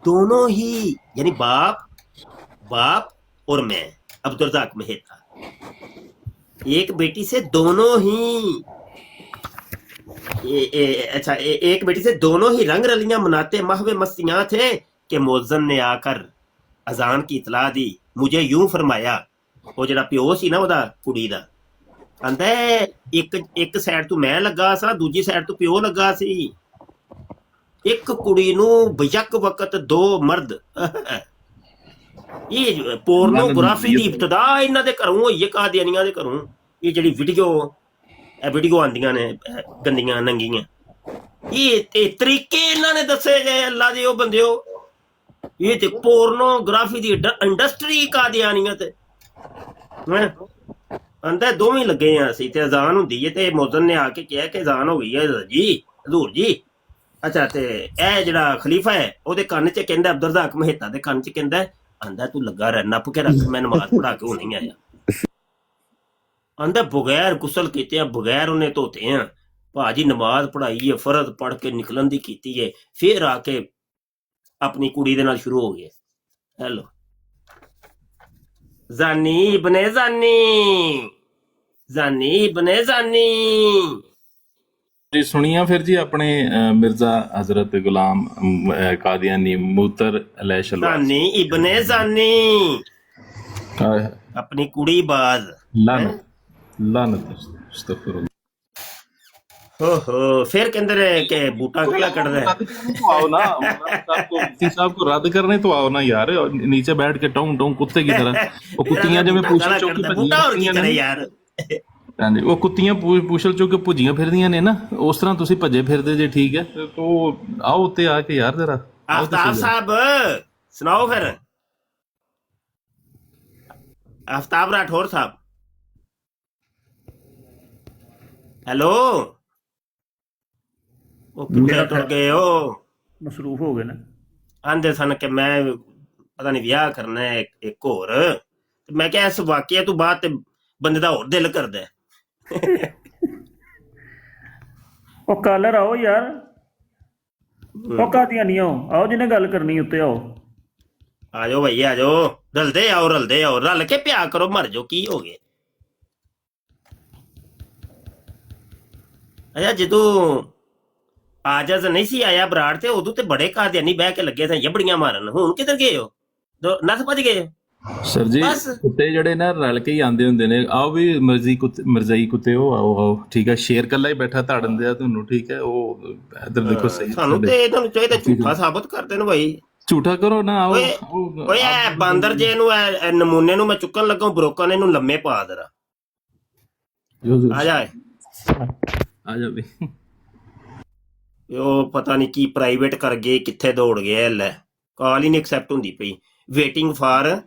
दोनों ही यानी बाप और मैं अब्दुर्रज़ाक मेहता, एक बेटी से दोनों ही एक बेटी से दोनों ही रंग रलियां मनाते महवे मस्तियां थे कि मौज़न ने आकर अजान की इतला दी। मुझे यूं फरमाया, वो जरा प्यो सी ना ओदा कुड़ी दा, आंदा एक साइड तो मैं लगा सा, दूजी साइड तो प्यो लगा सी। ਇੱਕ ਕੁੜੀ ਨੂੰ ਬਯਕ ਵਕਤ 2 ਮਰਦ। ਇਹ ਪੋਰਨੋਗ੍ਰਾਫੀ ਦੀ ਇਬਤਦਾ ਇਹਨਾਂ ਦੇ ਘਰੋਂ ਹੋਈ ਹੈ, ਕਾਦੀਆਨੀਆਂ ਦੇ ਘਰੋਂ। ਇਹ ਜਿਹੜੀ ਵੀਡੀਓ ਆਉਂਦੀਆਂ ਨੇ ਗੰਦੀਆਂ ਨੰਗੀਆਂ, ਇਹ ਤੇ ਤਰੀਕੇ ਇਹਨਾਂ ਨੇ ਦੱਸੇ ਗਏ ਅੱਲਾ ਦੇ ਉਹ ਬੰਦਿਓ। ਇਹ ਤੇ ਪੋਰਨੋਗ੍ਰਾਫੀ ਦੀ ਇੰਡਸਟਰੀ ਕਾਦੀਆਨੀਆਂ ਤੇ ਅੰਦਰ ਦੋਵੇਂ ਲੱਗੇ ਆ। ਅਸੀਂ ਤੇ ਅਜ਼ਾਨ ਹੁੰਦੀ ਹੈ ਤੇ ਮੌਜ਼ਨ ਨੇ ਆ ਕੇ ਕਿਹਾ ਕਿ ਅਜ਼ਾਨ ਹੋ ਗਈ ਹੈ ਜੀ ਹਜ਼ੂਰ ਜੀ। ਅੱਛਾ, ਤੇ ਇਹ ਜਿਹੜਾ ਖਲੀਫਾ ਹੈ ਉਹਦੇ ਕੰਨ 'ਚ ਕਹਿੰਦਾ, ਅਬਦੁਰਜ਼ਾਕ ਮਹਿਤਾ ਦੇ ਕੰਨ 'ਚ ਕਹਿੰਦਾ, ਆਂਦਾ ਤੂੰ ਲੱਗਾ ਰਹਿ, ਨੱਪ ਕੇ ਰੱਖ, ਮੈਂ ਨਮਾਜ਼ ਪੜਾ ਕੇ ਉਹ ਨਹੀਂ ਆਇਆ। ਆਂਦਾ ਬਗੈਰ ਗੁਸਲ ਕੀਤੇ, ਬਗੈਰ ਉਹਨੇ ਧੋਤੇ ਆ ਭਾਜੀ ਨਮਾਜ਼ ਪੜਾਈ ਹੈ, ਫਰਜ਼ ਪੜ ਕੇ ਨਿਕਲਣ ਦੀ ਕੀਤੀ ਹੈ, ਫਿਰ ਆ ਕੇ ਆਪਣੀ ਕੁੜੀ ਦੇ ਨਾਲ ਸ਼ੁਰੂ ਹੋ ਗਿਆ। ਹੈਲੋ ਜ਼ਾਨੀ ਬਨੇ ਜ਼ਾਨੀ, ਜ਼ਾਨੀ ਬਨੇ ਜ਼ਾਨੀ। ਜੀ ਸੁਣੀਆਂ ਫਿਰ ਜੀ ਆਪਣੇ ਮਿਰਜ਼ਾ ਹਜ਼ਰਤ ਗੁਲਾਮ ਕਾदियानी मूतर ਜ਼ਾਨੀ ਇਬਨੇ ਜ਼ਾਨੀ, ਆਪਣੀ ਕੁੜੀ ਬਾਜ਼ ਲਾਨਤ। हो फिर कहते रहे कि बूटा गला कट रहा है। तो आओ ना मुफ्ती साहब को रद्द करने तो आओ ना यार, नीचे बैठ के टोंग टोंग कुत्ते की तरह। वो कुत्तियां जब पूछल चौक यार ਹਾਂਜੀ ਉਹ ਕੁੱਤੀਆਂ ਪੁਛਲ ਚੁੱਕ ਕੇ ਭੁੱਜੀਆਂ ਫਿਰਦੀਆਂ ਨੇ ਨਾ, ਉਸ ਤਰ੍ਹਾਂ ਤੁਸੀਂ ਭੱਜੇ ਫਿਰਦੇ ਜੇ। ਠੀਕ ਹੈ, ਤੋ ਆਓ ਉੱਤੇ ਆ ਕੇ ਯਾਰ ਜਰਾ। आफ्ताब साहब सुनाओ फिर, आफ्ताब राठौर साहब। हेलो, ਉਹ ਕਿੱਥੇ ਟੁਰ ਗਏ ਹੋ? ਮਸਰੂਫ ਹੋ ਗਏ ਨਾ। ਆਂਦੇ ਸਨ ਕਿ ਮੈਂ ਪਤਾ ਨਹੀਂ ਵਿਆਹ ਕਰਨਾ ਹੈ ਇੱਕ ਹੋਰ। ਮੈਂ ਕਿਹਾ ਇਸ ਵਾਕਿਆ ਤੋਂ ਬਾਅਦ ਤੇ ਬੰਦੇ ਦਾ ਹੋਰ ਦਿਲ ਕਰਦਾ। ਉਹ ਕਾਲਰ ਆਓ ਯਾਰ, ਉਹ ਕਾਦੀਆਨੀਓ ਆਓ, ਜਿਹਨੇ ਗੱਲ ਕਰਨੀ ਉੱਤੇ ਆਓ। ਆ ਜਾਓ ਭਾਈ ਆ ਜਾਓ, ਰਲਦੇ ਆਓ, ਰਲ ਕੇ ਪਿਆ ਕਰੋ, ਮਰ ਜਾਓ, ਕੀ ਹੋ ਗਏ। ਅੱਛਾ, ਜਦੋਂ ਆਜਜ਼ ਨਹੀਂ ਸੀ ਆਇਆ ਬਰਾੜ ਤੇ ਉਦੋਂ ਤੇ ਬੜੇ ਕਾਦੀਆਨੀ ਬਹਿ ਕੇ ਲੱਗੇ ਸਨ ਜਬੜੀਆਂ ਮਾਰਨ। ਹੁਣ ਕਿੱਧਰ ਗਏ ਹੋ? ਨੱਥ ਭੱਜ ਗਏ? ਸਰ ਜੀ ਕੁੱਤੇ ਜਿਹੜੇ ਨਾ ਰਲ ਕੇ ਹੀ ਆਉਂਦੇ ਹੁੰਦੇ ਨੇ। ਆਓ ਵੀ ਮਰਜ਼ਈ ਕੁੱਤੇ ਹੋ, ਆਓ। ਠੀਕ ਹੈ, ਸ਼ੇਰ ਕੱਲਾ ਹੀ ਬੈਠਾ ਧਾੜਨ ਦਿਆ ਤੁਹਾਨੂੰ। ਠੀਕ ਹੈ, ਉਹ ਇੱਧਰ ਦੇਖੋ ਸਹੀ। ਸਾਨੂੰ ਤੇ ਇਹਨਾਂ ਨੂੰ ਚਾਹੀਦਾ ਝੂਠਾ ਸਾਬਤ ਕਰ ਦੇਣ ਭਾਈ। ਝੂਠਾ ਕਰੋ ਨਾ। ਆਓ ਓਏ ਇਹ ਬਾਂਦਰ ਜੇ ਨੂੰ ਨਮੂਨੇ ਨੂੰ ਮੈਂ ਚੁੱਕਣ ਲੱਗਾ, ਬਰੋਕਾ ਨੇ ਇਹਨੂੰ ਲੰਮੇ ਪਾ ਦੇਣਾ। ਆ ਜਾ ਵੀ। ਉਹ ਪਤਾ ਨਹੀਂ ਕੀ ਪ੍ਰਾਈਵੇਟ ਕਰ ਗਏ, ਕਿੱਥੇ ਦੌੜ ਗਏ। ਲੈ ਕਾਲ ਹੀ ਨਹੀਂ ਐਕਸੈਪਟ ਹੁੰਦੀ ਪਈ। Waiting for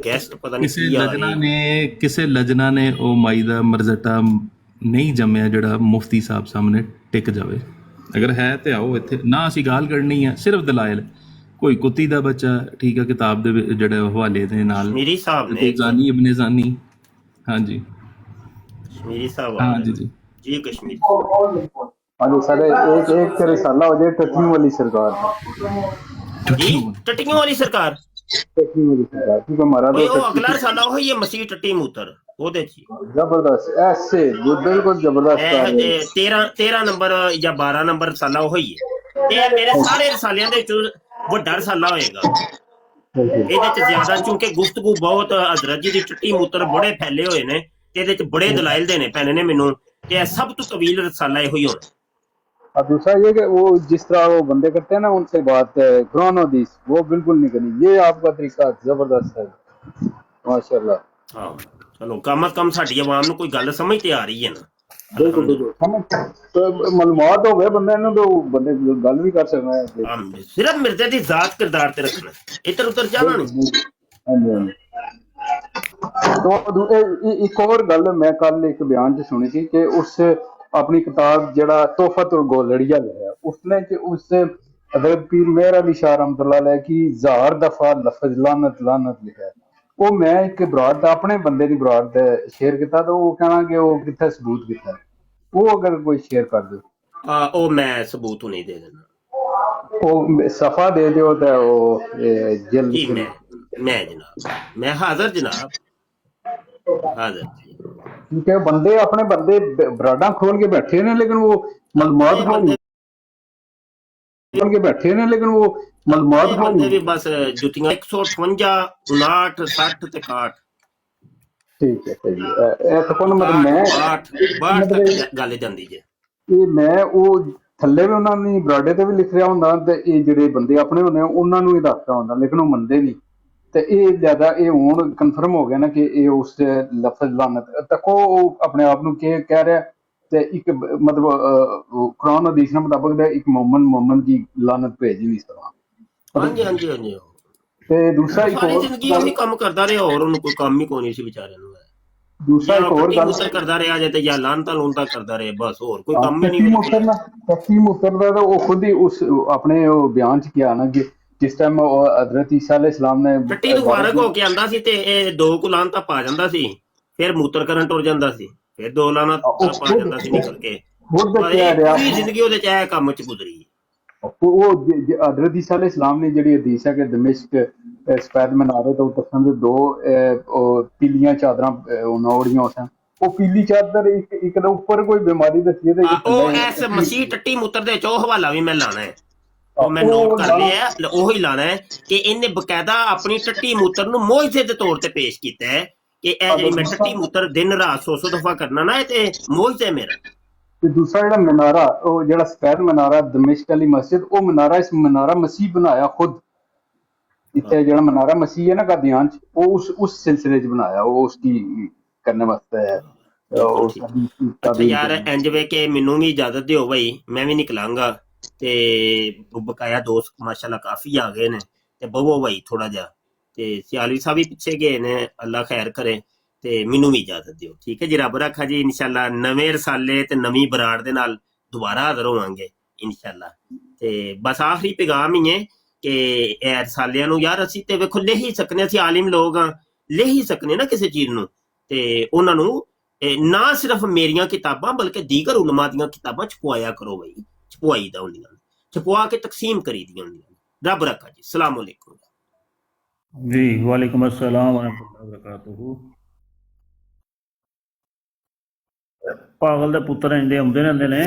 guest. ਪਤਾ ਨਹੀਂ ਕਿਸੇ ਲਜਨਾ ਨੇ ਉਹ ਮਾਈ ਦਾ ਮਰਜ਼ਟਾ ਨਹੀਂ ਜੰਮਿਆ ਜਿਹੜਾ ਮੁਫਤੀ ਸਾਹਿਬ ਸਾਹਮਣੇ ਟਿਕ ਜਾਵੇ। ਅਗਰ ਹੈ ਤੇ ਆਓ ਇੱਥੇ। ਨਾ ਅਸੀਂ ਗਾਲ ਕੱਢਣੀ ਆ, ਸਿਰਫ ਦਲਾਇਲ। ਕੋਈ ਕੁੱਤੀ ਦਾ ਬੱਚਾ, ਠੀਕ ਹੈ, ਕਿਤਾਬ ਦੇ ਜਿਹੜੇ ਹਵਾਲੇ ਦੇ ਨਾਲ ਮੇਰੀ ਸਾਹਿਬ ਨੇ ਜ਼ਾਨੀ ਇਬਨੇ ਜ਼ਾਨੀ। ਹਾਂਜੀ कश्मीरी साहब। हाँ जी जी जी कश्मीरी। हाँ जी सर, एक रिसाला हो जाए टट्टियों वाली सरकार। जी टट्टियों वाली सरकार। ठीक है, हमारा तो अगला रिसाला हो ये मसीह टट्टी मूतर ਉਹਦੇ ਚ जबरदस्त ऐसे बिल्कुल जबरदस्त। 13 ਨੰਬਰ ਜਾਂ 12 ਨੰਬਰ ਰਸਾਲਾ ਉਹ ਹੀ ਹੈ। ਇਹ ਮੇਰੇ ਸਾਰੇ ਰਸਾਲਿਆਂ ਦੇ ਵਿੱਚੋਂ ਵੱਡਾ ਰਸਾਲਾ ਹੋਏਗਾ। ਇਹਦੇ ਚ ਜ਼ਿਆਦਾ ਕਿਉਂਕਿ ਗੁਫ਼ਤਗੂ ਬਹੁਤ ਹਜ਼ਰਤ ਜੀ ਦੀ ਟੱਟੀ ਮੂਤਰ ਬੜੇ ਫੈਲੇ ਹੋਏ ਨੇ ਤੇ ਇਹਦੇ ਚ ਬੜੇ ਦਲਾਇਲ ਦੇਣੇ ਪੈਣੇ ਨੇ ਮੈਨੂੰ ਕਿ ਇਹ ਸਭ ਤੋਂ ਤਵੀਲ ਰਸਾਲਾ ਇਹੋ ਹੀ होना। और दूसरा ये कि वो जिस तरह वो बंदे करते हैं ना उनसे बात कुरान हदीस वो बिल्कुल नहीं करनी। ये आपका तरीका जबरदस्त है माशाल्लाह। हाँ चलो कम अज कम साडी आवाम नूं कोई गल समझ ते आ रही है ना। बिल्कुल तो मालूमात हो गए बंदे नूं तो बंदे गल भी कर सकना है। सिर्फ मिर्जे दी जात किरदार ते रखना, इधर उधर जाना नहीं। हाँ जी तो एक और गल मैं कल एक बयान च सुनी थी कि उस अपनी किताब जड़ा तोहफतुल गोलड़िया लिखा उसने कि उस हज़रत पीर मेहर अली शाह रहमतुल्लाह अलैह की 1000 दफा लफज लानत लानत लिखा है। वो मैं एक बरात अपने बंदे की बरात शेयर किया तो वो कहना कि वो कितने सबूत किया वो अगर कोई शेयर कर दो ओ मैं सबूत नहीं दे देना। वो सफा दे दो तो वो जल्दी मैं जनाब मैं हाजिर जनाब हाजिर। क्योंकि बंदे अपने बंदे बराडा खोल के बैठे ने लेकिन वो मालूमात खोल के बैठे ने लेकिन वो मालूमात बंदे भी बस जुतियां 158 59 60 ते 61। ठीक है सही है। एक तो मतलब मैं 62 तक गल जांदी जे। ये मैं वो ਥੱਲੇ ਵੀ ਉਹਨਾਂ ਨੇ ਬਰਾਡੇ ਤੇ ਵੀ ਲਿਖ ਰਿਹਾ ਹੁੰਦਾ ਤੇ ਇਹ ਜਿਹੜੇ ਬੰਦੇ ਆਪਣੇ ਹੁੰਦੇ ਆ ਉਹਨਾਂ ਨੂੰ ਹੀ ਦੱਸਦਾ ਹੁੰਦਾ, ਲੇਕਿਨ ਉਹ ਮੰਨਦੇ ਨਹੀਂ। ਤੇ ਇਹ ਜ਼ਿਆਦਾ ਇਹ ਹੁਣ ਕਨਫਰਮ ਹੋ ਗਿਆ ਨਾ ਕਿ ਇਹ ਉਸ ਲਫ਼ਜ਼ ਲਾਨਤ ਤੱਕੋ ਉਹ ਆਪਣੇ ਆਪ ਨੂੰ ਕਹਿ ਰਿਹਾ ਤੇ ਇੱਕ ਮਤਲਬ ਕੁਰਾਨ ਹਦੀਸ ਦੇ ਮੁਤਾਬਕ ਦਾ ਇੱਕ मोहम्मद की ਲਾਨਤ ਭੇਜ ਹੀ ਨਹੀਂ ਸਕਦਾ। ਹਾਂਜੀ ਹਾਂਜੀ ਹਾਂਜੀ ਤੇ ਦੂਸਰਾ ਇੱਕ ਸਾਰੀ ਹੋਰ ਜ਼ਿੰਦਗੀ ਉਹੀ ਕੰਮ ਕਰਦਾ ਰਿਹਾ, ਹੋਰ ਉਹਨੂੰ ਕੋਈ ਕੰਮ ਹੀ ਕੋਈ ਨਹੀਂ ਸੀ ਵਿਚਾਰੇ ਨੂੰ। ਦੂਸਰਾ ਇੱਕ ਹੋਰ ਗੱਲ ਕਰਦਾ ਰਿਹਾ ਜੇ ਤੇ ਜਾਂ ਲਾਨਤਾਂ ਲੂਨਤਾਂ ਕਰਦਾ ਰਿਹਾ, ਬਸ ਹੋਰ ਕੋਈ ਕੰਮ ਹੀ ਨਹੀਂ। ਟੱਟੀ ਮੁੱਤਰਦਾ ਤਾਂ ਉਹ ਖੁਦ ਹੀ ਉਸ ਆਪਣੇ ਉਹ ਬਿਆਨ ਚ ਕਿਹਾ ਨਾ ਕਿ ਜਿਸ ਟਾਈਮ ਹਜ਼ਰਤ ਈਸਾ अलैहिस्सलाम ने ਟੱਟੀ ਤੋਂ ਫਾਰਗ ਹੋ ਕੇ ਆਂਦਾ ਸੀ ਤੇ ਇਹ ਦੋ ਕੁ ਲਾਨਤਾਂ ਪਾ ਜਾਂਦਾ ਸੀ, ਫਿਰ ਮੂਤਰ ਕਰਨ ਟੁਰ ਜਾਂਦਾ ਸੀ, ਫਿਰ ਦੋ ਲਾਨਤਾਂ ਪਾ ਜਾਂਦਾ ਸੀ ਨਿਕਲ ਕੇ। ਪੂਰੀ ਜ਼ਿੰਦਗੀ ਉਹਦੇ ਚ ਇਹ ਕੰਮ ਚ ਗੁਜ਼ਰੀ। ਉਹ हजरत ईसा अलैहिस्सलाम ने ਜਿਹੜੀ ਹਦੀਸ ਹੈ ਕਿ ਦਮਿਸ਼ਕ ਸਫੈਦ ਮਨਾਰੇ ਤੋਂ ਤਖਣ ਦੇ ਦੋ ਪੀਲੀਆਂ ਚਾਦਰਾਂ ਉਹਦੀਆਂ ਸਨ, ਉਹ ਪੀਲੀ ਚਾਦਰ ਇੱਕ ਦੇ ਉੱਪਰ ਕੋਈ ਬਿਮਾਰੀ ਦੱਸੀ ਤੇ ਉਹ ਐਸ ਮਸੀਹ ਟੱਟੀ ਮੂਤਰ ਦੇ ਚੋ ਹਵਾਲਾ ਵੀ ਮੈਂ ਲਾਣਾ ਹੈ, ਉਹ ਮੈਂ ਨੋਟ ਕਰ ਲਿਆ, ਉਹੀ ਲਾਣਾ ਹੈ ਕਿ ਇਹਨੇ ਬਕਾਇਦਾ ਆਪਣੀ ਟੱਟੀ ਮੂਤਰ ਨੂੰ ਮੌਜਜ਼ੇ ਦੇ ਤੌਰ ਤੇ ਪੇਸ਼ ਕੀਤਾ ਹੈ ਕਿ ਇਹ ਜਿਹੜੀ ਮੈਂ ਟੱਟੀ ਮੂਤਰ ਦਿਨ ਰਾਤ 100 ਦਫਾ ਕਰਨਾ ਨਾ, ਇਹ ਤੇ ਮੌਜਜ਼ਾ ਮੇਰਾ। ਤੇ ਦੂਸਰਾ ਜਿਹੜਾ ਮਨਾਰਾ, ਉਹ ਜਿਹੜਾ ਸਫੈਦ ਮਨਾਰਾ ਦਮਿਸ਼ਕ ਵਾਲੀ ਮਸਜਿਦ, ਉਹ ਮਨਾਰਾ ਇਸ ਮਨਾਰਾ ਮਸੀਹ ਬਣਾਇਆ ਖੁਦ। ਇੱਥੇ ਜਿਹੜਾ ਮਨਾਰਾ ਮਸੀਹ ਹੈ ਨਾ ਕਾਦੀਆਨ ਚ, ਉਹ ਉਸ ਸਿਲਸਿਲੇ ਚ ਬਣਾਇਆ, ਉਹ ਉਸकी करने वास्ते है। ਅੱਛਾ ਯਾਰ ਇੰਜ ਵੇ ਕਿ ਮੈਨੂੰ ਵੀ ਇਜਾਜ਼ਤ ਦਿਓ ਬਈ, ਮੈਂ ਵੀ ਨਿਕਲਾਂਗਾ ਤੇ ਬਕਾਇਆ ਦੋਸਤ ਮਾਸ਼ਾਅੱਲਾ ਕਾਫੀ ਆ ਗਏ ਨੇ ਤੇ ਬਵੋ ਬਈ ਥੋੜਾ ਜਿਹਾ, ਤੇ ਸਿਆਲਵੀ ਸਾਹਿਬ ਵੀ ਪਿੱਛੇ ਗਏ ਨੇ, ਅੱਲਾ ਖੈਰ ਕਰੇ, ਤੇ ਮੈਨੂੰ ਵੀ ਇਜਾਜ਼ਤ ਦਿਓ। ਠੀਕ ਹੈ ਜੀ, ਰੱਬ ਰੱਖਾ ਜੀ। ਇਨਸ਼ਾਅੱਲਾ ਨਵੇਂ ਰਸਾਲੇ ਤੇ ਨਵੀਂ ਬਰਾੜ ਦੇ ਨਾਲ ਦੁਬਾਰਾ ਹਾਜ਼ਰ ਹੋਵਾਂਗੇ ਇਨਸ਼ਾਅੱਲਾ। ਤੇ ਬਸ ਆਖਰੀ ਪੈਗਾਮ ਹੀ ਹੈ ਕਿ ਇਹ ਰਸਾਲਿਆਂ ਨੂੰ ਯਾਰ ਅਸੀਂ ਤੇ ਵੇਖੋ ਲੈ ਹੀ ਸਕਨੇ, ਅਸੀਂ ਆਲਿਮ ਲੋਕ ਹਾਂ, ਲੈ ਹੀ ਸਕਨੇ ਨਾ ਕਿਸੇ ਚੀਜ਼ ਨੂੰ, ਤੇ ਉਹਨਾਂ ਨੂੰ ਨਾ ਸਿਰਫ ਮੇਰੀਆਂ ਕਿਤਾਬਾਂ ਬਲਕਿ ਦੀਗਰ ਉਲਮਾ ਦੀਆਂ ਕਿਤਾਬਾਂ ਛਪਵਾਇਆ ਕਰੋ ਬਈ, ਛਪਵਾਈ ਦਾ ਹੁੰਦੀਆਂ, ਛਪਵਾ ਕੇ ਤਕਸੀਮ ਕਰੀ ਦੀਆਂ ਹੁੰਦੀਆਂ। ਰੱਬ ਰੱਖਾ ਜੀ, ਸਲਾਮ अलैकुम जी। वालेकुम अस्सलाम वरहमतुल्लाहि वबरकातुहू। पागल दे पुत्तर इंदे आउंदे रहंदे ने।